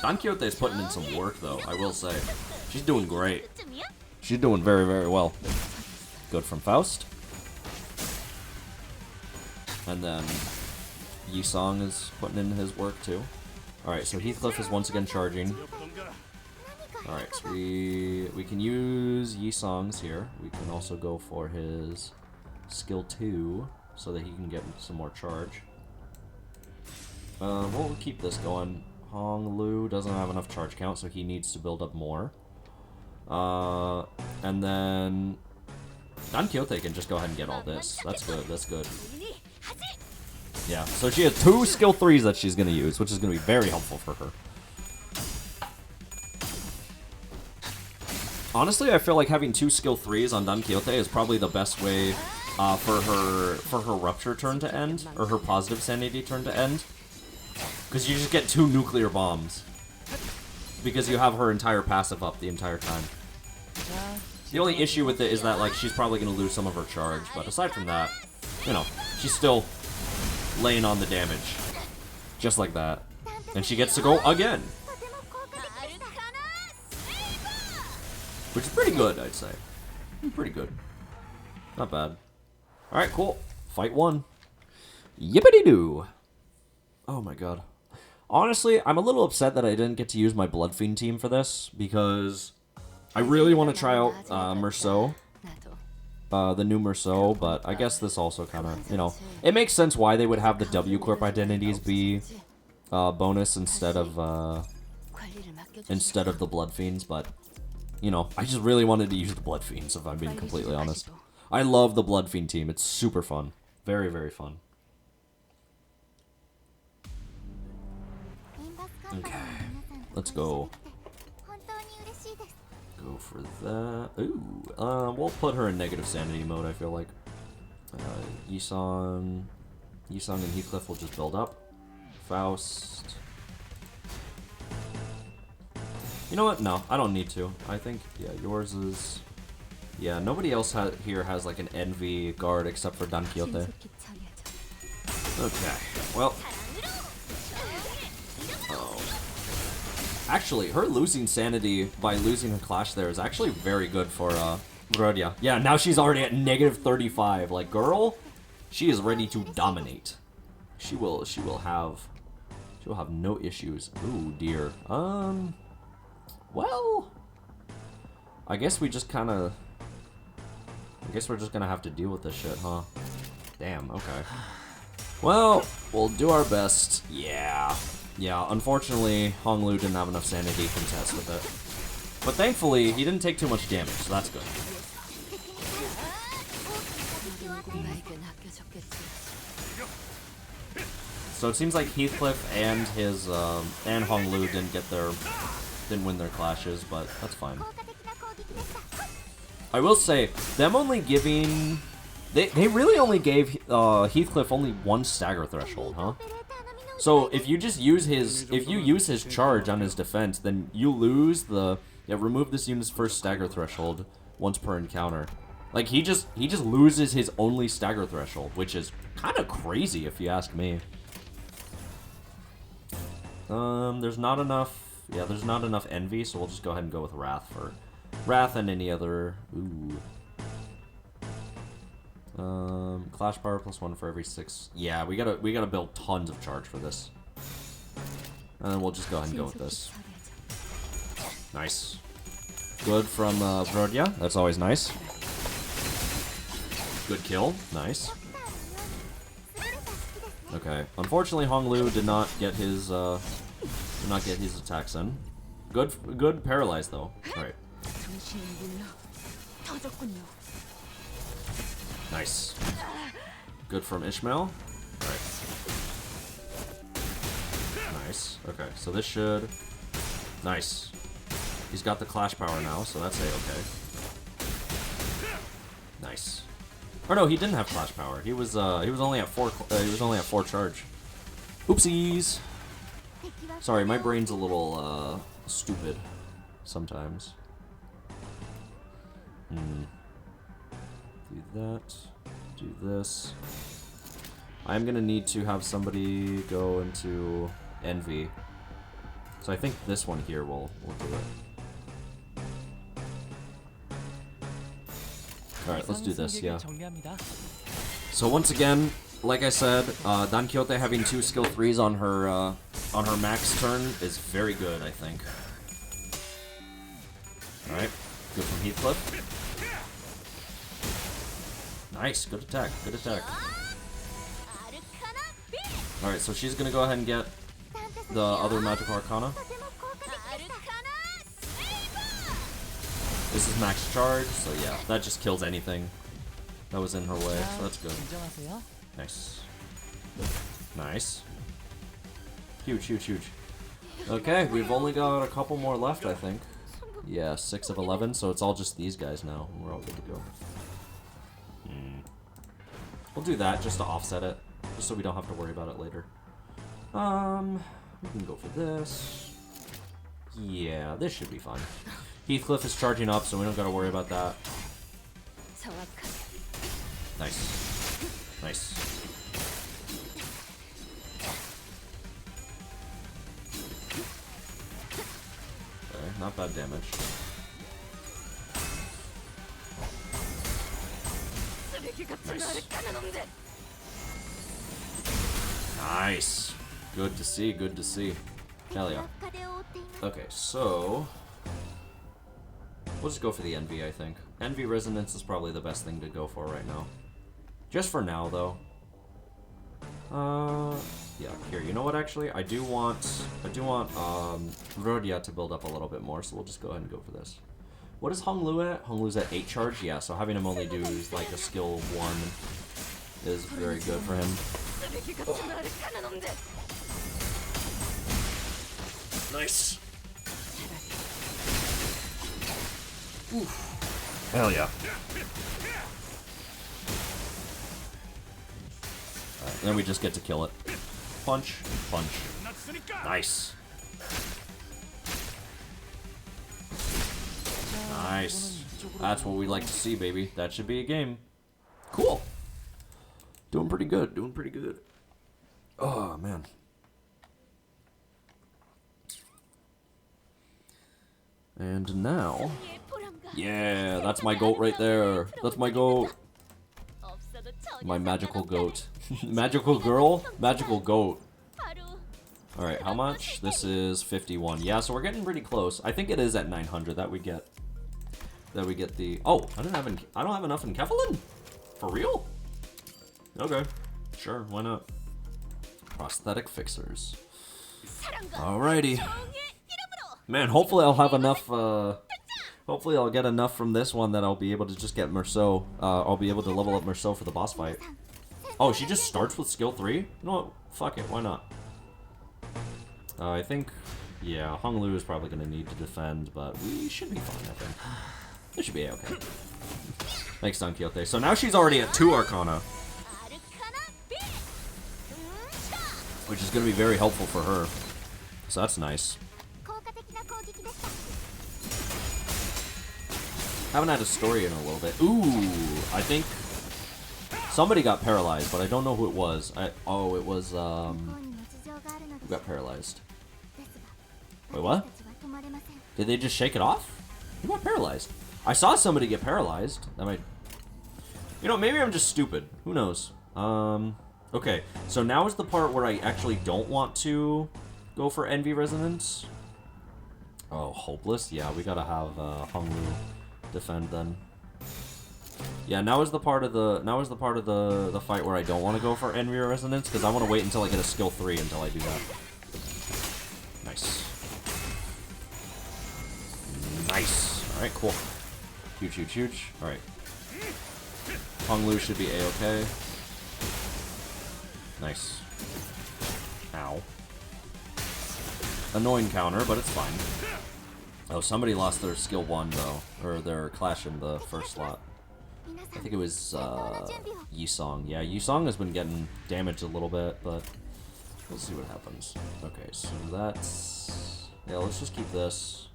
Don Quixote is putting in some work, though, I will say. She's doing great. She's doing very, very well. Good from Faust. And then Yi-Song is putting in his work, too. Alright, so Heathcliff is once again charging. Alright, so we can use Yi-Song's here. We can also go for his skill 2 so that he can get some more charge. We'll keep this going. Honglu doesn't have enough charge count, so he needs to build up more. And then Don Quixote can just go ahead and get all this. That's good, that's good. Yeah, so she has 2 skill 3s that she's going to use, which is going to be very helpful for her. Honestly, I feel like having 2 skill 3s on Don Quixote is probably the best way for her rupture turn to end, or her positive sanity turn to end. Because you just get 2 nuclear bombs. Because you have her entire passive up the entire time. The only issue with it is that, like, she's probably going to lose some of her charge, but aside from that, you know, she's still laying on the damage. Just like that. And she gets to go again. Which is pretty good, I'd say. Pretty good. Not bad. Alright, cool. Fight 1. Yippity-doo! Oh my god. Honestly, I'm a little upset that I didn't get to use my Blood Fiend team for this, because I really want to try out Merceau. the new Merceau, but I guess this also kind of, you know, it makes sense why they would have the W Corp identities be bonus instead of the Blood Fiends, but you know, I just really wanted to use the Blood Fiends, if I'm being completely honest. I love the Blood Fiend team. It's super fun. Very, very fun. Okay, let's go. Go for that. Ooh, we'll put her in negative sanity mode, I feel like. Yisong and Heathcliff will just build up. Faust. You know what? No, I don't need to. I think, yeah, yours is... Yeah, nobody else here has like an envy guard except for Don Quixote. Okay, well... Oh. Actually, her losing sanity by losing her clash there is actually very good for Brodia. Yeah, now she's already at negative 35. Like, girl, she is ready to dominate. She will have no issues. Ooh, dear. Well, I guess we just kind of... I guess we're just gonna have to deal with this shit, huh? Damn, okay. Well, we'll do our best. Yeah. Yeah, unfortunately, Honglu didn't have enough sanity to contest with it. But thankfully, he didn't take too much damage, so that's good. So it seems like Heathcliff and his, and Honglu didn't win their clashes, but that's fine. I will say, them only giving... They really only gave Heathcliff only one stagger threshold, huh? So if you just use his charge on his defense, then you lose the remove this unit's first stagger threshold once per encounter. Like he just loses his only stagger threshold, which is kind of crazy if you ask me. There's not enough. Yeah, there's not enough envy, so we'll just go ahead and go with Wrath for Wrath and any other. Ooh. Clash power +1 for every 6. Yeah, we gotta build tons of charge for this. And then we'll just go ahead and go with this. Nice. Good from Brodia. That's always nice. Good kill. Nice. Okay. Unfortunately, Honglu did not get his attacks in. Good paralyzed though. All right. Nice. Good from Ishmael. Alright. Nice. Okay, so this should... Nice. He's got the clash power now, so that's A-okay. Nice. Or no, he didn't have clash power. He was only at 4 charge. Oopsies. Sorry, my brain's a little stupid sometimes. Do that. Do this. I'm gonna need to have somebody go into Envy. So I think this one here will do it. Alright, let's do this, yeah. So once again, like I said, Don Quixote having 2 skill 3s on her max turn is very good, I think. Alright, good from Heathcliff. Nice, good attack, good attack. Alright, so she's gonna go ahead and get the other Magical Arcana. This is max charge, so yeah, that just kills anything that was in her way, so that's good. Nice. Nice. Huge, huge, huge. Okay, we've only got a couple more left, I think. Yeah, 6 of 11, so it's all just these guys now. We're all good to go. We'll do that just to offset it, just so we don't have to worry about it later. We can go for this. Yeah, this should be fine. Heathcliff is charging up, so we don't gotta worry about that. Nice. Nice. Okay, not bad damage. Nice. Nice. Good to see, good to see. Hell yeah. Okay, so... We'll just go for the Envy, I think. Envy Resonance is probably the best thing to go for right now. Just for now, though. Yeah, here, you know what, actually? I do want Rodia to build up a little bit more, so we'll just go ahead and go for this. What is Hong Lu at? Hong Lu's at 8 charge? Yeah, so having him only do, like, a skill 1 is very good for him. Nice. Oof. Hell yeah. Alright, then we just get to kill it. Punch, punch. Nice. Nice. That's what we like to see, baby. That should be a game. Cool. Doing pretty good. Doing pretty good. Oh, man. And now... Yeah, that's my goat right there. That's my goat. My magical goat. Magical girl? Magical goat. Alright, how much? This is 51. Yeah, so we're getting pretty close. I think it is at 900 that we get the... Oh, I don't have enough in Kefalin? For real? Okay. Sure, why not? Prosthetic fixers. Alrighty. Man, hopefully I'll have enough, hopefully I'll get enough from this one that I'll be able to just get Merceau. I'll be able to level up Merceau for the boss fight. Oh, she just starts with skill 3? You know what? Fuck it, why not? I think, yeah, Hong Lu is probably going to need to defend, but we should be fine, I think. It should be okay. Thanks, Don Quixote. So now she's already at 2 Arcana, which is going to be very helpful for her. So that's nice. Haven't had a story in a little bit. Ooh, I think somebody got paralyzed, but I don't know who it was. Oh, it was, who got paralyzed? Wait, what? Did they just shake it off? Who got paralyzed? I saw somebody get paralyzed. That might... You know, maybe I'm just stupid. Who knows? Okay, so now is the part where I actually don't want to go for Envy Resonance. Oh, hopeless? Yeah, we gotta have Hong Lu defend then. Yeah, now is the part of the fight where I don't want to go for Envy Resonance, because I want to wait until I get a skill 3 until I do that. Nice. Nice. Alright, cool. Huge, huge, huge. Alright. Hong Lu should be A-okay. Nice. Ow. Annoying counter, but it's fine. Oh, somebody lost their skill 1 though, or their clash in the first slot. I think it was Yisong. Yeah, Yisong has been getting damaged a little bit, but we'll see what happens. Okay, so that's... Yeah, let's just keep this.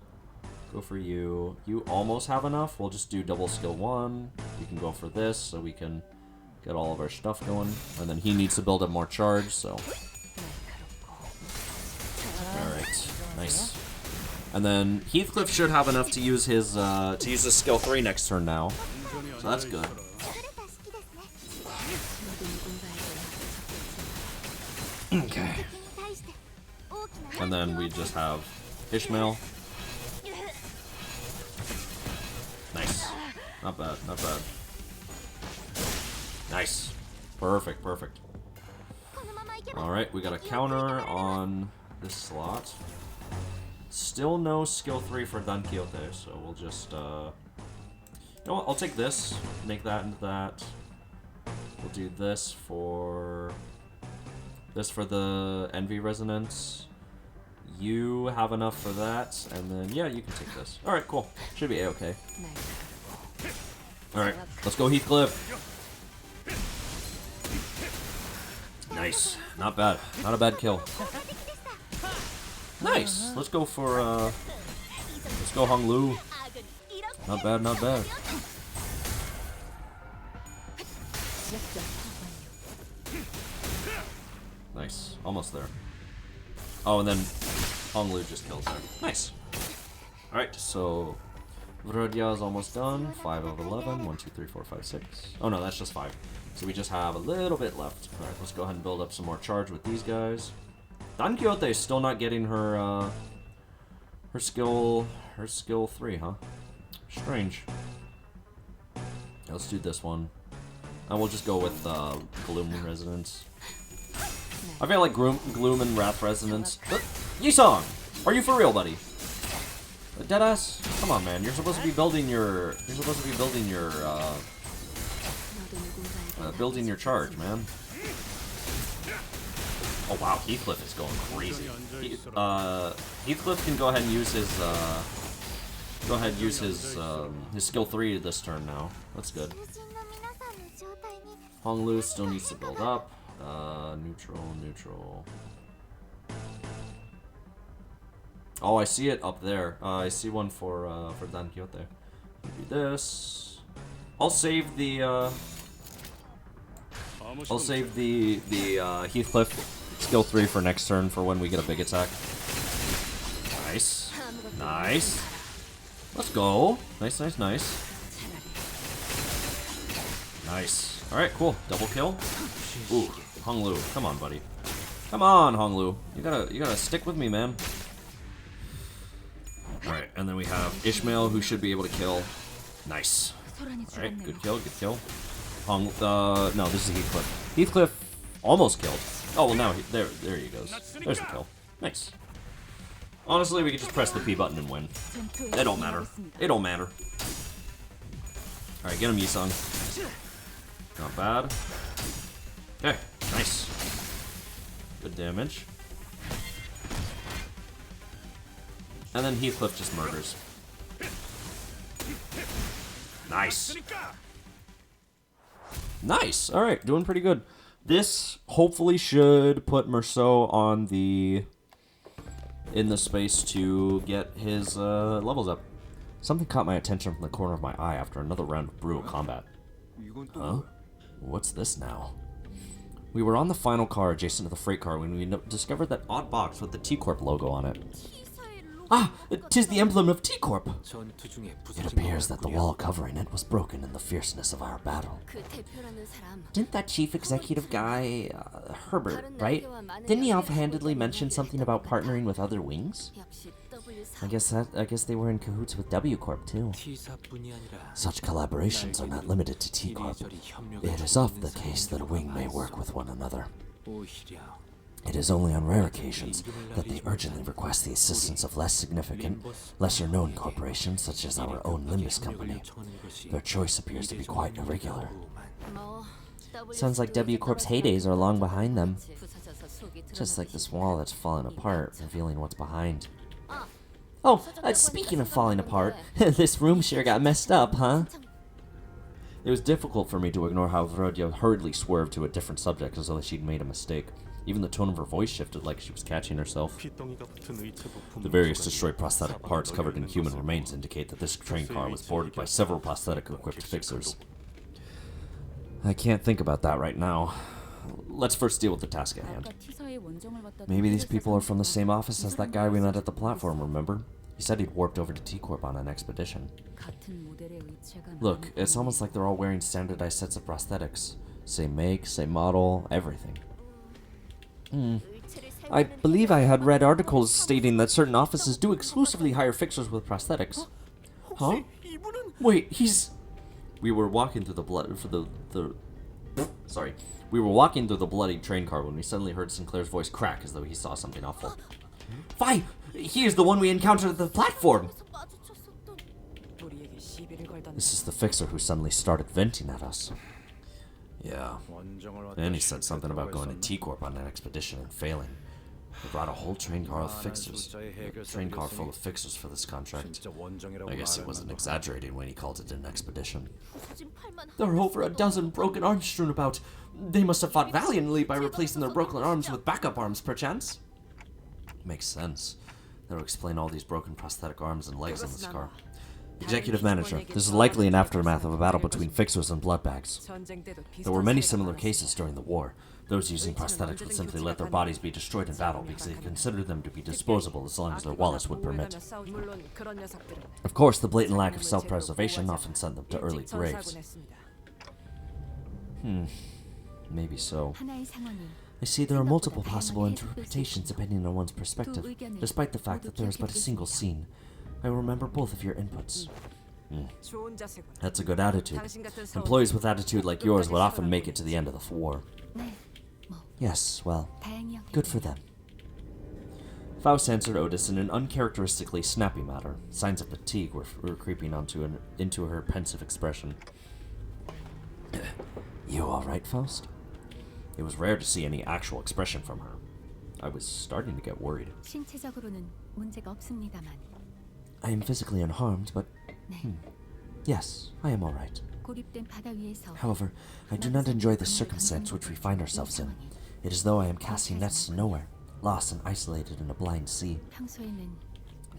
Go for you. You almost have enough. We'll just do double skill 1. You can go for this, so we can get all of our stuff going. And then he needs to build up more charge, so... Alright, nice. And then Heathcliff should have enough to use his skill 3 next turn now. So that's good. Okay. And then we just have Ishmael. Nice. Not bad, not bad. Nice. Perfect, perfect. Alright, we got a counter on this slot. Still no skill 3 for Don Quixote, so we'll just, you know what, I'll take this, make that into that. We'll do this for the Envy Resonance. You have enough for that, and then, yeah, you can take this. Alright, cool. Should be A-okay. Alright, let's go Heathcliff. Nice. Not bad. Not a bad kill. Nice. Let's go for, let's go Hong Lu. Not bad, not bad. Nice. Almost there. Oh, and then Hong Lu just kills her. Nice. Alright, so Vrodia is almost done. 5 of 11. 1, 2, 3, 4, 5, 6. Oh no, that's just 5. So we just have a little bit left. Alright, let's go ahead and build up some more charge with these guys. Don Quixote is still not getting her her skill 3, huh? Strange. Let's do this one. And we'll just go with Gloom Resonance. I feel like Gloom and Wrath Resonance. Yisong! Are you for real, buddy? Deadass? Come on, man. You're supposed to be building your... You're supposed to be building your, building your charge, man. Oh, wow. Heathcliff is going crazy. Heathcliff can go ahead and use his, his skill 3 this turn now. That's good. Honglu still needs to build up. Neutral. Oh, I see it up there. I see one for Dan Quixote. Maybe this. I'll save the Heathcliff skill 3 for next turn for when we get a big attack. Nice. Let's go. Nice. Nice. Alright, cool. Double kill. Ooh, Honglu. Come on, buddy. Come on, Honglu. You gotta stick with me, man. Alright, and then we have Ishmael, who should be able to kill. Nice. Alright, good kill. No, this is Heathcliff. Heathcliff almost killed. Oh, well, now, there he goes. There's the kill. Nice. Honestly, we could just press the P button and win. It don't matter. Alright, get him, Yisung. Not bad. Okay, nice. Good damage. And then Heathcliff just murders. Nice! Alright, doing pretty good. This hopefully should put Merceau on the... in the space to get his levels up. Something caught my attention from the corner of my eye after another round of brutal combat. Huh? What's this now? We were on the final car adjacent to the freight car when we discovered that odd box with the T-Corp logo on it. Ah! 'Tis the emblem of T-Corp! It appears that the wall covering it was broken in the fierceness of our battle. Didn't that chief executive guy, Herbert, right? Didn't he offhandedly mention something about partnering with other wings? I guess they were in cahoots with W Corp too. Such collaborations are not limited to T Corp. It is often the case that a wing may work with one another. It is only on rare occasions that they urgently request the assistance of less significant, lesser-known corporations such as our own Limbus company. Their choice appears to be quite irregular. Sounds like W Corp's heydays are long behind them. Just like this wall that's fallen apart, revealing what's behind. Oh, speaking of falling apart, this room sure got messed up, huh? It was difficult for me to ignore how Vrodia hurriedly swerved to a different subject as though she'd made a mistake. Even the tone of her voice shifted like she was catching herself. The various destroyed prosthetic parts covered in human remains indicate that this train car was boarded by several prosthetic-equipped fixers. I can't think about that right now. Let's first deal with the task at hand. Maybe these people are from the same office as that guy we met at the platform, remember? He said he'd warped over to T-Corp on an expedition. Look, it's almost like they're all wearing standardized sets of prosthetics. Same make, same model, everything. I believe I had read articles stating that certain offices do exclusively hire fixers with prosthetics. Huh? Wait, We were walking through the We were walking through the bloody train car when we suddenly heard Sinclair's voice crack as though he saw something awful. Fi! Here's the one we encountered at the platform! This is the fixer who suddenly started venting at us. Yeah. And he said something about going to T-Corp on an expedition and failing. They brought a whole train car of fixers. A train car full of fixers for this contract. I guess he wasn't exaggerating when he called it an expedition. There are over a dozen broken arms strewn about. They must have fought valiantly by replacing their broken arms with backup arms, perchance. Makes sense. That would explain all these broken prosthetic arms and legs in this car. Executive Manager, this is likely an aftermath of a battle between fixers and bloodbags. There were many similar cases during the war. Those using prosthetics would simply let their bodies be destroyed in battle because they considered them to be disposable as long as their wallets would permit. Of course, the blatant lack of self-preservation often sent them to early graves. Maybe so. I see there are multiple possible interpretations depending on one's perspective, despite the fact that there is but a single scene. I will remember both of your inputs. 좋은 자세군. That's a good attitude. 당신 같은 서울 Employees with attitude like yours would often make it to the end of the war. 네, Yes, well, 다행이요. good for them. Faust answered Otis in an uncharacteristically snappy manner. Signs of fatigue were creeping into her pensive expression. You all right, Faust? It was rare to see any actual expression from her. I was starting to get worried. 신체적으로는 문제가 없습니다만. I am physically unharmed, but 네. yes, I am all right. 고립된 바다 위에서 However, I do not enjoy the circumstance which we find ourselves in. It is as though I am casting nets to nowhere, lost and isolated in a blind sea. 평소에는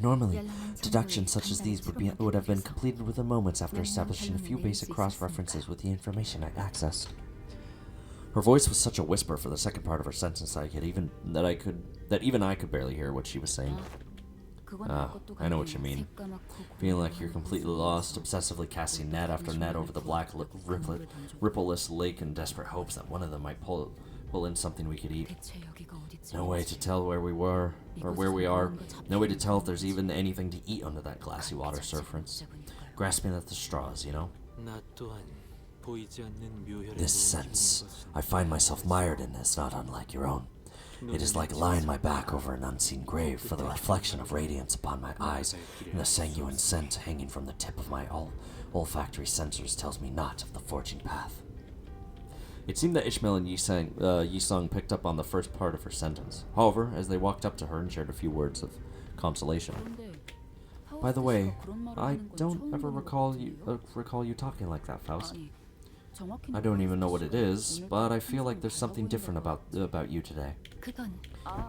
Normally, deductions such as these would have been completed within moments after establishing a few basic cross-references with the information I accessed. Her voice was such a whisper for the second part of her sentence that even I could barely hear what she was saying. I know what you mean. Feeling like you're completely lost, obsessively casting net after net over the black, rippleless lake in desperate hopes that one of them might pull in something we could eat. No way to tell where we were, or where we are. No way to tell if there's even anything to eat under that glassy water surface. Grasping at the straws, you know? 나 또한 보이지 않는 묘혈의 This sense I find myself mired in is not unlike your own. It is like lying my back over an unseen grave, for the reflection of radiance upon my eyes and the sanguine scent hanging from the tip of my olfactory sensors tells me not of the forging path. It seemed that Ishmael and Yisung picked up on the first part of her sentence. However, as they walked up to her and shared a few words of consolation. By the way, I don't ever recall you talking like that, Faust. I don't even know what it is, but I feel like there's something different about you today. 그건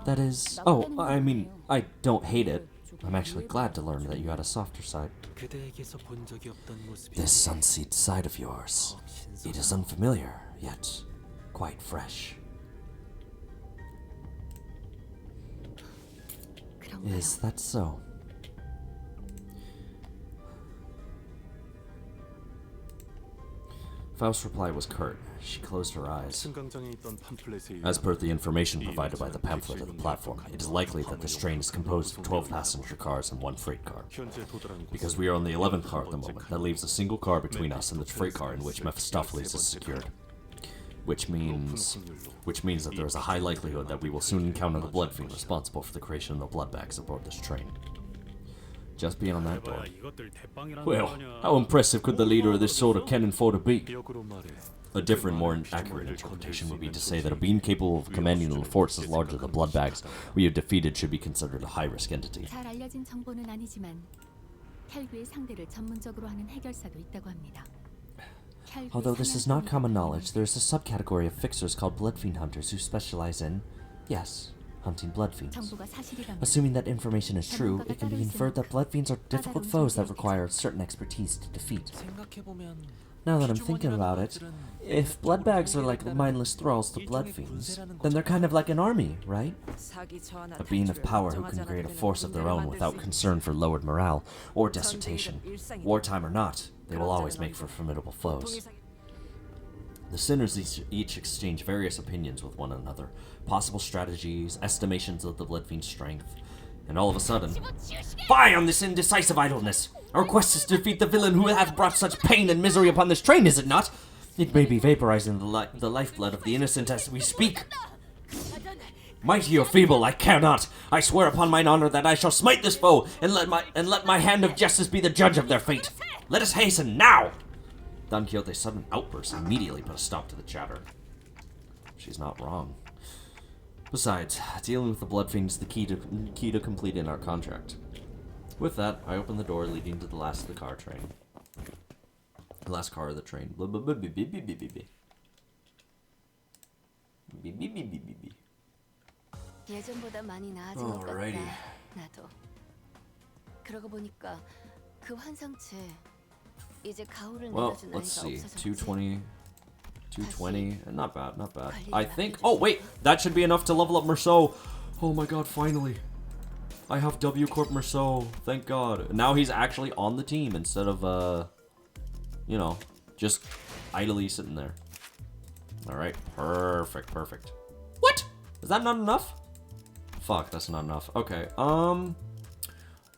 That is, I mean, I don't hate it. I'm actually glad to learn that you had a softer side. 그대에게서 본 적이 없던 모습이 this sunseed side of yours. It is unfamiliar, yet quite fresh. 그런가요? Is that so? Faust's reply was curt. She closed her eyes. 승강장에 있던 팜플렛에 As per the information provided by the pamphlet of the platform, it is likely that this train is composed of 12 passenger cars and 1 freight car. 현재 도달한 Because we are on the 11th car at the moment, that leaves a single car between us and the freight car in which Mephistopheles is secured. Which means that there is a high likelihood that we will soon encounter the blood fiend responsible for the creation of the blood bags aboard this train. Just beyond that door. Well, how impressive could the leader of this sort of cannon fodder be? 역으로 말해 A different, more accurate interpretation would be to say that a being capable of commanding a force as large as the blood bags we have defeated should be considered a high-risk entity. 잘 알려진 정보는 아니지만 혈귀의 상대를 전문적으로 하는 해결사도 있다고 합니다. 혈귀 Although this is not 사냥꾼이라고 common 하는 knowledge, there is a subcategory of fixers called blood fiend hunters who specialize in, yes, hunting blood fiends. 정보가 사실이라면 Assuming that information is true, it can be inferred that blood fiends are difficult foes that require certain expertise to defeat. 생각해보면 Now that I'm thinking about it, if blood bags are like mindless thralls to blood fiends, then they're kind of like an army, right? 사기 저하나 A being of 탈출을 power who 걱정하지 can create a 않아도 force of their own 군대를 without 만들 수 concern for lowered morale or desertation. 전쟁은 일상이다. Wartime or not, they will always make for formidable 보통 foes. 이상- The sinners each exchange various opinions with one another, possible strategies, estimations of the blood fiend's strength, and all of a sudden, fie on this indecisive idleness! Our quest is to defeat the villain who hath brought such pain and misery upon this train, is it not? It may be vaporizing the lifeblood of the innocent as we speak. Mighty or feeble, I care not. I swear upon mine honor that I shall smite this foe, and let my hand of justice be the judge of their fate. Let us hasten now! Don Quixote's sudden outburst immediately put a stop to the chatter. She's not wrong. Besides, dealing with the blood fiend is the key to completing our contract. With that, I open the door leading to the last of the car train. The last car of the train. 예전보다 많이 나아진 것 같다. Alrighty. 나도. 그러고 보니까 그 환상체 이제 가오를 Well, 내려준 let's 아이가 see. 없어졌지. 220. Not bad, not bad. I think. Oh, wait! That should be enough to level up Merceau! Oh my god, finally! I have W Corp Merceau. Thank god. Now he's actually on the team instead of, you know, just idly sitting there. Alright, perfect, perfect. What? Is that not enough? Fuck, that's not enough. Okay,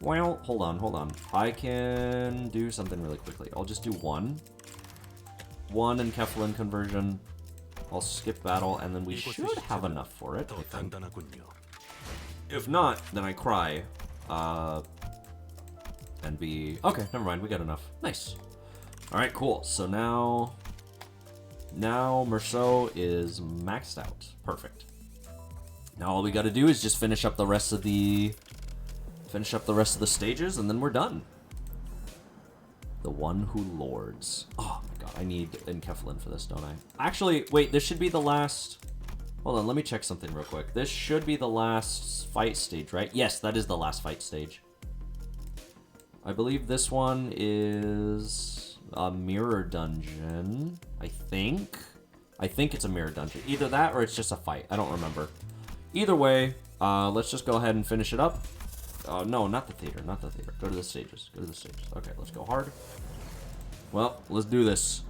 Well, hold on. I can do something really quickly. I'll just do one. One in Keflin conversion. I'll skip battle, and then we should have enough for it, I think. If not, then I cry. And be... Okay, never mind, we got enough. Nice. Alright, cool. So now Merceau is maxed out. Perfect. Now all we gotta do is just finish up the rest of the stages, and then we're done. The one who lords. Oh my god, I need Enkeflin for this, don't I? Actually, wait, this should be the last... Hold on, let me check something real quick. This should be the last fight stage, right? Yes, that is the last fight stage. I believe this one is a mirror dungeon, I think. I think it's a mirror dungeon. Either that or it's just a fight. I don't remember. Either way, let's just go ahead and finish it up. No, not the theater, not the theater. Go to the stages. Go to the stages. Okay, let's go hard. Well, let's do this.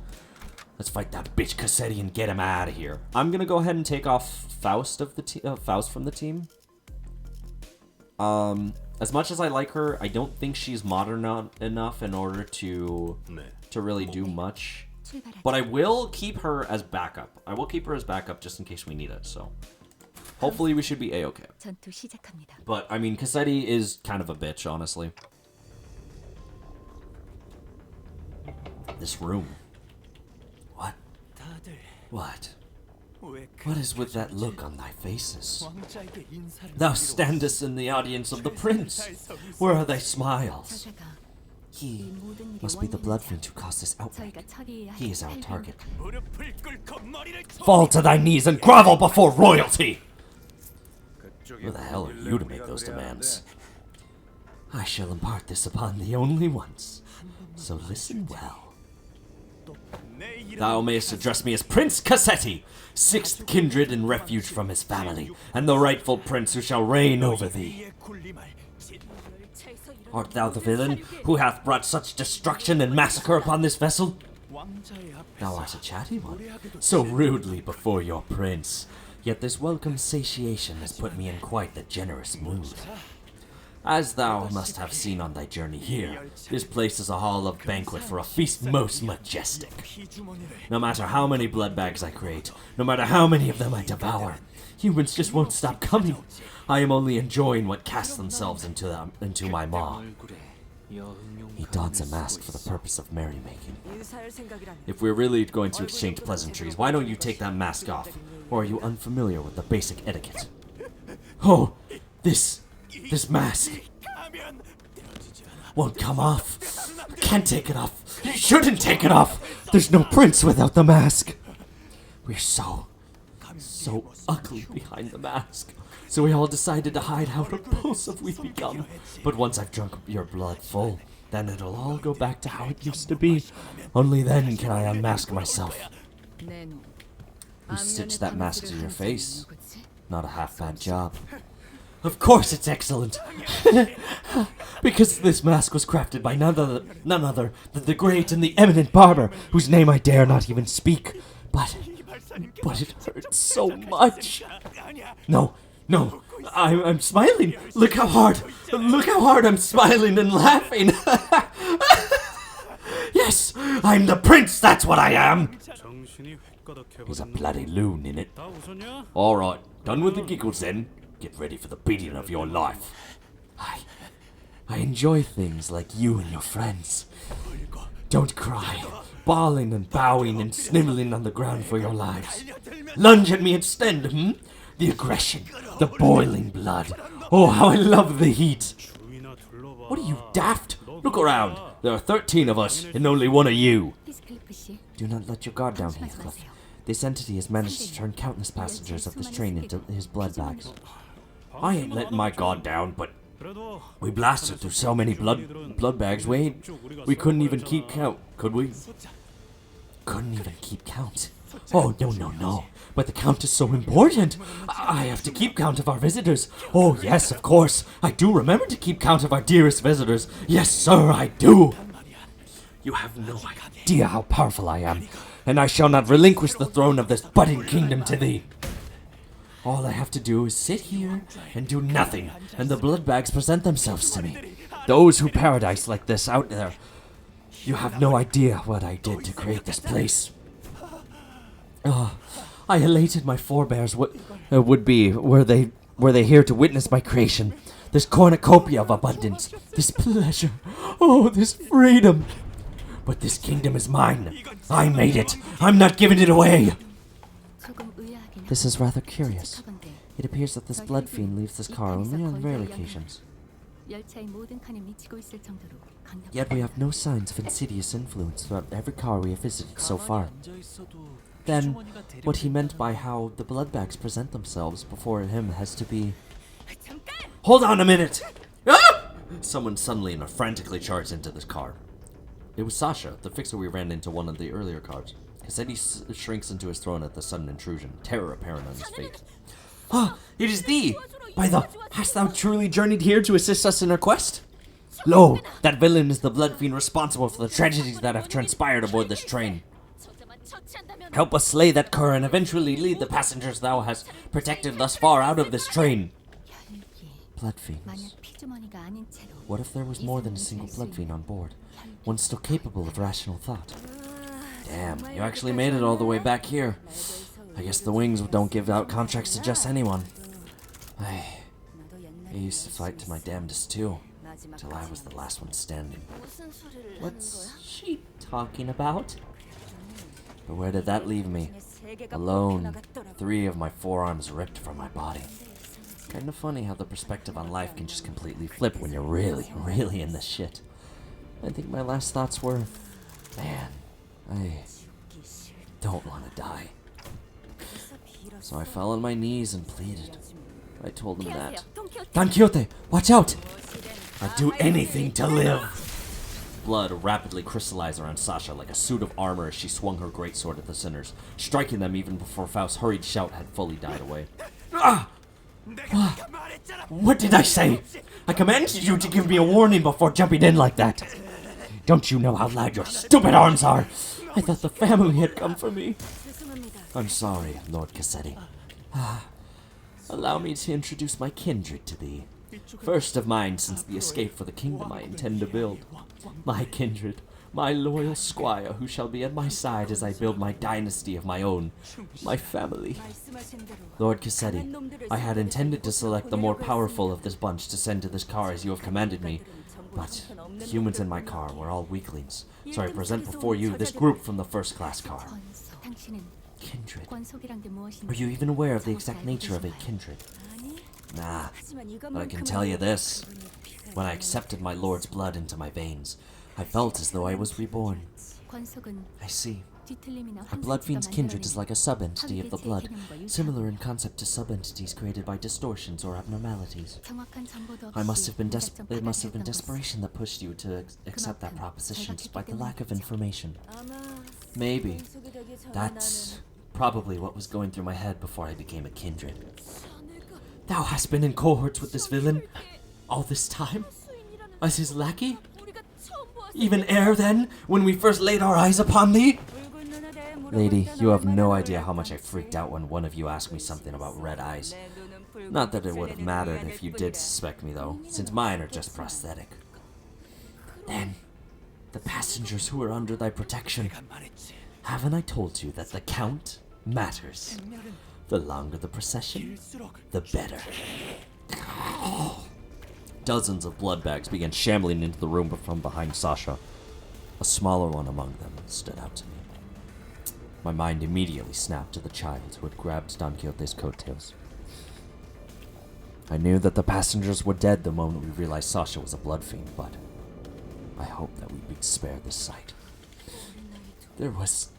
Let's fight that bitch Cassetti and get him out of here. I'm gonna go ahead and take off Faust of the Faust from the team. As much as I like her, I don't think she's modern enough in order to really do much. But I will keep her as backup. I will keep her as backup just in case we need it. So hopefully we should be a-okay. But I mean, Cassetti is kind of a bitch, honestly. This room. What? What? What is with that look on thy faces? Thou standest in the audience of the prince. Where are thy smiles? He must be the blood fiend who caused this outbreak. He is our target. Fall to thy knees and grovel before royalty! Who the hell are you to make those demands? I shall impart this upon the only ones. So listen well. Thou mayest address me as Prince Cassetti, sixth kindred and refuge from his family, and the rightful prince who shall reign over thee. Art thou the villain who hath brought such destruction and massacre upon this vessel? Thou art a chatty one. So rudely before your prince, yet this welcome satiation has put me in quite the generous mood. As thou must have seen on thy journey here, this place is a hall of banquet for a feast most majestic. No matter how many blood bags I create, no matter how many of them I devour, humans just won't stop coming. I am only enjoying what casts themselves into my maw. He dons a mask for the purpose of merrymaking. If we're really going to exchange pleasantries, why don't you take that mask off? Or are you unfamiliar with the basic etiquette? Oh, this mask won't come off. Can't take it off. You shouldn't take it off. There's no prince without the mask. We're so ugly behind the mask. So we all decided to hide how repulsive we've become. But once I've drunk your blood full, then it'll all go back to how it used to be. Only then can I unmask myself. Who stitched that mask to your face? Not a half bad job. Of course it's excellent. Because this mask was crafted by none other than the great and the eminent barber, whose name I dare not even speak. But it hurts so much. No, I'm smiling. Look how hard I'm smiling and laughing. Yes, I'm the prince, that's what I am. He's a bloody loon, innit? Alright, done with the giggles then. Get ready for the beating of your life. I enjoy things like you and your friends. Don't cry, bawling and bowing and sniveling on the ground for your lives. Lunge at me instead, The aggression, the boiling blood. Oh, how I love the heat. What are you, daft? Look around. There are 13 of us and only one of you. Do not let your guard down, Heathcliff. This entity has managed to turn countless passengers of this train into his blood bags. I ain't letting my guard down, but we blasted through so many blood bags, we couldn't even keep count, could we? Couldn't even keep count. Oh, no. But the count is so important. I have to keep count of our visitors. Oh, yes, of course. I do remember to keep count of our dearest visitors. Yes, sir, I do. You have no idea how powerful I am, and I shall not relinquish the throne of this budding kingdom to thee. All I have to do is sit here and do nothing, and the blood bags present themselves to me. Those who paradise like this out there. You have no idea what I did to create this place. I elated my forebears would be were they here to witness my creation. This cornucopia of abundance, this pleasure, this freedom. But this kingdom is mine. I made it. I'm not giving it away. This is rather curious. It appears that this blood fiend leaves this car only on rare occasions. Yet we have no signs of insidious influence throughout every car we have visited so far. Then, what he meant by how the bloodbags present themselves before him has to be... Hold on a minute! Ah! Someone suddenly and frantically charged into this car. It was Sasha, the fixer we ran into one of the earlier cars. Kasedi shrinks into his throne at the sudden intrusion, terror apparent on his face. It is thee! By the... Hast thou truly journeyed here to assist us in our quest? Lo, that villain is the blood fiend responsible for the tragedies that have transpired aboard this train. Help us slay that cur and eventually lead the passengers thou hast protected thus far out of this train. Blood fiends. What if there was more than a single blood fiend on board? One still capable of rational thought. Damn, you actually made it all the way back here. I guess the wings don't give out contracts to just anyone. I used to fight to my damnedest too, till I was the last one standing. What's she talking about? But where did that leave me? Alone, 3 of my forearms ripped from my body. Kinda funny how the perspective on life can just completely flip when you're really, really in the shit. I think my last thoughts were, man, I don't want to die. So I fell on my knees and pleaded. I told him that. Don Quixote, watch out! I'd do anything to live! Blood rapidly crystallized around Sasha like a suit of armor as she swung her greatsword at the sinners, striking them even before Faust's hurried shout had fully died away. Ah! What did I say? I commanded you to give me a warning before jumping in like that. Don't you know how loud your stupid arms are? I thought the family had come for me. I'm sorry, Lord Cassetti. Allow me to introduce my kindred to thee. First of mine since the escape for the kingdom I intend to build. My kindred, my loyal squire who shall be at my side as I build my dynasty of my own, my family. Lord Cassetti, I had intended to select the more powerful of this bunch to send to this car as you have commanded me, but the humans in my car were all weaklings, so I present before you this group from the first-class car. Kindred. Are you even aware of the exact nature of a kindred? Nah, but I can tell you this. When I accepted my lord's blood into my veins, I felt as though I was reborn. I see. A blood fiend's kindred is like a sub-entity of the blood, similar in concept to sub-entities created by distortions or abnormalities. It must have been desperation that pushed you to accept that proposition despite the lack of information. Maybe. That's probably what was going through my head before I became a kindred. Thou hast been in cohorts with this villain all this time? As his lackey? Even ere then, when we first laid our eyes upon thee? Lady, you have no idea how much I freaked out when one of you asked me something about red eyes. Not that it would have mattered if you did suspect me, though, since mine are just prosthetic. Then, the passengers who are under thy protection. Haven't I told you that the count matters? The longer the procession, the better. Dozens of blood bags began shambling into the room from behind Sasha. A smaller one among them stood out to me. My mind immediately snapped to the child who had grabbed Don Quixote's coattails. I knew that the passengers were dead the moment we realized Sasha was a blood fiend, but I hoped that we'd be spared this sight. There was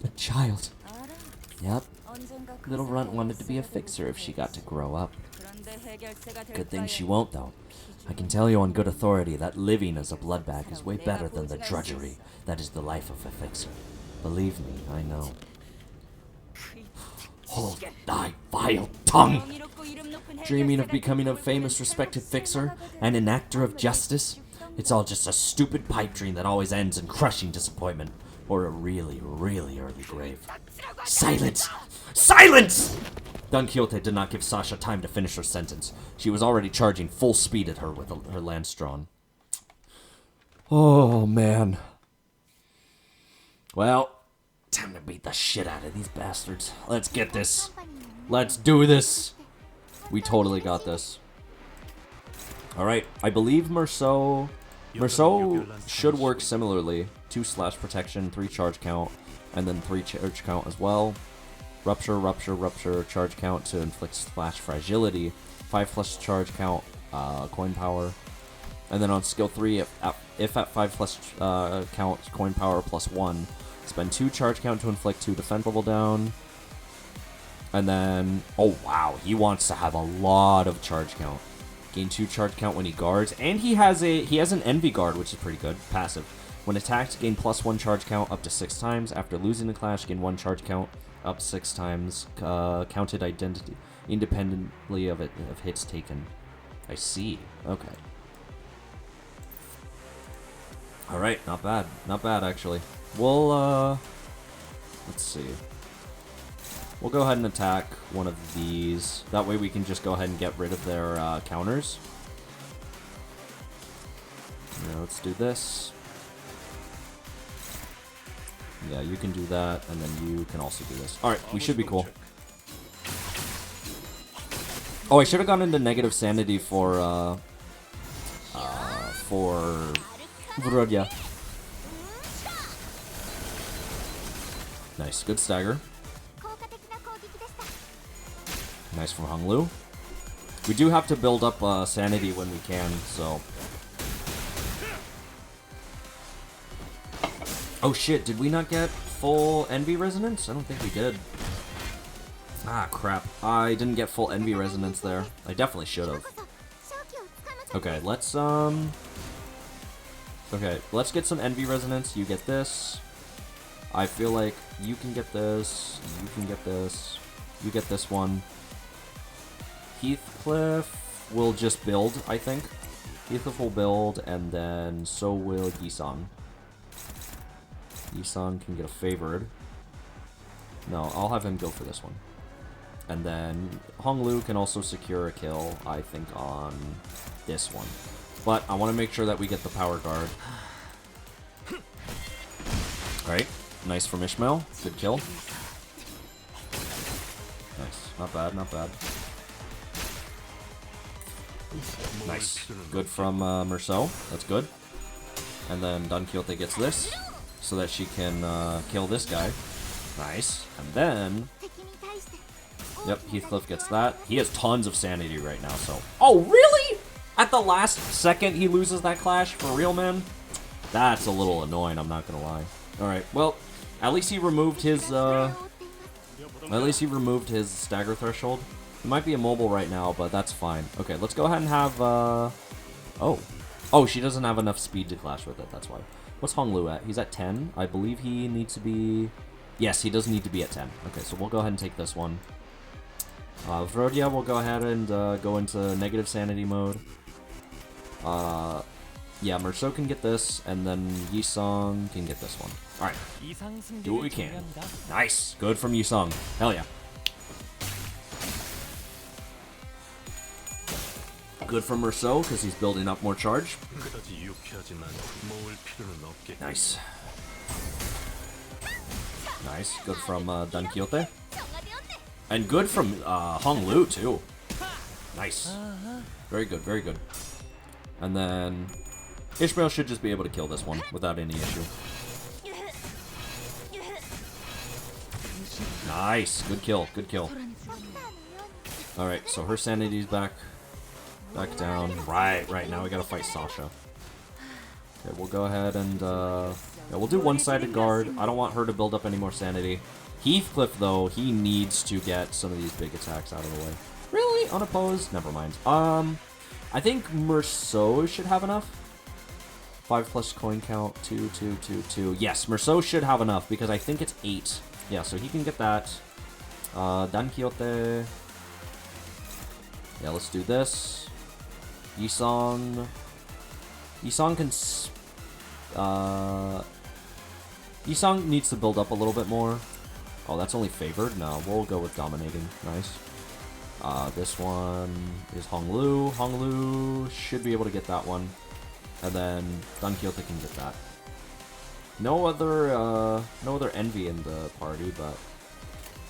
a child. Yep. Little Runt wanted to be a fixer if she got to grow up. Good thing she won't, though. I can tell you on good authority that living as a blood bag is way better than the drudgery that is the life of a fixer. Believe me, I know. Hold thy vile tongue! Dreaming of becoming a famous, respected fixer and an actor of justice? It's all just a stupid pipe dream that always ends in crushing disappointment or a really, really early grave. Silence! Silence! Don Quixote did not give Sasha time to finish her sentence. She was already charging full speed at her with her lance drawn. Oh, man. Well, time to beat the shit out of these bastards. Let's get this. Let's do this. We totally got this. Alright, I believe Merceau should work similarly. 2 slash protection, 3 charge count, and then 3 charge count as well. Rupture, rupture, rupture, charge count to inflict slash fragility. 5 plus charge count, coin power. And then on skill 3, if at 5 plus count, coin power plus 1, spend 2 charge count to inflict 2 defense level down. And then, oh wow, he wants to have a lot of charge count. Gain 2 charge count when he guards, and he has an envy guard, which is pretty good. Passive. When attacked, gain +1 charge count up to 6 times. After losing the clash, gain 1 charge count up 6 times. Counted identity independently of hits taken. I see. Okay. All right, not bad. Not bad actually. We'll let's see. We'll go ahead and attack one of these. That way we can just go ahead and get rid of their counters. Yeah, let's do this. Yeah, you can do that, and then you can also do this. Alright, we should be cool. Oh, I should have gone into negative sanity for Vrodya. Nice, good stagger. Nice from Hung Lu. We do have to build up sanity when we can, so... Oh shit, did we not get full Envy Resonance? I don't think we did. Ah, crap. I didn't get full Envy Resonance there. I definitely should have. Okay, let's get some Envy Resonance. You get this. I feel like you can get this. You can get this. You get this one. Heathcliff will just build, I think. Heathcliff will build, and then so will Yisong. Yisong can get a favored. No, I'll have him go for this one. And then Hong Lu can also secure a kill, I think, on this one. But I want to make sure that we get the power guard. Alright, nice from Ishmael. Good kill. Nice. Not bad, not bad. Nice. Good from Merceau. That's good. And then Don Quixote gets this, so that she can kill this guy. Nice. And then... Yep, Heathcliff gets that. He has tons of sanity right now, so... Oh, really? At the last second he loses that clash? For real, man? That's a little annoying, I'm not gonna lie. Alright, well, at least he removed his, stagger threshold. He might be immobile right now, but that's fine. Okay, let's go ahead and have, Oh, she doesn't have enough speed to clash with it, that's why. What's Hong Lu at? He's at 10. I believe he needs to be... Yes, he does need to be at 10. Okay, so we'll go ahead and take this one. Vrodya will go ahead and go into negative sanity mode. Yeah, Merceau can get this, and then Yisong can get this one. Alright, do what we can. Nice, good from Yisong. Hell yeah. Good from Merceau, because he's building up more charge. Nice. Nice, good from Don Quixote. And good from Hong Lu, too. Nice. Very good, very good. And then Ishmael should just be able to kill this one without any issue. Nice, good kill, good kill. Alright, so her sanity's back down. Right, now we gotta fight Sasha. Okay, we'll go ahead and, yeah, we'll do one-sided guard. I don't want her to build up any more sanity. Heathcliff, though, he needs to get some of these big attacks out of the way. Really? Unopposed? Never mind. I think Merceau should have enough. 5 plus coin count, 2, 2, 2, 2. Yes, Merceau should have enough, because I think it's 8. Yeah, so he can get that. Don Quixote. Yeah, let's do this. Yisong. Yisong can... Yisong needs to build up a little bit more. Oh, that's only favored? No, we'll go with dominating. Nice. This one is Honglu. Honglu should be able to get that one. And then Don Quixote can get that. No other envy in the party, but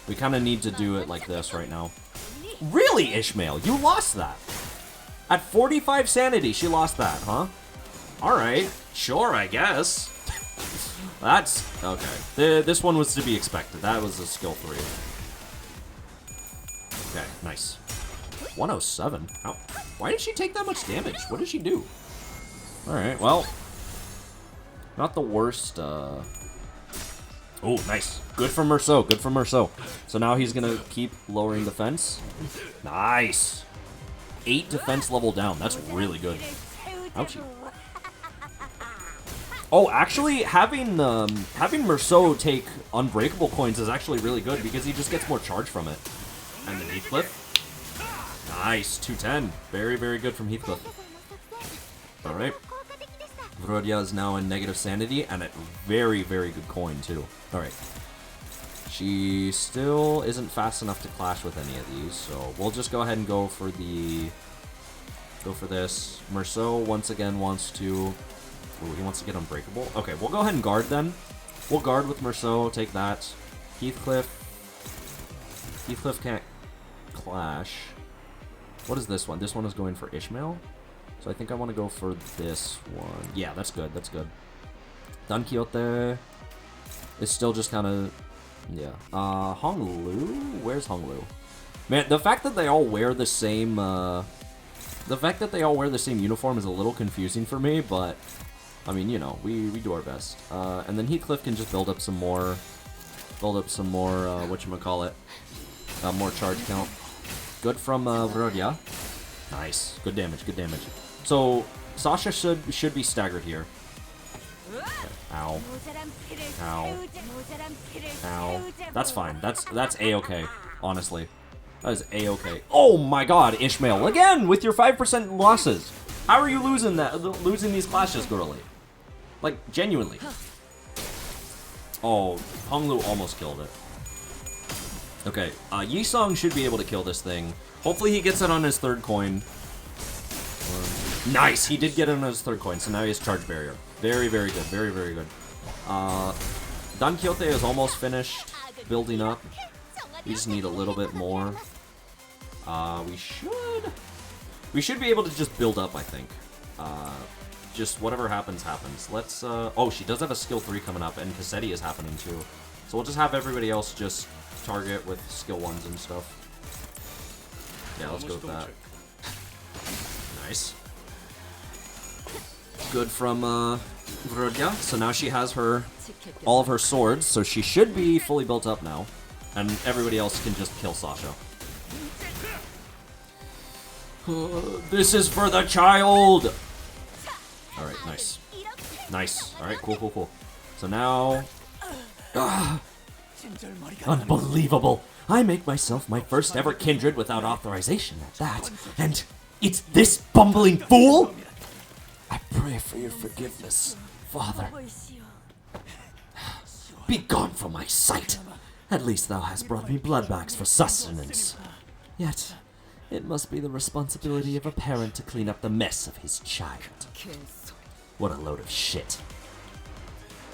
we kind of need to do it like this right now. Really, Ishmael? You lost that. At 45 sanity, she lost that, huh? Alright, sure, I guess. That's... okay. This one was to be expected. That was a skill 3. Okay, nice. 107? How? Why did she take that much damage? What did she do? Alright, well... not the worst, Oh, nice. Good for Merceau, good for Merceau. So now he's gonna keep lowering defense. Nice! 8 defense level down. That's really good. Ouchie. Oh, actually, having Merceau take unbreakable coins is actually really good because he just gets more charge from it. And then Heathcliff. Nice, 210. Very, very good from Heathcliff. Alright. Vrodia is now in negative sanity and at very, very good coin, too. Alright. She still isn't fast enough to clash with any of these, so we'll just go ahead and go for the... go for this. Merceau, once again, wants to... ooh, he wants to get unbreakable. Okay, we'll go ahead and guard then. We'll guard with Merceau, take that. Heathcliff. Heathcliff can't clash. What is this one? This one is going for Ishmael. So I think I want to go for this one. Yeah, that's good, that's good. Don Quixote is still just kind of... yeah. Honglu? Where's Honglu? Man, the fact that they all wear the same, the fact that they all wear the same uniform is a little confusing for me, but... I mean, you know, we do our best. And then Heathcliff can just build up some more... whatchamacallit. More charge count. Good from, Vrodia. Nice. Good damage, good damage. So, Sasha should be staggered here. Okay. Ow. Ow. Ow. That's fine. That's A-okay, honestly. That is A-okay. Oh my god, Ishmael, again with your 5% losses. How are you losing these clashes, girly? Like, genuinely. Oh, Honglu almost killed it. Okay, Yisong should be able to kill this thing. Hopefully he gets it on his 3rd coin. Nice! He did get it on his 3rd coin, so now he has Charge Barrier. Very, very good. Very, very good. Don Quixote is almost finished building up. We just need a little bit more. We should be able to just build up, I think. Just whatever happens, happens. Let's, oh, she does have a skill 3 coming up, and Cassetti is happening too. So we'll just have everybody else just target with skill 1s and stuff. Yeah, let's go with that. Nice. Good from, Vrodia. So now she has all of her swords, so she should be fully built up now. And everybody else can just kill Sasha. This is for the child! Alright, nice. Nice. Alright, cool, cool, cool. So now... unbelievable! I make myself my first ever kindred without authorization at that. And it's this bumbling fool? I pray for your forgiveness, Father. Be gone from my sight! At least thou hast brought me bloodbags for sustenance. Yet, it must be the responsibility of a parent to clean up the mess of his child. What a load of shit.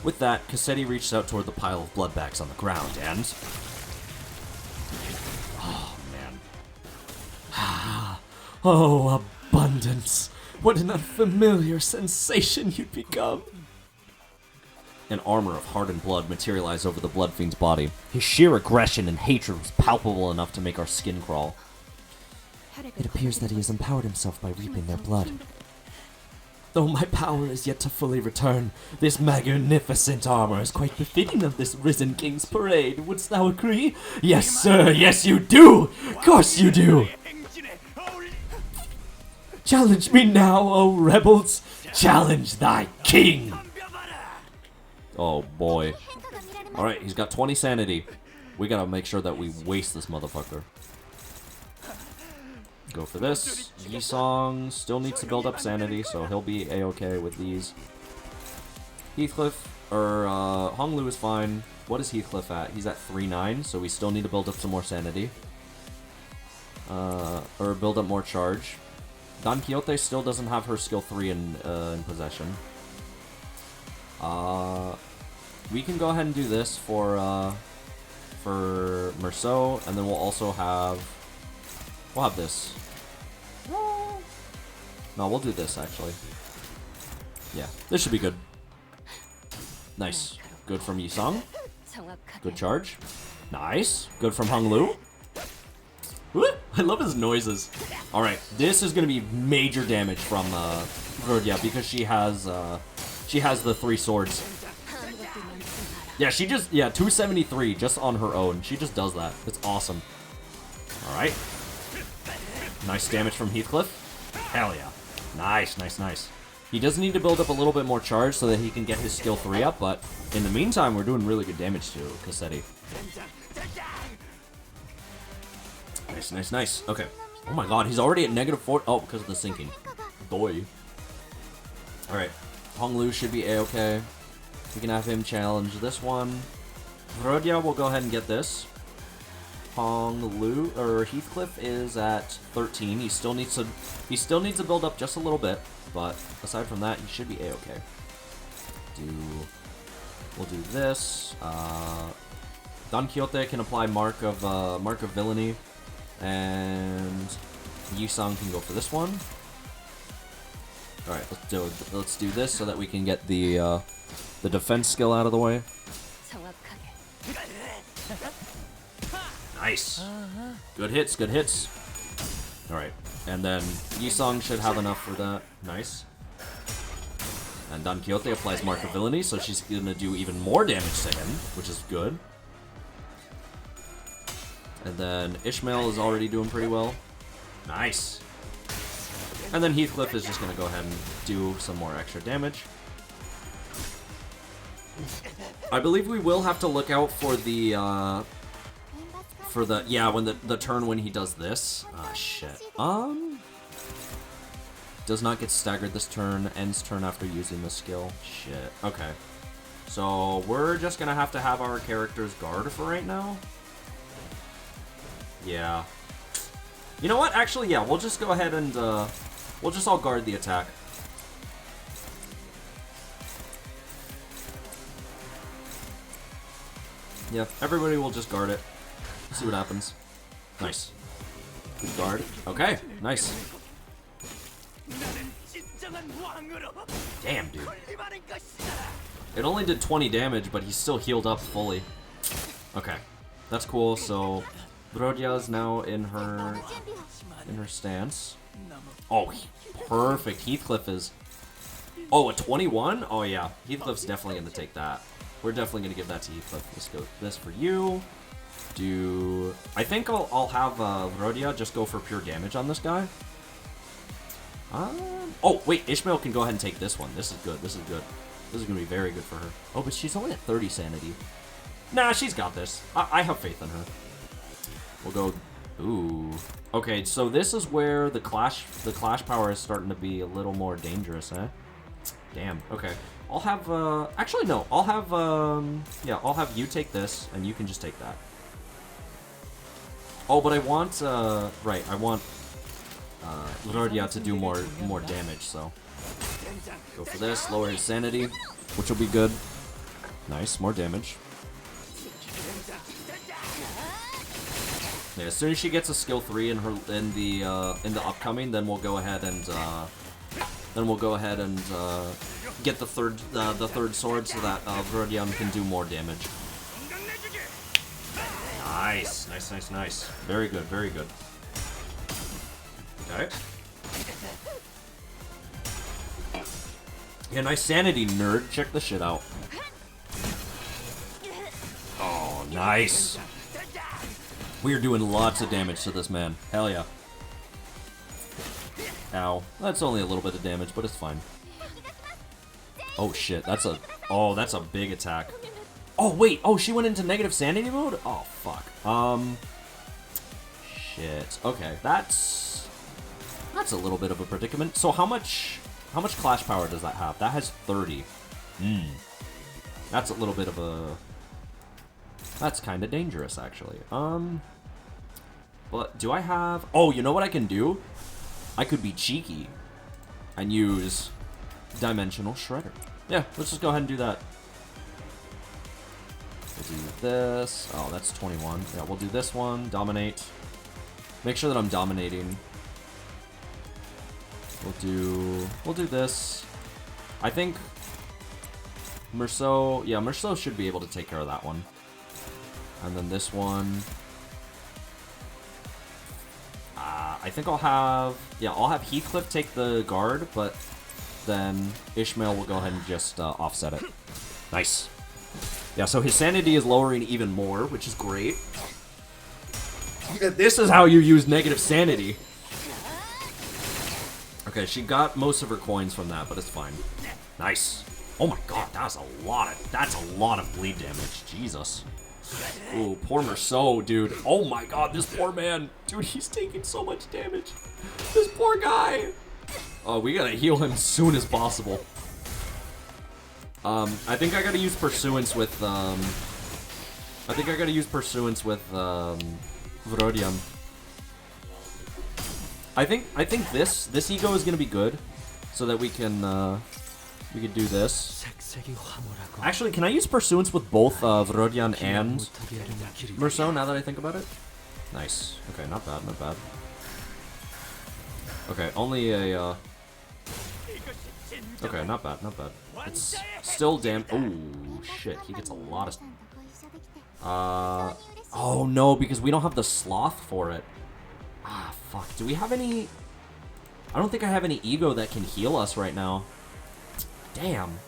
With that, Cassetti reached out toward the pile of bloodbags on the ground and... oh, man. Oh, abundance. What an unfamiliar sensation you'd become. An armor of hardened blood materialized over the Blood Fiend's body. His sheer aggression and hatred was palpable enough to make our skin crawl. It appears that he has empowered himself by reaping their blood. Though my power is yet to fully return, this magnificent armor is quite befitting of this risen king's parade. Wouldst thou agree? Yes, sir, yes you do! Of course you do! Challenge me now, O rebels! Challenge thy king! Oh boy. Alright, he's got 20 sanity. We gotta make sure that we waste this motherfucker. Go for this. Yisong still needs to build up sanity, so he'll be a-okay with these. Heathcliff, or Honglu is fine. What is Heathcliff at? He's at 3-9, so we still need to build up some more sanity. or build up more charge. Don Quixote still doesn't have her skill 3 in possession. We can go ahead and do this for Merceau, and then we'll also have this. No, we'll do this actually. Yeah, this should be good. Nice. Good from Yisong. Good charge. Nice. Good from Hung Lu. Woo! I love his noises. Alright, this is gonna be major damage from Rodia because she has the 3 swords. Yeah, she just 273 just on her own. She just does that. It's awesome. Alright. Nice damage from Heathcliff. Hell yeah. Nice, nice, nice. He does need to build up a little bit more charge so that he can get his skill 3 up, but in the meantime, we're doing really good damage to Cassetti. Nice, nice, nice. Okay. Oh my god, he's already at -4. Oh, because of the sinking. Boy. Alright. Hong Lu should be A-okay. We can have him challenge this one. Rodia will go ahead and get this. Hong Lu, or Heathcliff is at 13. He still needs to build up just a little bit, but aside from that, he should be A-okay. We'll do this. Don Quixote can apply Mark of Villainy, and Yusong can go for this one. All right, let's do this so that we can get the defense skill out of the way. Nice. Good hits, good hits. All right, and then Yisong should have enough for that. Nice. And Don Quixote applies Mark of Villainy, so she's gonna do even more damage to him, which is good. And then Ishmael is already doing pretty well. Nice. And then Heathcliff is just gonna go ahead and do some more extra damage. I believe we will have to look out for the when the turn when he does this. Ah, shit. Does not get staggered this turn, ends turn after using the skill. Shit. Okay. So we're just gonna have to have our characters guard for right now. Yeah. You know what? Actually, yeah, we'll just go ahead and we'll just all guard the attack. Yeah, everybody will just guard it. See what happens. Nice. Good guard. Okay, nice. Damn, dude. It only did 20 damage, but he's still healed up fully. Okay, that's cool. So Brodia is now in her stance. Oh, perfect. Heathcliff is. Oh, a 21? Oh yeah, Heathcliff's definitely gonna take that. We're definitely gonna give that to Heathcliff. Let's go this for you. I think I'll have Rodia just go for pure damage on this guy. Oh, wait, Ishmael can go ahead and take this one. This is good, this is good. This is going to be very good for her. Oh, but she's only at 30 sanity. Nah, she's got this. I have faith in her. We'll go... Ooh. Okay, so this is where the clash power is starting to be a little more dangerous, eh? Damn, okay. I'll have, actually, no. I'll have, yeah, I'll have you take this, and you can just take that. Oh, but I want, right, I want Rodia to do more damage, so go for this, lower his sanity, which will be good. Nice, more damage. Yeah, as soon as she gets a skill 3 in the upcoming, then we'll go ahead and get the third sword so that Rodia can do more damage. Nice, nice, nice, nice. Very good, very good. Okay. Yeah, nice sanity, nerd. Check this shit out. Oh, nice. We are doing lots of damage to this man. Hell yeah. Ow. That's only a little bit of damage, but it's fine. Oh shit, that's a big attack. Oh wait, oh she went into negative sanity mode? Oh fuck. Shit. Okay, that's a little bit of a predicament. So how much clash power does that have? That has 30. That's a little bit of a... That's kind of dangerous, actually. But do I have... Oh, you know what I can do? I could be cheeky and use Dimensional Shredder. Yeah, let's just go ahead and do that. We'll do this. Oh, that's 21. Yeah, we'll do this one. Dominate. Make sure that I'm dominating. We'll do this. I think Merceau, yeah, Merceau should be able to take care of that one. And then this one. I think I'll have Heathcliff take the guard, but then Ishmael will go ahead and just offset it. Nice. Yeah, so his sanity is lowering even more, which is great. This is how you use negative sanity. Okay, she got most of her coins from that, but it's fine. Nice. Oh my god, that's a lot of bleed damage. Jesus. Ooh, poor Merceau, dude. Oh my god, this poor man. Dude, he's taking so much damage. This poor guy. Oh, we gotta heal him as soon as possible. I think I gotta use Pursuance with, Vrodian. I think this ego is gonna be good, so that we can do this. Actually, can I use Pursuance with both Vrodian and Merceau, now that I think about it? Nice. Okay, not bad, not bad. Okay, only a, okay, not bad, not bad. It's still damn... Oh, shit, he gets a lot of... Oh, no, because we don't have the sloth for it. Ah, fuck. Do we have any... I don't think I have any ego that can heal us right now. Damn.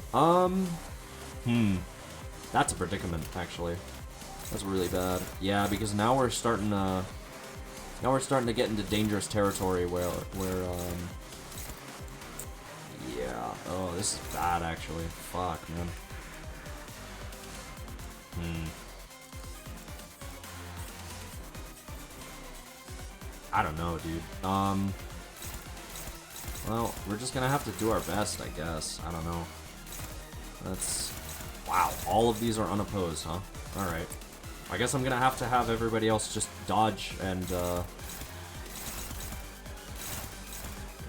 That's a predicament, actually. That's really bad. Yeah, because now we're starting to... Now we're starting to get into dangerous territory where yeah. Oh, this is bad, actually. Fuck, man. I don't know, dude. Well, we're just gonna have to do our best, I guess. I don't know. That's... Wow, all of these are unopposed, huh? Alright. I guess I'm gonna have to have everybody else just dodge and,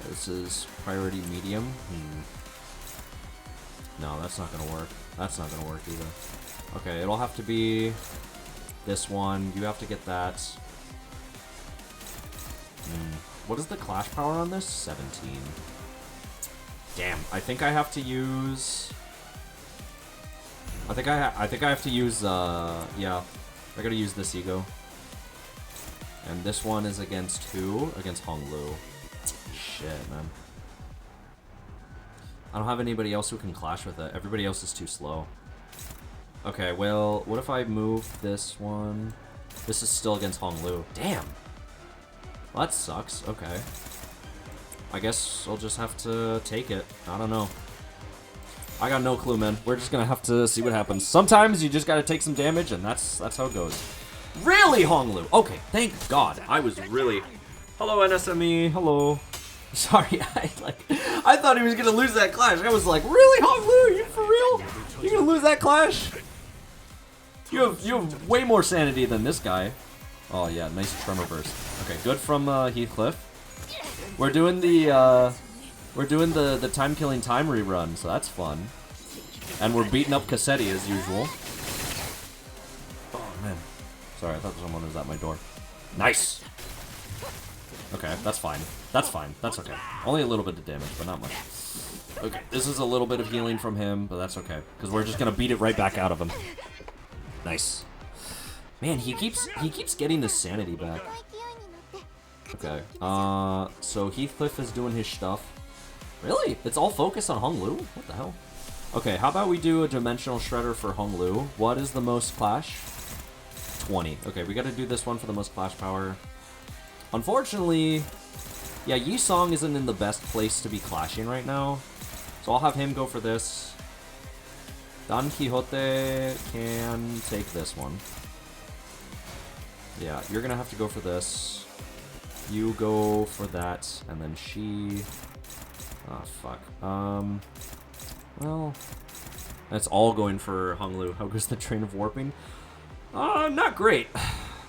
This is priority medium. No, that's not gonna work. That's not gonna work either. Okay, it'll have to be this one. You have to get that. What is the clash power on this? 17. Damn, I think I have to use... I think I have to use, yeah. I gotta use this ego. And this one is against who? Against Honglu. Shit, man. I don't have anybody else who can clash with it. Everybody else is too slow. Okay, well, what if I move this one? This is still against Honglu. Damn! Well, that sucks. Okay. I guess I'll just have to take it. I don't know. I got no clue, man. We're just gonna have to see what happens. Sometimes you just gotta take some damage, and that's how it goes. Really, Honglu? Okay, thank God. I was really... Hello, NSME. Hello. Sorry, I thought he was gonna lose that clash. I was like, really, Honglu? Are you for real? You're gonna lose that clash? You have way more sanity than this guy. Oh yeah, nice tremor burst. Okay, good from Heathcliff. We're doing the time killing time rerun, so that's fun. And we're beating up Cassetti as usual. Oh man. Sorry, I thought someone was at my door. Nice! Okay, that's fine. That's fine. That's okay. Only a little bit of damage, but not much. Okay, this is a little bit of healing from him, but that's okay. Because we're just gonna beat it right back out of him. Nice. Man, he keeps getting the sanity back. Okay, so Heathcliff is doing his stuff. Really? It's all focused on Honglu? What the hell? Okay, how about we do a Dimensional Shredder for Honglu? What is the most clash? 20. Okay, we gotta do this one for the most clash power. Unfortunately, yeah, Yi Song isn't in the best place to be clashing right now. So I'll have him go for this. Don Quixote can take this one. Yeah, you're gonna have to go for this. You go for that, and then she... Oh, fuck. Well... That's all going for Honglu. How goes the Train of Warping? Not great.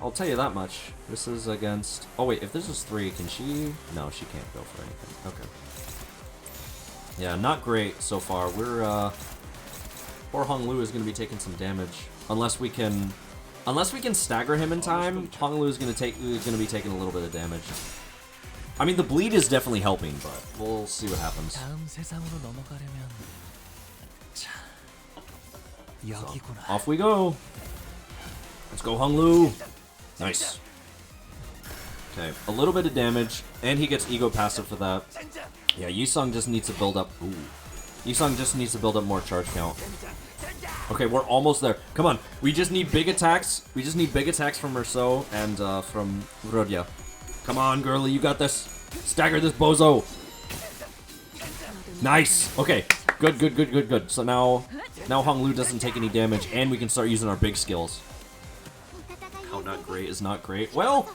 I'll tell you that much. This is against... Oh wait, if this is 3, can she... No, she can't go for anything. Okay. Yeah, not great so far. We're, poor Hong Lu is going to be taking some damage. Unless we can stagger him in time, Hong Lu is going to be taking a little bit of damage. I mean, the bleed is definitely helping, but we'll see what happens. So, off we go. Let's go, Hong Lu. Nice. Okay, a little bit of damage, and he gets ego passive for that. Yeah, Yusung just needs to build up. Ooh. Yusung just needs to build up more charge count. Okay, we're almost there. Come on, we just need big attacks. We just need big attacks from Merceau and from Rodya. Come on, girlie, you got this. Stagger this bozo. Nice. Okay, good. So now Hong Lu doesn't take any damage, and we can start using our big skills. How not great is not great. Well,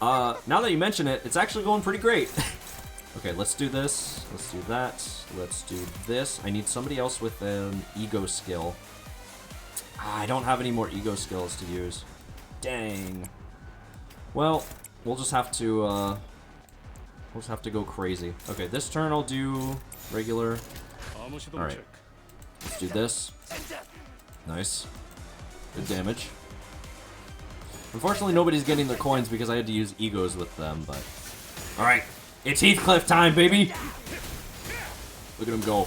now that you mention it, it's actually going pretty great. Okay, let's do this. Let's do that. Let's do this. I need somebody else with an ego skill. I don't have any more ego skills to use. Dang. Well, we'll just have to go crazy. Okay, this turn I'll do regular. Alright. Let's do this. Nice. Good damage. Unfortunately, nobody's getting their coins because I had to use egos with them, but... Alright. It's Heathcliff time, baby! Look at him go.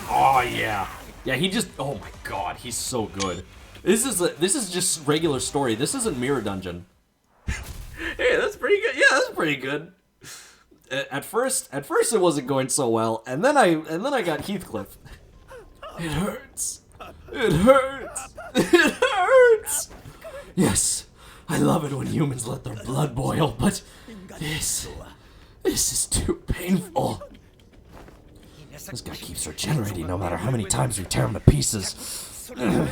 Oh, yeah. Yeah, he just... Oh my god, he's so good. This is just regular story. This isn't Mirror Dungeon. Hey, that's pretty good. Yeah, that's pretty good. At first it wasn't going so well, and then I got Heathcliff. It hurts. It hurts. It hurts. Yes, I love it when humans let their blood boil, but this is too painful. This guy keeps regenerating no matter how many times we tear him to pieces. I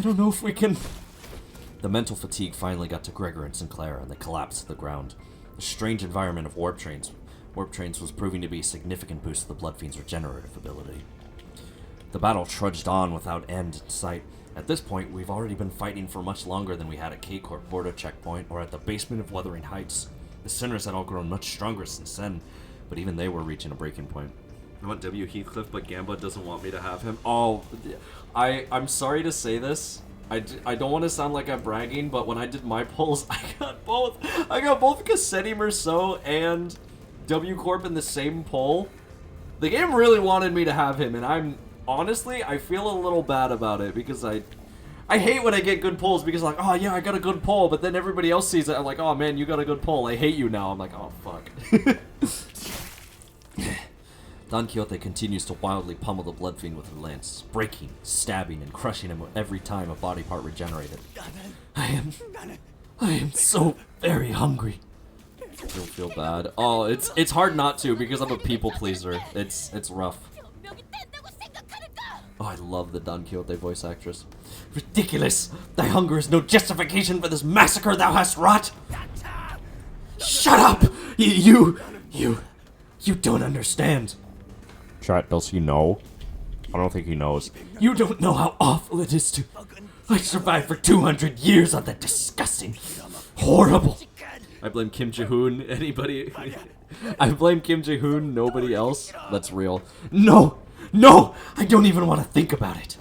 don't know if we can... The mental fatigue finally got to Gregor and Sinclair, and they collapsed to the ground. The strange environment of warp trains was proving to be a significant boost to the Blood Fiend's regenerative ability. The battle trudged on without end in sight. At this point, we've already been fighting for much longer than we had at K-Corp border checkpoint or at the basement of Wuthering Heights. The Sinners had all grown much stronger since then, but even they were reaching a breaking point. I want W. Heathcliff, but Gamba doesn't want me to have him. Oh, I'm sorry to say this. I don't want to sound like I'm bragging, but when I did my polls, I got both Cassetti Merceau and W Corp in the same poll. The game really wanted me to have him, and honestly, I feel a little bad about it because I hate when I get good polls because like, oh yeah, I got a good poll, but then everybody else sees it. I'm like, oh man, you got a good poll. I hate you now. I'm like, oh fuck. Don Quixote continues to wildly pummel the Blood Fiend with her lance, breaking, stabbing, and crushing him every time a body part regenerated. I am so very hungry. I don't feel bad. Oh, it's hard not to because I'm a people pleaser. It's rough. Oh, I love the Don Quixote voice actress. Ridiculous! Thy hunger is no justification for this massacre thou hast wrought! Shut up! You don't understand. Chat, does he know? I don't think he knows. You don't know how awful it is to... I survived for 200 years on that disgusting, horrible... I blame Kim Ji-hoon. Anybody? I blame Kim Ji-hoon, nobody else. That's real. No! No! I don't even want to think about it.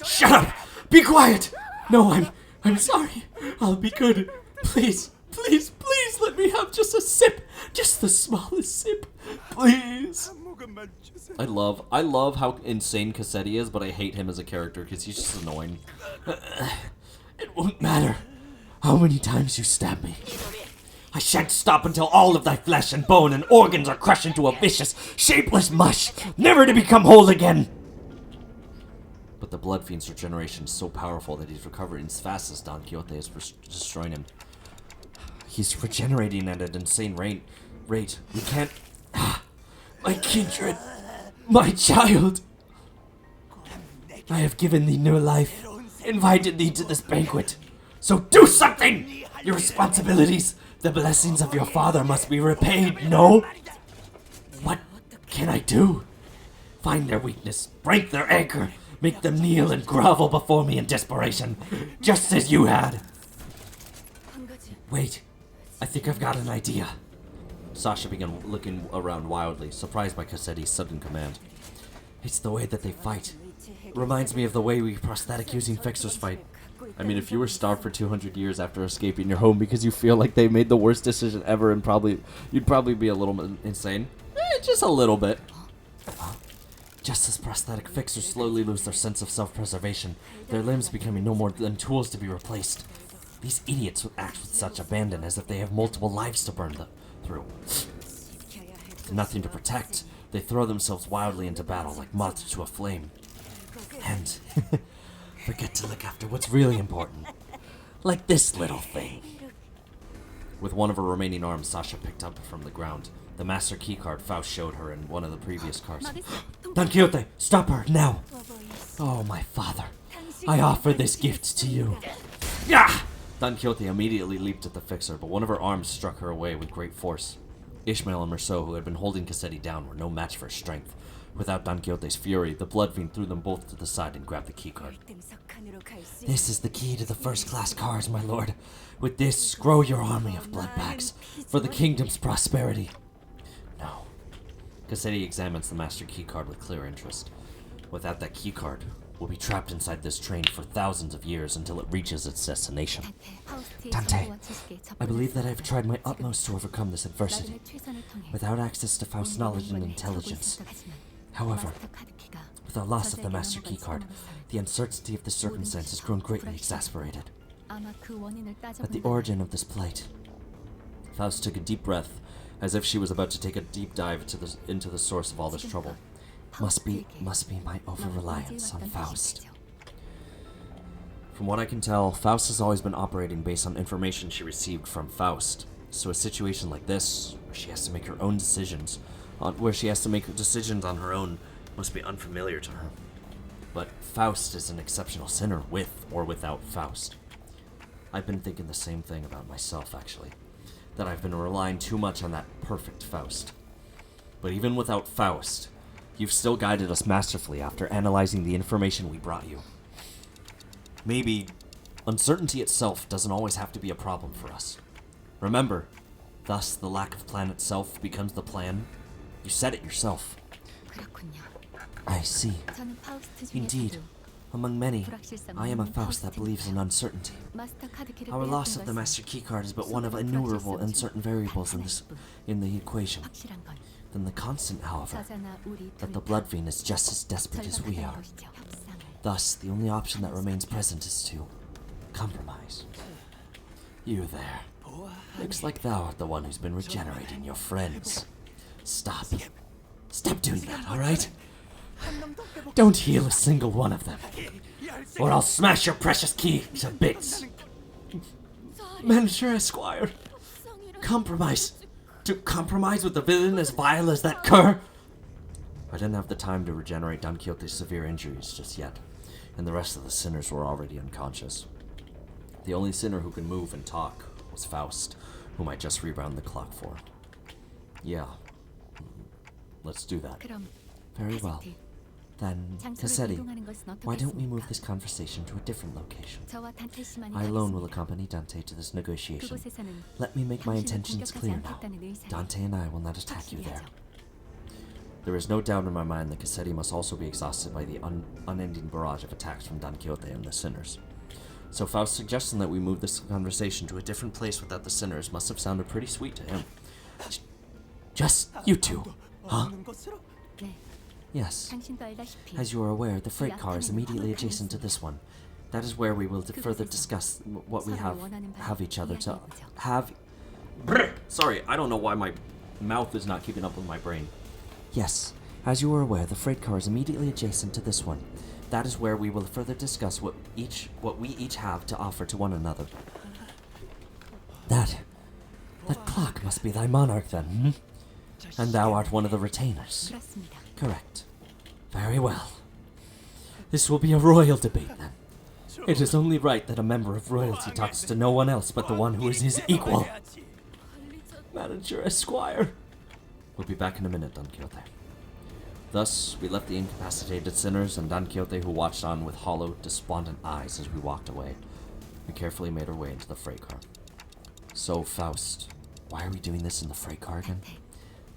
Shut up! Be quiet! No, I'm sorry. I'll be good. Please, please, please let me have just a sip. Just the smallest sip. Please. I love how insane Cassetti is, but I hate him as a character because he's just annoying. It won't matter how many times you stab me. I shan't stop until all of thy flesh and bone and organs are crushed into a vicious, shapeless mush, never to become whole again. But the Blood Fiend's regeneration is so powerful that he's recovering as fast as Don Quixote is destroying him. He's regenerating at an insane rate. We can't... My kindred, my child. I have given thee new life, invited thee to this banquet. So do something! Your responsibilities, the blessings of your father must be repaid, no? What can I do? Find their weakness, break their anchor, make them kneel and grovel before me in desperation, just as you had. Wait, I think I've got an idea. Sasha began looking around wildly, surprised by Cassetti's sudden command. It's the way that they fight. Reminds me of the way we prosthetic-using fixers fight. I mean, if you were starved for 200 years after escaping your home because you feel like they made the worst decision ever, and you'd probably be a little bit insane. Just a little bit. Just as prosthetic fixers slowly lose their sense of self-preservation, their limbs becoming no more than tools to be replaced. These idiots act with such abandon as if they have multiple lives to burn through. Nothing to protect, they throw themselves wildly into battle like moths to a flame. And forget to look after what's really important. Like this little thing. With one of her remaining arms, Sasha picked up from the ground the master keycard Faust showed her in one of the previous cars. Don Quixote, stop her, now! Oh, my father, I offer this gift to you. Yeah! Don Quixote immediately leaped at the fixer, but one of her arms struck her away with great force. Ishmael and Merceau, who had been holding Cassetti down, were no match for her strength. Without Don Quixote's fury, the Blood Fiend threw them both to the side and grabbed the keycard. This is the key to the first-class cars, my lord. With this, grow your army of blood bags for the kingdom's prosperity. No. Cassetti examines the master keycard with clear interest. Without that keycard, we'll be trapped inside this train for thousands of years until it reaches its destination. Dante, I believe that I've tried my utmost to overcome this adversity, without access to Faust's knowledge and intelligence. However, with the loss of the master keycard, the uncertainty of the circumstance has grown greatly exasperated. At the origin of this plight, Faust took a deep breath, as if she was about to take a deep dive into the source of all this trouble. must be my over-reliance on Faust. From what I can tell, Faust has always been operating based on information she received from Faust. So a situation like this, where she has to make her own decisions, on her own, must be unfamiliar to her. But Faust is an exceptional sinner with or without Faust. I've been thinking the same thing about myself, actually. That I've been relying too much on that perfect Faust. But even without Faust, you've still guided us masterfully after analyzing the information we brought you. Maybe uncertainty itself doesn't always have to be a problem for us. Remember, thus the lack of plan itself becomes the plan. You said it yourself. I see. Indeed, among many, I am a Faust that believes in uncertainty. Our loss of the Master Keycard is but one of innumerable uncertain variables in the equation. Then the constant, however, that the Blood Fiend is just as desperate as we are. Thus, the only option that remains present is to compromise. You there. Looks like thou art the one who's been regenerating your friends. Stop. Stop doing that, alright? Don't heal a single one of them, or I'll smash your precious key to bits. Manager Esquire, compromise. To compromise with the villain as vile as that cur? I didn't have the time to regenerate Don Quixote's severe injuries just yet, and the rest of the sinners were already unconscious. The only sinner who could move and talk was Faust, whom I just rewound the clock for. Yeah. Let's do that. Very well. Then, Cassetti, why don't we move this conversation to a different location? I alone will accompany Dante to this negotiation. Let me make my intentions clear now. Dante and I will not attack you there. There is no doubt in my mind that Cassetti must also be exhausted by the unending barrage of attacks from Don Quixote and the sinners. So Faust's suggestion that we move this conversation to a different place without the sinners must have sounded pretty sweet to him. Just you two, huh? Yes. As you are aware, the freight car is immediately adjacent to this one. That is where we will further discuss what we have each other to have. Sorry, I don't know why my mouth is not keeping up with my brain. Yes, as you are aware, the freight car is immediately adjacent to this one. That is where we will further discuss what we each have to offer to one another. That clock must be thy monarch then, hmm? And thou art one of the retainers. Correct. Very well. This will be a royal debate then. It is only right that a member of royalty talks to no one else but the one who is his equal. Manager Esquire. We'll be back in a minute, Don Quixote. Thus, we left the incapacitated sinners and Don Quixote, who watched on with hollow, despondent eyes as we walked away. We carefully made our way into the freight car. So, Faust, why are we doing this in the freight car again?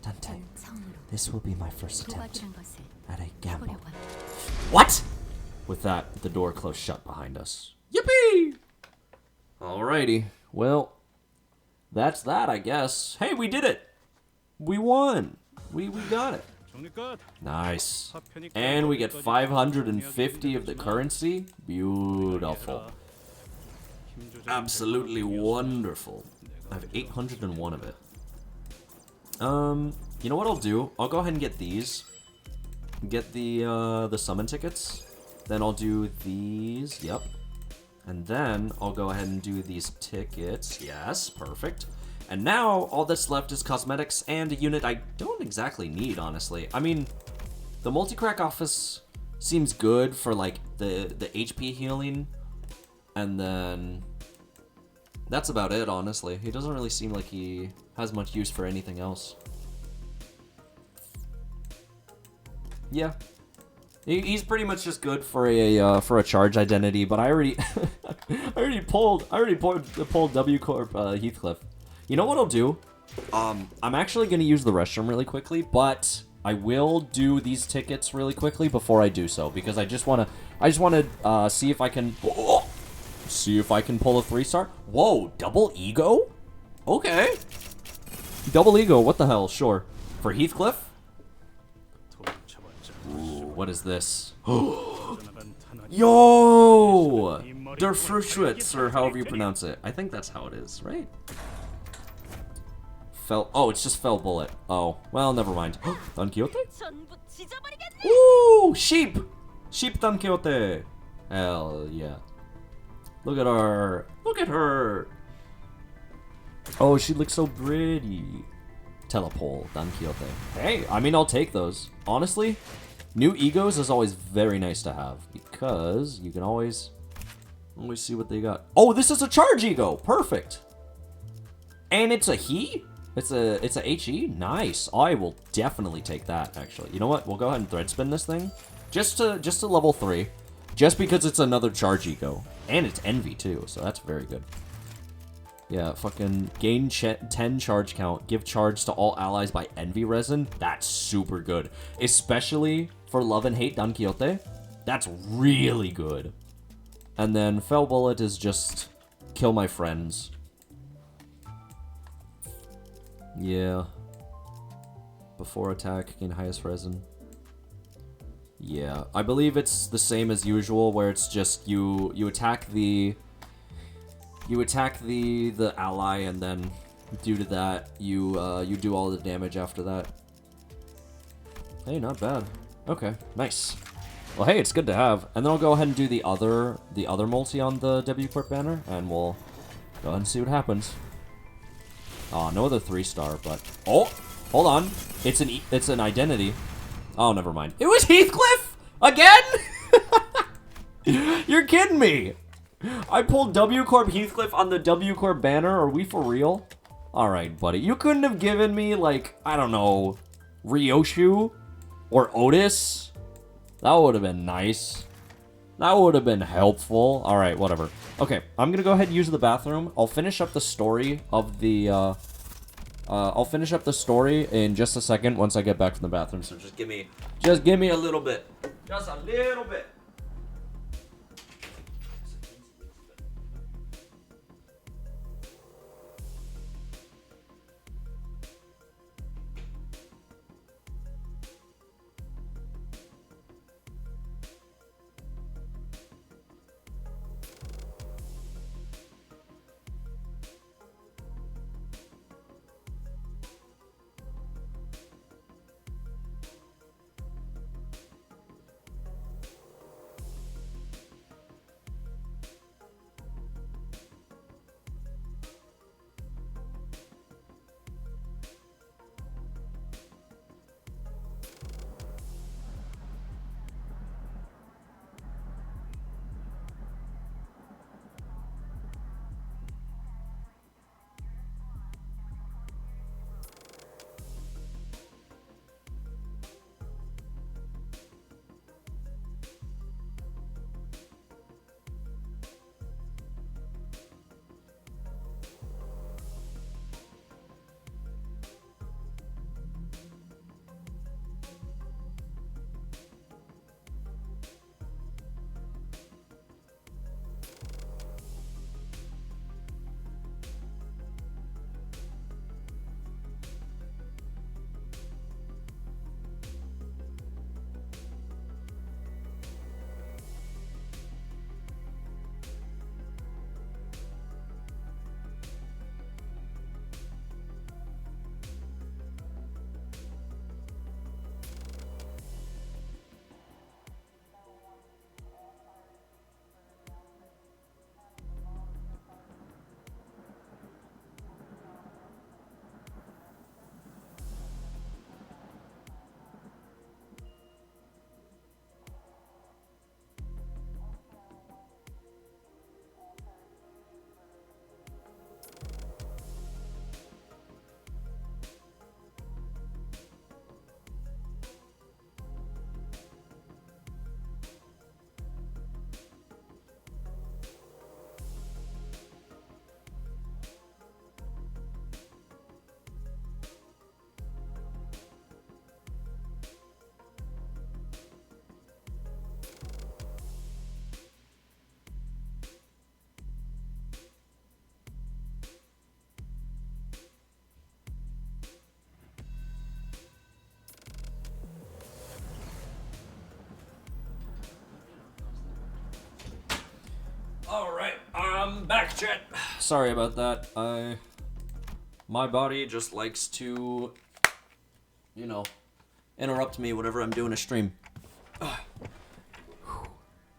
Dante, 전 처음으로 this will be my first attempt 도박이란 것을 at a gamble. 해보려고 합니다. What? With that, the door closed shut behind us. Yippee! Alrighty. Well, that's that, I guess. Hey, we did it! We won! We got it. 정리 끝. Nice. 파편이 And we get 끝까지 550 of the 정리하기 currency. Beautiful. 힘들지만 힘 조절이 Absolutely 될 wonderful. I have 801 of it. You know what I'll do? I'll go ahead and get these. Get the summon tickets. Then I'll do these. Yep. And then I'll go ahead and do these tickets. Yes, perfect. And now all that's left is cosmetics and a unit I don't exactly need, honestly. I mean, the multi-crack office seems good for like the HP healing, and then that's about it, honestly. He doesn't really seem like he has much use for anything else. Yeah. He's pretty much just good for a charge identity, but I already I already pulled W Corp Heathcliff. You know what I'll do? I'm actually gonna use the restroom really quickly, but I will do these tickets really quickly before I do so, because I just wanna see if I can pull a 3-star. Whoa, double ego? Okay. Double ego, what the hell? Sure. For Heathcliff? Ooh, what is this? Yo! Der Fruschwitz, or however you pronounce it. I think that's how it is, right? Oh, it's just fell bullet. Oh, well, never mind. Don Quixote? 전부 찢어버리겠네. Ooh, sheep! Sheep Don Quixote. Hell yeah. Look at her. Look at her. Oh, she looks so pretty. Telepole Don Quixote. Hey, I mean, I'll take those. Honestly, new egos is always very nice to have, because you can always see what they got. Oh, this is a charge ego. Perfect. And it's a he? It's a HE? Nice. I will definitely take that, actually. You know what? We'll go ahead and thread spin this thing. Just to level 3. Just because it's another charge ego. And it's envy too, so that's very good. Yeah, fucking gain 10 charge count. Give charge to all allies by envy resin. That's super good. Especially for love and hate Don Quixote. That's really good. And then fell bullet is just kill my friends. Yeah. Before attack, gain highest resin. Yeah, I believe it's the same as usual, where it's just you attack the ally, and then due to that you do all the damage after that. Hey, not bad. Okay, nice. Well, hey, it's good to have. And then I'll go ahead and do the other multi on the W Corp banner, and we'll go ahead and see what happens. Oh, no other 3-star, but oh, hold on, it's an identity. Oh, never mind. It was Heathcliff again. You're kidding me. I pulled W Corp Heathcliff on the W Corp banner. Are we for real? All right, buddy. You couldn't have given me, like, I don't know, Ryoshu or Otis. That would have been nice. That would have been helpful. All right, whatever. Okay, I'm gonna go ahead and use the bathroom. I'll finish up the story of the. I'll finish up the story in just a second once I get back from the bathroom. So just give me a little bit. Just a little bit. Alright, I'm back, chat. Sorry about that. My body just likes to, you know, interrupt me whenever I'm doing a stream.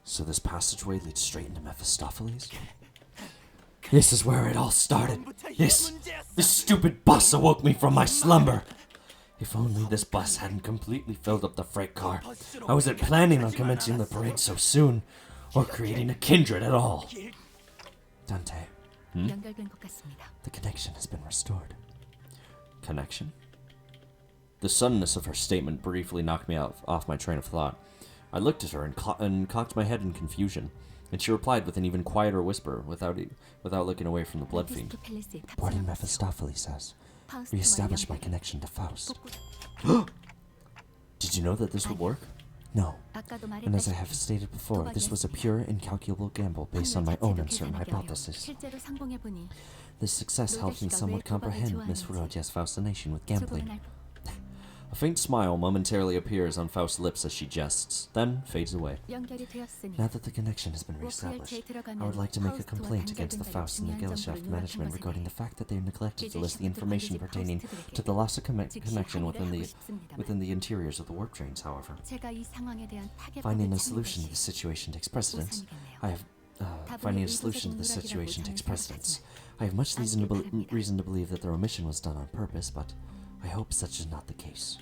So this passageway leads straight into Mephistopheles? This is where it all started. This stupid bus awoke me from my slumber. If only this bus hadn't completely filled up the freight car. I wasn't planning on commencing the parade so soon, or creating a kindred at all. Dante, 연결된 것 같습니다. the connection has been restored. Connection? The suddenness of her statement briefly knocked me off my train of thought. I looked at her and cocked my head in confusion, and she replied with an even quieter whisper, without looking away from the blood fiend. 메피스토펠레스의 What did 탑승하고 Mephistopheles says? 파우스트와 Reestablish my 연결. connection to Faust. Did you know that this would work? No, 아까도 and as I 말했다시피 have stated before, this was a pure, incalculable gamble based on my own uncertain hypothesis. 실제로 성공해보니 This success helps me somewhat comprehend Miss Ferocia's fascination with gambling. 조금은 A faint smile momentarily appears on Faust's lips as she jests, then fades away. 연결이 되었으니 Now that the connection has been reestablished, I would like to make a complaint against the Faust and the Gesellschaft management regarding the fact that they neglected to list the information pertaining to the loss of connection within the interiors of the warp trains, however. 제가 이 상황에 대한 타겟 Finding a solution to this situation takes precedence. I have much reason to believe that their omission was done on purpose, but I hope such is not the case.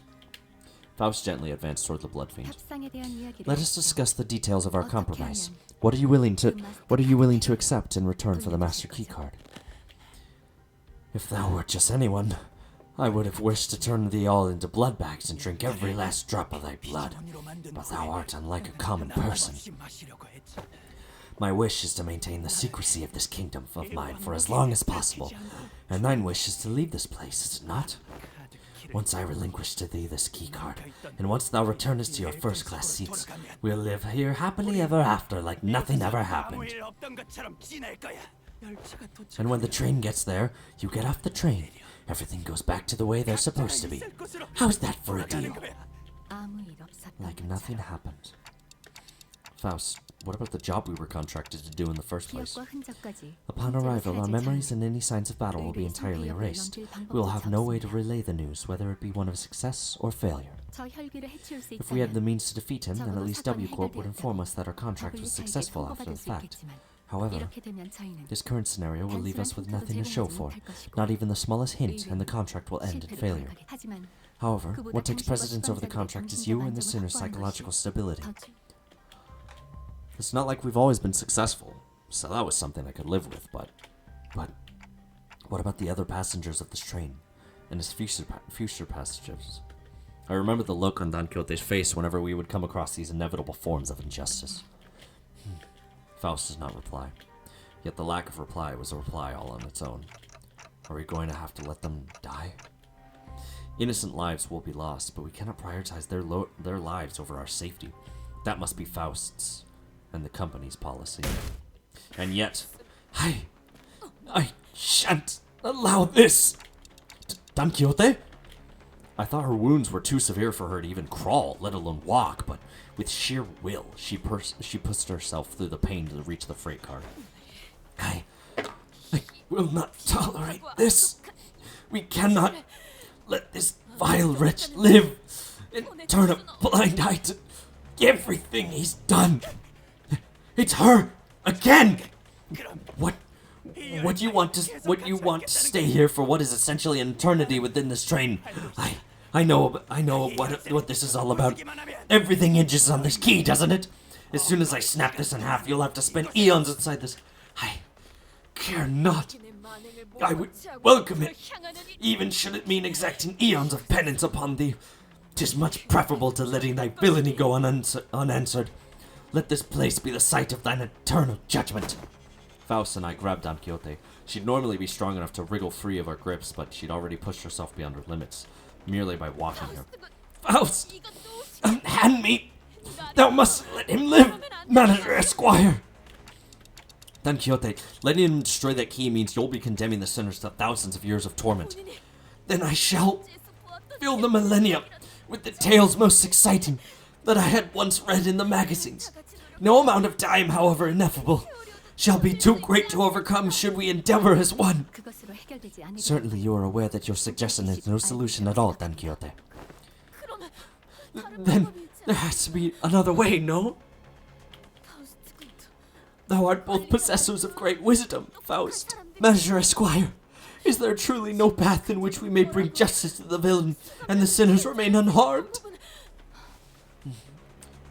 Faust gently advanced toward the blood fiend. 협상에 대한 이야기를 Let us discuss the details of our 어떻게 compromise. 하면 What are you willing to accept in return for the master keycard? If thou wert just anyone, I would have wished to turn thee all into blood bags and drink every last drop of thy blood. But thou art unlike a common person. My wish is to maintain the secrecy of this kingdom of mine for as long as possible, and thine wish is to leave this place, is it not? Once I relinquish to thee this keycard, and once thou returnest to your first-class seats, we'll live here happily ever after like nothing ever happened. And when the train gets there, you get off the train. Everything goes back to the way they're supposed to be. How's that for a deal? 아무 일 없었던 Like nothing happened. Faust, what about the job we were contracted to do in the first place? 기억과 흔적까지 Upon arrival, our memories and any signs of battle will be entirely erased. We will have no way to relay the news, whether it be one of success or failure. 저 혈기를 해치울 수 If we had the 있다면 means to defeat him, then at least W Corp would inform us that our contract was successful after the fact. However, 이렇게 되면 저희는 this current scenario will leave us with 단순한 nothing to 힌트도 show 제공하지 for, 못할 것이고, not even the smallest hint, and the contract will end in 실패로 failure. 돌아가게. 하지만 However, 그보다 what takes 당신과 precedence over the 수감자들의 contract is 정신적 you and the 안정을 sinner's 확보하는 psychological 것이 stability. 더 It's not like we've always been successful, so that was something I could live with, but What about the other passengers of this train? and his future passengers. I remember the look on Don Quixote's face whenever we would come across these inevitable forms of injustice. Faust does not reply. Yet the lack of reply was a reply all on its own. Are we going to have to let them die? Innocent lives will be lost, but we cannot prioritize their lives over our safety. That must be Faust's and the company's policy. And yet, I shan't allow this! Don Quixote? I thought her wounds were too severe for her to even crawl, let alone walk, but with sheer will, she pushed herself through the pain to reach the freight car. I will not tolerate this. We cannot let this vile wretch live and turn a blind eye to everything he's done. It's her again. What you want to stay here for? What is essentially an eternity within this train? I know what this is all about. Everything hinges on this key, doesn't it? As soon as I snap this in half, you'll have to spend eons inside this. I care not. I would welcome it, even should it mean exacting eons of penance upon thee. 'Tis much preferable to letting thy villainy go unanswered. Let this place be the site of thine eternal judgment. Faust and I grabbed Don Quixote. She'd normally be strong enough to wriggle free of our grips, but she'd already pushed herself beyond her limits, merely by walking here. Faust! Hand me! Thou must let him live, Manager Esquire! Don Quixote, letting him destroy that key means you'll be condemning the sinners to thousands of years of torment. Then I shall fill the millennia with the tales most exciting that I had once read in the magazines. No amount of time, however ineffable, shall be too great to overcome should we endeavor as one. 그것으로 해결되지 않을 Certainly you are aware that your suggestion is no solution at all, Don Quixote. Then there has to be another way, no? Thou art both possessors of great wisdom, Faust. Manager Esquire, is there truly no path in which we may bring justice to the villain and the sinners remain unharmed?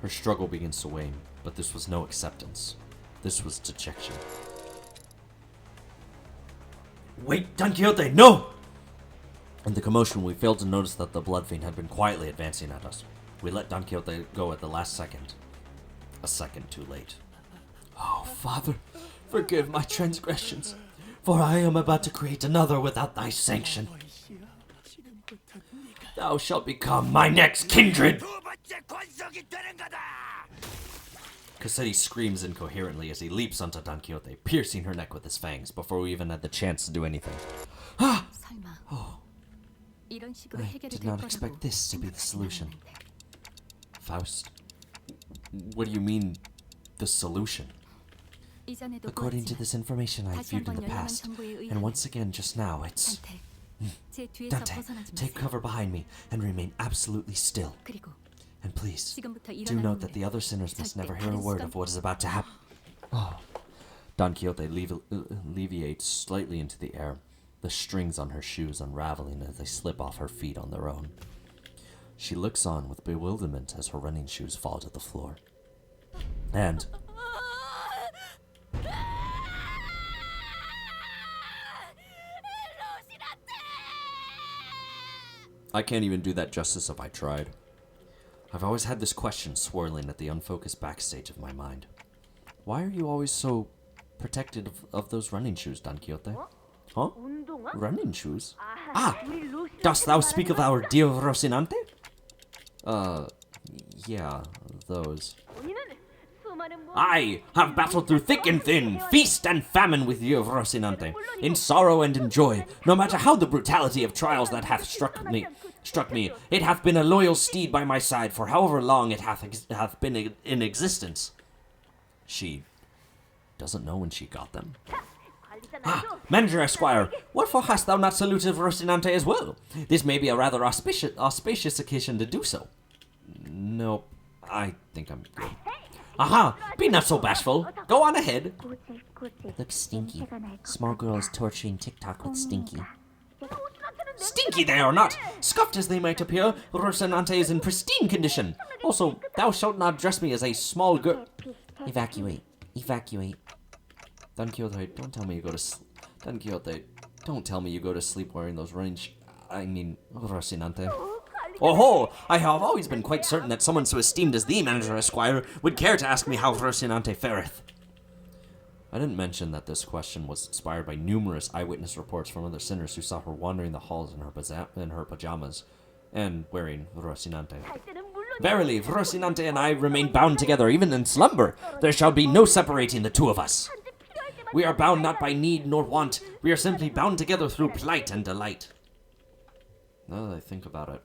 Her struggle begins to wane, but this was no acceptance. This was dejection. Wait, Don Quixote, no! In the commotion, we failed to notice that the Blood Fiend had been quietly advancing at us. We let Don Quixote go at the last second. A second too late. Oh, Father, forgive my transgressions, for I am about to create another without thy sanction. Thou shalt become my next kindred! Cassetti screams incoherently as he leaps onto Don Quixote, piercing her neck with his fangs before we even had the chance to do anything. Ah! 설마 이런 식으로 I 해결이 did 될 not 거라고 expect this to be the solution. Faust? What do you mean, the solution? 이전에도 According to 보았지만 this information I 다시 viewed in 한번 the 열람한 past, 정보에 and 의하면 once again just now, it's... 단테 제 뒤에서 Dante, 벗어나지 take 마세요. cover behind me and remain absolutely still. 그리고 And please, 지금부터 do 일어나는 note that the 일에 other sinners must 절대 never hear a 다른 word 시간- of what is about to happen. Don Quixote alleviates slightly into the air, the strings on her shoes unraveling as they slip off her feet on their own. She looks on with bewilderment as her running shoes fall to the floor. And I can't even do that justice if I tried. I've always had this question swirling at the unfocused backstage of my mind. Why are you always so protected of those running shoes, Don Quixote? Huh? Running shoes? Ah! Dost thou speak of our dear Rocinante? Yeah, those. I have battled through thick and thin, feast and famine with you, Rocinante, in sorrow and in joy, no matter how the brutality of trials that hath struck me, it hath been a loyal steed by my side for however long it hath been in existence. She doesn't know when she got them. Ah, Manager Esquire, wherefore hast thou not saluted Rocinante as well? This may be a rather auspicious occasion to do so. Nope, I think I'm good. Aha! Be not so bashful. Go on ahead. Looks stinky. Small girls torturing TikTok with Stinky. Stinky they are not. Scuffed as they might appear, Rocinante is in pristine condition. Also, thou shalt not dress me as a small girl. Evacuate. Evacuate. Don Quixote, don't tell me you go to Don Quixote, don't tell me you go to sleep wearing those Rocinante. Oh ho! I have always been quite certain that someone so esteemed as thee, Manager Esquire, would care to ask me how Rocinante fareth. I didn't mention that this question was inspired by numerous eyewitness reports from other sinners who saw her wandering the halls in her pajamas and wearing Rocinante. Verily, if Rocinante and I remain bound together even in slumber, there shall be no separating the two of us. We are bound not by need nor want, we are simply bound together through plight and delight. Now that I think about it,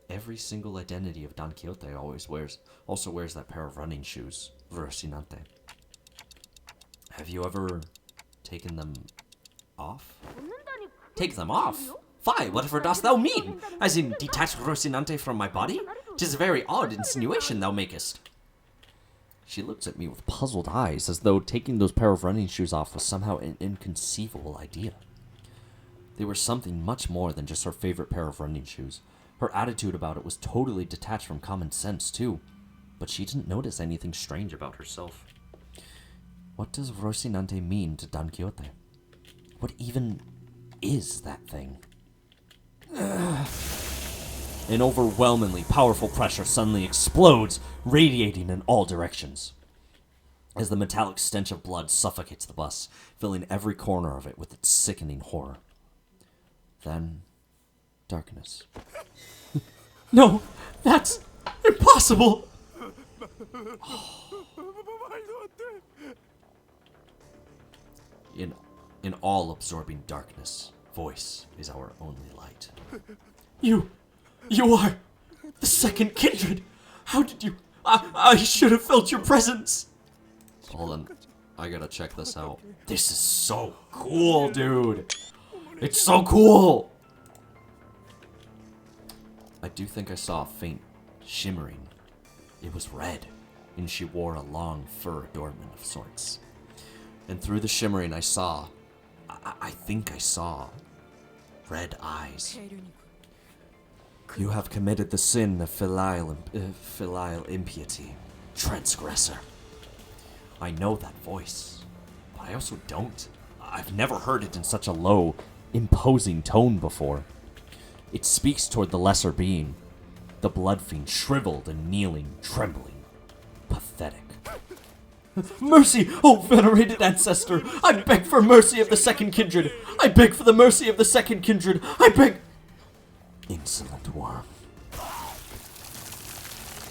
every single identity of Don Quixote also wears that pair of running shoes, Rocinante. Have you ever taken them off? Take them off? Fie, whatever dost thou mean? As in, detach Rocinante from my body? 'Tis a very odd insinuation thou makest. She looks at me with puzzled eyes, as though taking those pair of running shoes off was somehow an inconceivable idea. They were something much more than just her favorite pair of running shoes. Her attitude about it was totally detached from common sense, too. But she didn't notice anything strange about herself. What does Rocinante mean to Don Quixote? What even is that thing? An overwhelmingly powerful pressure suddenly explodes, radiating in all directions, as the metallic stench of blood suffocates the bus, filling every corner of it with its sickening horror. Then, darkness. No, that's impossible! In all-absorbing darkness, voice is our only light. You are the second kindred! How did you... I should have felt your presence! Hold on. I gotta check this out. This is so cool, dude. It's so cool. I do think I saw a faint shimmering. It was red, and she wore a long fur adornment of sorts. And through the shimmering, I saw, I think I saw, red eyes. You have committed the sin of filial impiety, transgressor. I know that voice, but I also don't. I've never heard it in such a low, imposing tone before. It speaks toward the lesser being, the blood fiend, shriveled and kneeling, trembling, pathetic. Mercy, oh venerated ancestor! I beg for mercy of the second kindred! I beg for the mercy of the second kindred! I beg... Insolent worm.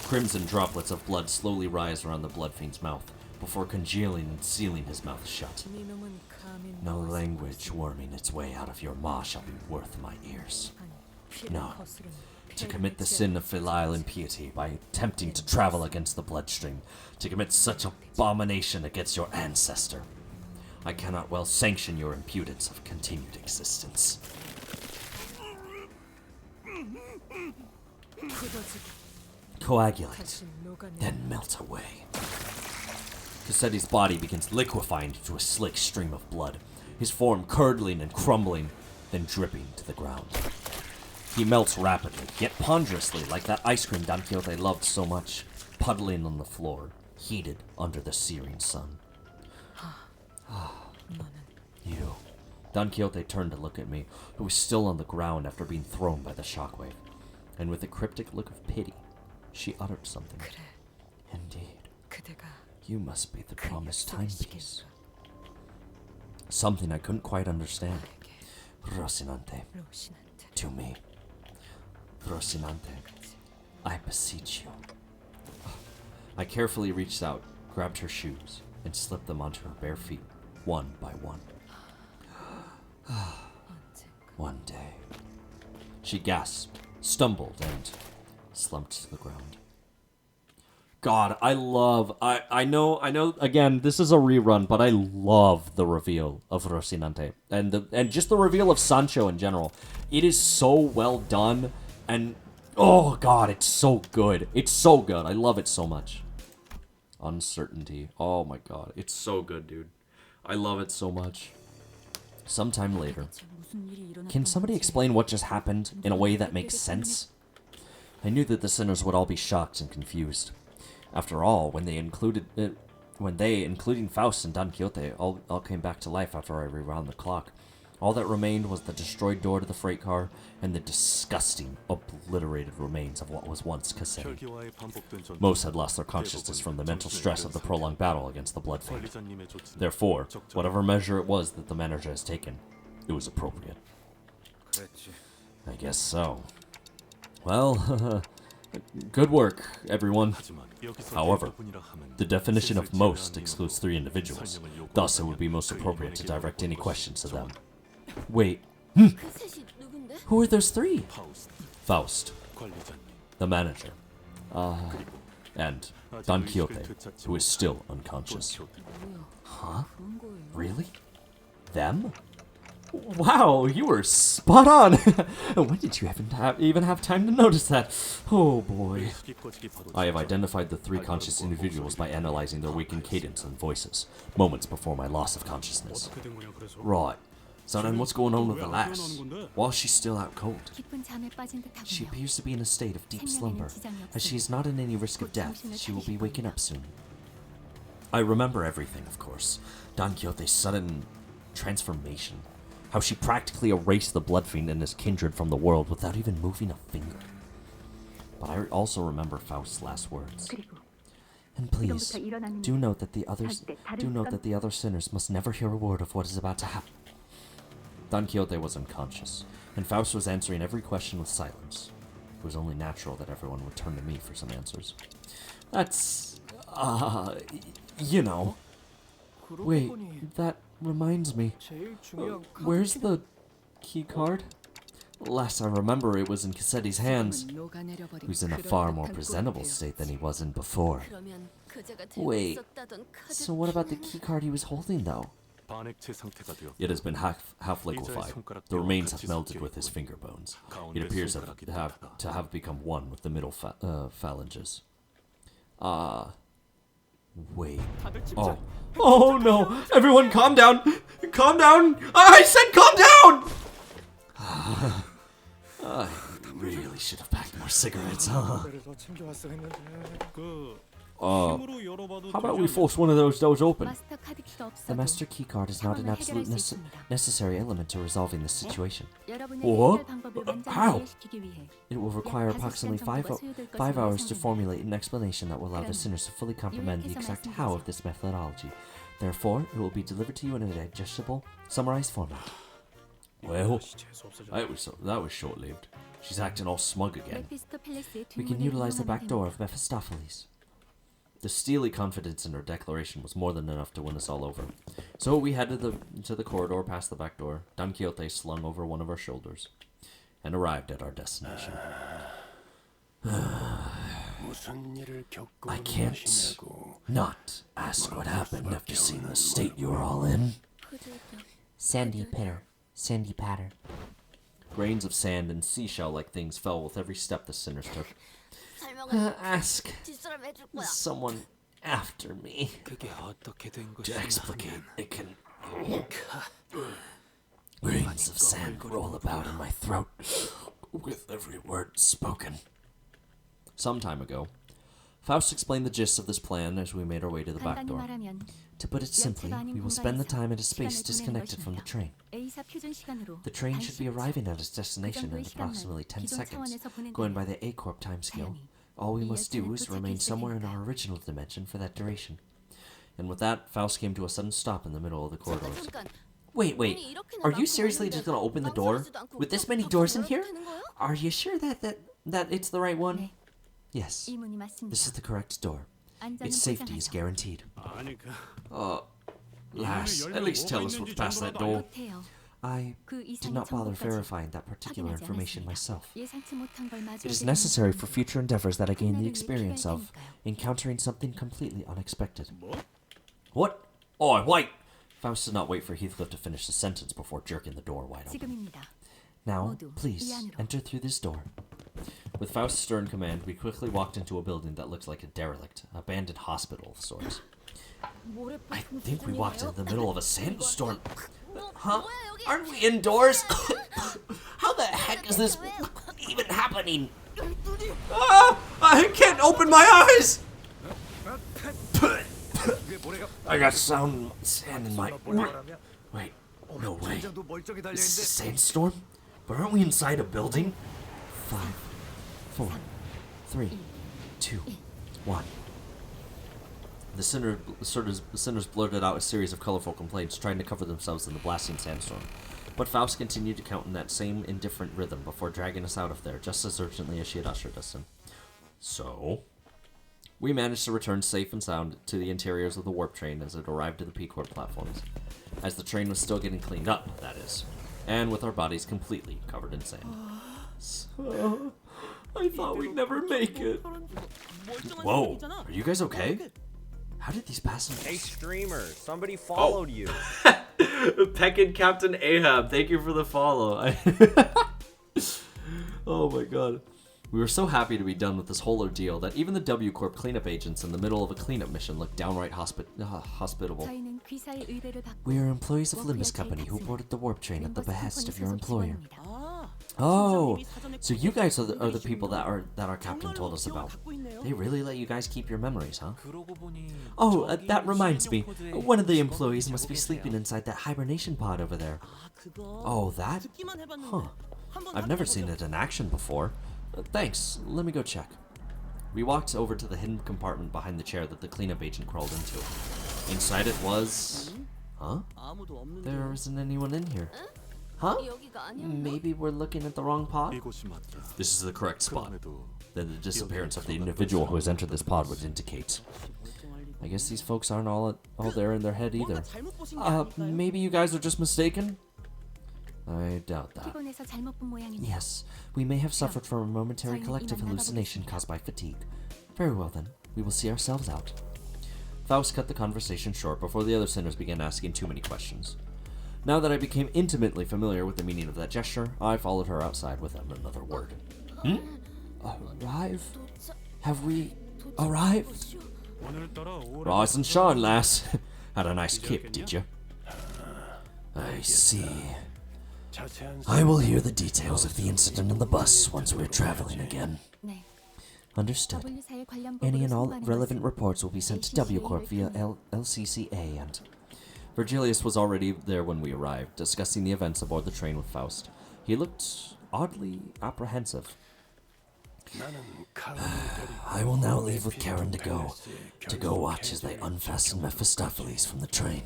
Crimson droplets of blood slowly rise around the blood fiend's mouth, before congealing and sealing his mouth shut. No language worming its way out of your maw shall be worth my ears. No. To commit the sin of filial impiety by attempting to travel against the bloodstream, to commit such abomination against your ancestor, I cannot well sanction your impudence of continued existence. Coagulate, then melt away. Cassetti's body begins liquefying into a slick stream of blood, his form curdling and crumbling, then dripping to the ground. He melts rapidly, yet ponderously, like that ice cream Don Quixote loved so much, puddling on the floor, heated under the searing sun. You. Don Quixote turned to look at me, who was still on the ground after being thrown by the shockwave, and with a cryptic look of pity, she uttered something. Indeed. You must be the promised timepiece. Something I couldn't quite understand. Rocinante. To me. Rocinante. I beseech you. I carefully reached out, grabbed her shoes, and slipped them onto her bare feet, one by one. One day. She gasped, stumbled, and slumped to the ground. God, I know, again, this is a rerun, but I love the reveal of Rocinante. And just the reveal of Sancho in general. It is so well done, and, oh God, it's so good. It's so good. I love it so much. Uncertainty. Oh my God, it's so good, dude. I love it so much. Sometime later. Can somebody explain what just happened in a way that makes sense? I knew that the sinners would all be shocked and confused. After all, when they, including Faust and Don Quixote, all came back to life after I rewound the clock, all that remained was the destroyed door to the freight car and the disgusting, obliterated remains of what was once Cassetti. Most had lost their consciousness from the mental stress of the prolonged battle against the blood fiend. Therefore, whatever measure it was that the manager has taken, it was appropriate. I guess so. Well, good work, everyone. However, the definition of most excludes 3 individuals. Thus, it would be most appropriate to direct any questions to them. Wait. Who are those 3? Faust, the manager, and Don Quixote, who is still unconscious. Huh? Really? Them? Wow, you were spot on! When did you even have time to notice that? Oh boy. I have identified the 3 conscious individuals by analyzing their weakened cadence and voices, moments before my loss of consciousness. Right. So then what's going on with the lass? Why is she still out cold? She appears to be in a state of deep slumber. As she is not in any risk of death, she will be waking up soon. I remember everything, of course. Don Quixote's sudden transformation. How she practically erased the blood fiend and his kindred from the world without even moving a finger. But I also remember Faust's last words. And please, do note that the other sinners must never hear a word of what is about to happen. Don Quixote was unconscious, and Faust was answering every question with silence. It was only natural that everyone would turn to me for some answers. That's, you know. Wait, that reminds me. Where's the key card? Last I remember, it was in Cassetti's hands, who's in a far more presentable state than he was in before. 그제가 들고 Wait, 있었다던 카드. so what about the keycard he was holding, though? 반액체 상태가 되었다. It has been half liquefied. The remains have melted with his finger bones. It appears to have become one with the middle phalanges. Wait. Oh. Oh no! Everyone calm down! Calm down! I said calm down! I really should have packed more cigarettes, huh? 그 How 힘으로 열어봐도 about 되지 we force one of those doors open? 마스터 카드 키가 없어도 The master keycard is not an 상황을 absolute 해결할 수 있습니다. necessary element to resolving this situation. 여러분의 What? 해결 방법을 완전히 How? 이해시키기 위해 It will require 약 approximately 5시간 정도가 소요될 five 것으로 hours to 예상됩니다. formulate an explanation that will allow the sinners to fully comprehend the exact how of this methodology. Therefore, it will be delivered to you in a digestible, summarized format. Well, 재수 없어져. that was short-lived. She's acting all smug again. 메피스토 팰리스의 We can 뒷문을 utilize the 이용하면 back door 됩니다. of Mephistopheles. The steely confidence in her declaration was more than enough to win us all over. So we headed to the corridor past the back door, Don Quixote slung over one of our shoulders, and arrived at our destination. I can't not ask what happened after seeing the state you were all in. Sandy pitter, sandy patter. Grains of sand and seashell-like things fell with every step the sinners took. 설명을 Ask 뒷사람 해줄 거야. someone after me 그게 어떻게 된 to 것이냐 explicate. 하면 It can. Grains of sand roll about in my throat with every word spoken. Some time ago, Faust explained the gist of this plan as we made our way to the back 간단히 door. 말하면 To put it simply, we will spend the time at a space disconnected from the train. A사 표준 시간으로 The train should be 단시 arriving at its destination in approximately 10 seconds, going by the A-Corp timescale. All we must do is remain somewhere in our original dimension for that duration. And with that, Faust came to a sudden stop in the middle of the corridors. 잠깐. Wait, 문이 이렇게나 are you 많고 seriously 많은데 just gonna open the door? 망설이지도 않고 With this many 덕분에 doors in here? 되는 거야? Are you sure that it's the right one? 네, Yes, 이 문이 맞습니다. this is the correct door. 안전은 Its safety is 보장하죠. guaranteed. 아니 그 Lass, at least tell us what's past that door. 못해요. I 그 did 이상의 not bother 정보까지 verifying that particular 확인하지 information 않았습니다. myself. 예상치 못한 걸 마주하게 It is 되는 necessary for 순간 future endeavors that I gain the 하나를 위해 experience 필요할 of 테니까요. encountering something completely unexpected. What? Oh, wait! Faust did not wait for Heathcliff to finish the sentence before jerking the door wide open. 지금입니다. Now, 모두 please, 이 안으로. enter through this door. With Faust's stern command, we quickly walked into a building that looked like a derelict, abandoned hospital of sorts. I think we walked into the middle of a sandstorm. Huh? Aren't we indoors? How the heck is this even happening? Ah! I can't open my eyes! I got sand in my... Wait, no way. Is this a sandstorm? But aren't we inside a building? 5, 4, 3, 2, 1. The sinners blurted out a series of colorful complaints, trying to cover themselves in the blasting sandstorm. But Faust continued to count in that same indifferent rhythm before dragging us out of there, just as urgently as she had ushered us in. So, we managed to return safe and sound to the interiors of the warp train as it arrived at the P-Corp platforms, as the train was still getting cleaned up, that is, and with our bodies completely covered in sand. So, I thought we'd never make it. Whoa, are you guys okay? How did these passengers... Hey, streamer, somebody followed you. Peckin' Captain Ahab, thank you for the follow. Oh my god. We were so happy to be done with this whole ordeal that even the W Corp cleanup agents in the middle of a cleanup mission looked downright hospitable. 저희는 귀사의 의뢰를 받고 We are employees of Limbus Company who boarded the warp train at the behest of your employer. 아, Oh, so you guys are the people that our captain told us about. They really let you guys keep your memories, huh? 그러고 보니 Oh, 저기 that reminds me. 실력 One of the 코드에 employees 직원이 must be 자고 sleeping 계세요. inside that hibernation pod over there. 아 그거. Oh, that? 듣기만 해봤는데. Huh. 한번 I've never 확인해보죠. seen it in action before. Thanks. Let me go check. We walked over to the hidden compartment behind the chair that the cleanup agent crawled into. Inside it was... Huh? 아무도 없는데. There isn't anyone in here. Huh? 여기가 아니야. Maybe we're looking at the wrong pod? 이곳이 맞다. This is the correct spot. 그럼에도 Then the disappearance of the individual who has entered this pod would indicate. I guess these folks aren't all there in their head either. 뭔가 잘못 보신 게 아닐까요? Maybe you guys are just mistaken? I doubt that. 피곤해서 잘못 본 모양입니다. Yes, we may have suffered from a momentary collective hallucination caused by fatigue. Very well then, we will see ourselves out. Faust cut the conversation short before the other sinners began asking too many questions. Now that I became intimately familiar with the meaning of that gesture, I followed her outside without another word. Arrive? Have we arrived? 오늘따라 오래 Rise and shine, lass. Had a nice kip, did you? I see. I will hear the details of the incident on the bus once we're traveling again. 네. Understood. W사의 관련 Any 보고를 and all 송부하는 relevant 것은 reports will be sent to W Corp via LCCA and... Virgilius was already there when we arrived, discussing the events aboard the train with Faust. He looked oddly apprehensive. I will now leave with Karen to go watch as they unfasten Mephistopheles from the train.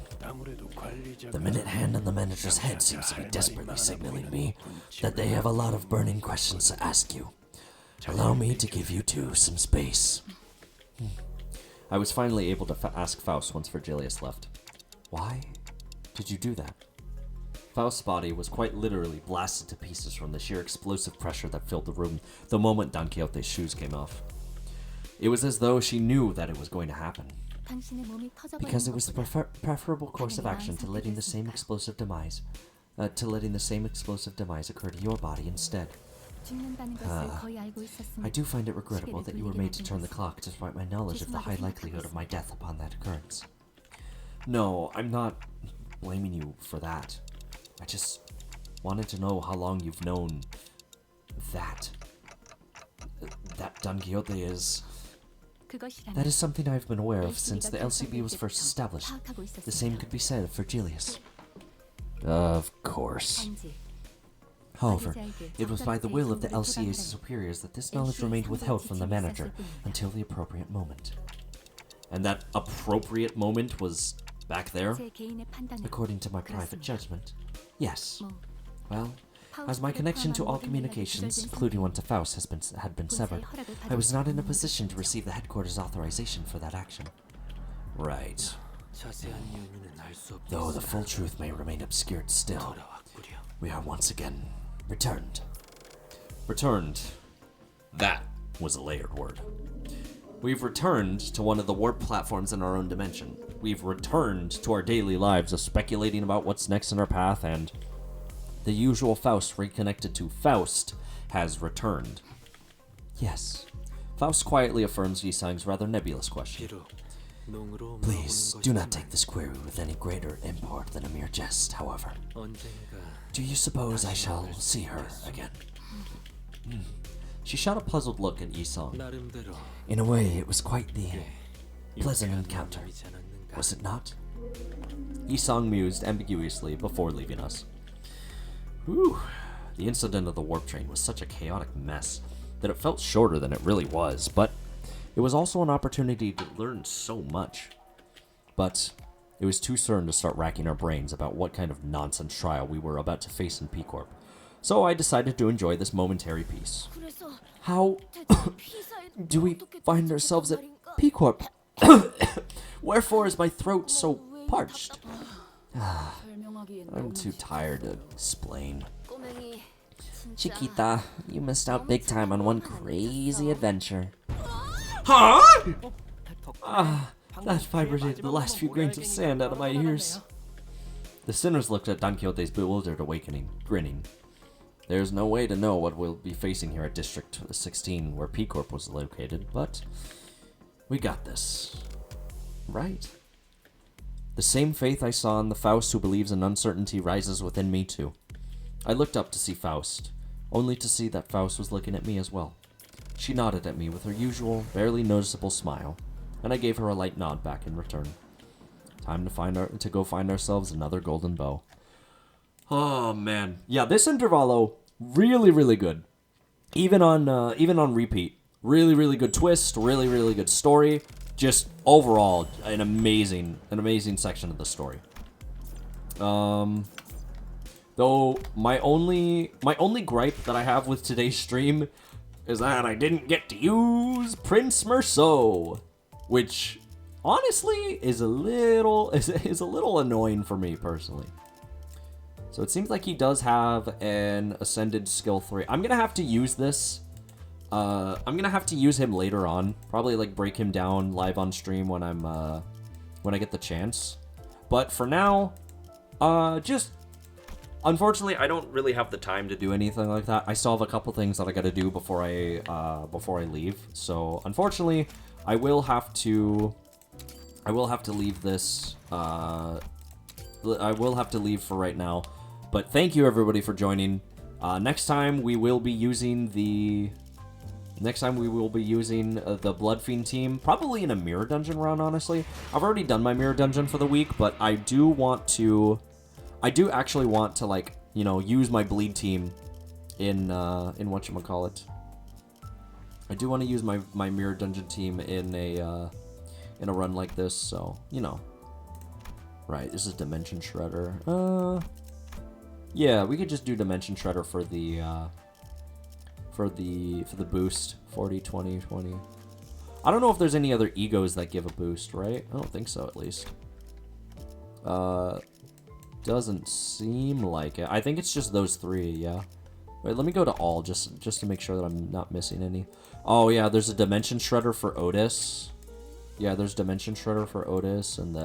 The minute hand on the manager's head seems to be desperately signaling me that they have a lot of burning questions to ask you. Allow me to give you two some space. I was finally able to ask Faust once Virgilius left. Why did you do that? Faust's body was quite literally blasted to pieces from the sheer explosive pressure that filled the room the moment Don Quixote's shoes came off. It was as though she knew that it was going to happen. 당신의 몸이 터져버리는 Because it was the 것보다 preferable course of action to letting the same explosive demise occur to your body instead. 죽는다는 것을 거의 알고 있었으니 I do find it regrettable that you were made to turn the clock despite my knowledge of the high likelihood of my death upon that occurrence. No, I'm not blaming you for that. I just wanted to know how long you've known that Don Quixote is... 그것이라면 That is something I've been aware of since the LCB was first established. 파악하고 있었습니다. The same could be said of Virgilius. Of course. 단지 However, it was by the will of the LCA's superiors that this knowledge remained withheld from the manager until the appropriate moment. And that appropriate moment was back there? 제 개인의 판단은 According to my private judgment, yes. 뭐 Well, as my connection to all communications, including one to Faust, had been severed, I was not in a position to receive the headquarters' authorization for that action. Right. 자세한 이유는 알 수 없. Though the full truth may remain obscured still, we are once again returned. Returned. That was a layered word. We've returned to one of the warp platforms in our own dimension. We've returned to our daily lives of speculating about what's next in our path, and the usual Faust reconnected to Faust has returned. Yes. Faust quietly affirms Yisang's rather nebulous question. 비록 농으로 Please do not take this query with any greater import than a mere jest, however. 언젠가 Do you suppose I shall see her again? She shot a puzzled look at Yisang. 나름대로 In a way, it was quite the pleasant encounter, 이지 않았는가? was it not? Yisang mused ambiguously before leaving us. Whew. The incident of the warp train was such a chaotic mess that it felt shorter than it really was, but it was also an opportunity to learn so much. But it was too soon to start racking our brains about what kind of nonsense trial we were about to face in P-Corp. So I decided to enjoy this momentary peace. 그래서 How 대체 피사에 do we 어떻게 find 도착했단 ourselves at 말인가? P-Corp? Wherefore is my throat so parched? I'm too tired to explain. 꼬맹이 진짜 Chiquita, you missed out big time on one crazy adventure. That vibrated the last few grains of sand out of my ears. The sinners looked at Don Quixote's bewildered awakening, grinning. There's no way to know what we'll be facing here at District 16, where P-Corp was located, but we got this. Right? The same faith I saw in the Faust who believes in uncertainty rises within me too. I looked up to see Faust, only to see that Faust was looking at me as well. She nodded at me with her usual, barely noticeable smile, and I gave her a light nod back in return. Time to go find ourselves another golden bow. Oh man, yeah, this intervallo really good. Even on repeat, really good twist, really good story. Just overall, an amazing section of the story. Though my only gripe that I have with today's stream is that I didn't get to use Prince Merceau, which honestly is a little annoying for me personally. So it seems like he does have an ascended skill 3. I'm gonna have to use this. I'm gonna have to use him later on. Probably like break him down live on stream when I'm when I get the chance. But for now, just unfortunately, I don't really have the time to do anything like that. I still have a couple things that I got to do before I leave. So unfortunately, I will have to leave this. I will have to leave for right now. But thank you everybody for joining. Next time we will be using the Blood Fiend team, probably in a mirror dungeon run, honestly. I've already done my mirror dungeon for the week, but I do actually want to, like, you know, use my bleed team in whatchamacallit. I do want to use my mirror dungeon team in a run like this, so, you know. Right, this is Dimension Shredder. Yeah, we could just do Dimension Shredder for the boost. 40, 20, 20. I don't know if there's any other egos that give a boost, right? I don't think so, at least. Doesn't seem like it. I think it's just those three, yeah. Wait, let me go to all, just to make sure that I'm not missing any. Oh, yeah, there's a Dimension Shredder for Otis. Yeah, there's Dimension Shredder for Otis, and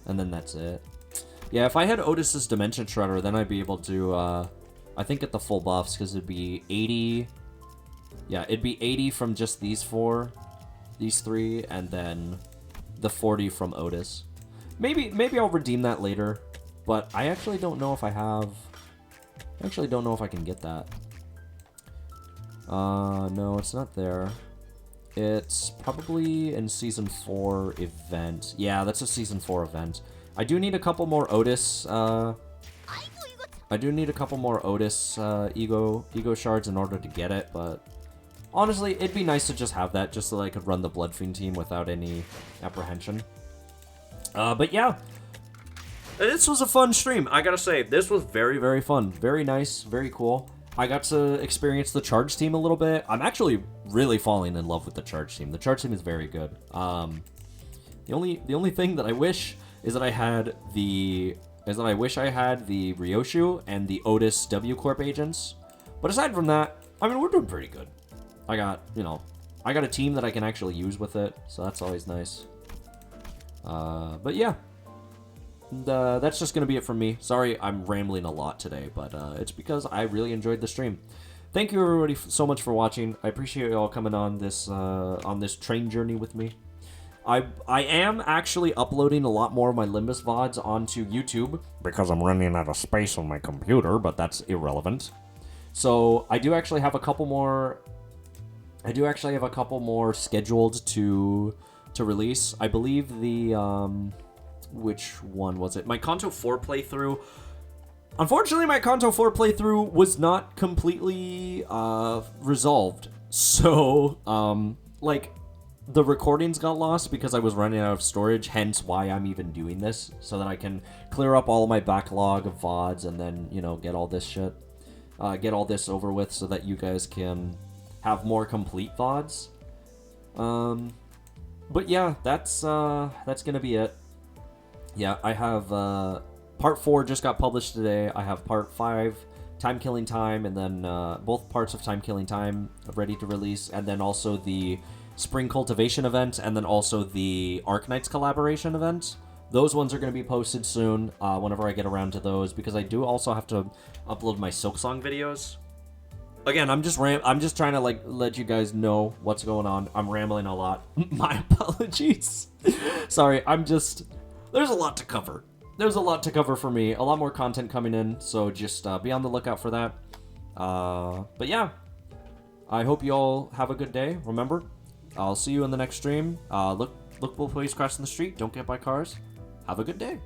then that's it. Yeah, if I had Otis's Dimension Shredder, then I'd be able to, I think, get the full buffs, because it'd be 80... Yeah, it'd be 80 from just these three, and then the 40 from Otis. Maybe I'll redeem that later, but I actually don't know if I have... I actually don't know if I can get that. No, it's not there. It's probably in Season 4 event. Yeah, that's a Season 4 event. I do need a couple more Otis, ego shards in order to get it, but honestly, it'd be nice to just have that, just so that I could run the Blood Fiend team without any apprehension. But yeah, this was a fun stream. I gotta say, this was very, very fun. Very nice, very cool. I got to experience the Charge team a little bit. I'm actually really falling in love with the Charge team. The Charge team is very good. The only thing that I wish is that I had the Ryoshu and the Otis W Corp agents. But aside from that, I mean, we're doing pretty good. I got a team that I can actually use with it, so that's always nice. But yeah, that's just gonna be it from me. Sorry, I'm rambling a lot today, but it's because I really enjoyed the stream. Thank you everybody so much for watching. I appreciate you all coming on this train journey with me. I am actually uploading a lot more of my Limbus VODs onto YouTube because I'm running out of space on my computer, but that's irrelevant. So I do actually have a couple more. Scheduled to release. I believe the which one was it? My Kanto 4 playthrough. Unfortunately, my Kanto 4 playthrough was not completely resolved. So like, the recordings got lost because I was running out of storage, hence why I'm even doing this, so that I can clear up all of my backlog of VODs and then, you know, get all this shit, get all this over with so that you guys can have more complete VODs. But yeah, that's gonna be it. Yeah, I have, part 4 just got published today. I have part 5, Time Killing Time, and then, both parts of Time Killing Time ready to release, and then also the Spring Cultivation event, and then also the Arknights collaboration event. Those ones are going to be posted soon, whenever I get around to those, because I do also have to upload my Silksong videos. Again, I'm just trying to, like, let you guys know what's going on. I'm rambling a lot. My apologies. Sorry, there's a lot to cover. There's a lot to cover for me. A lot more content coming in, so just be on the lookout for that. But yeah, I hope you all have a good day. Remember, I'll see you in the next stream. Look both ways crossing the street. Don't get by cars. Have a good day.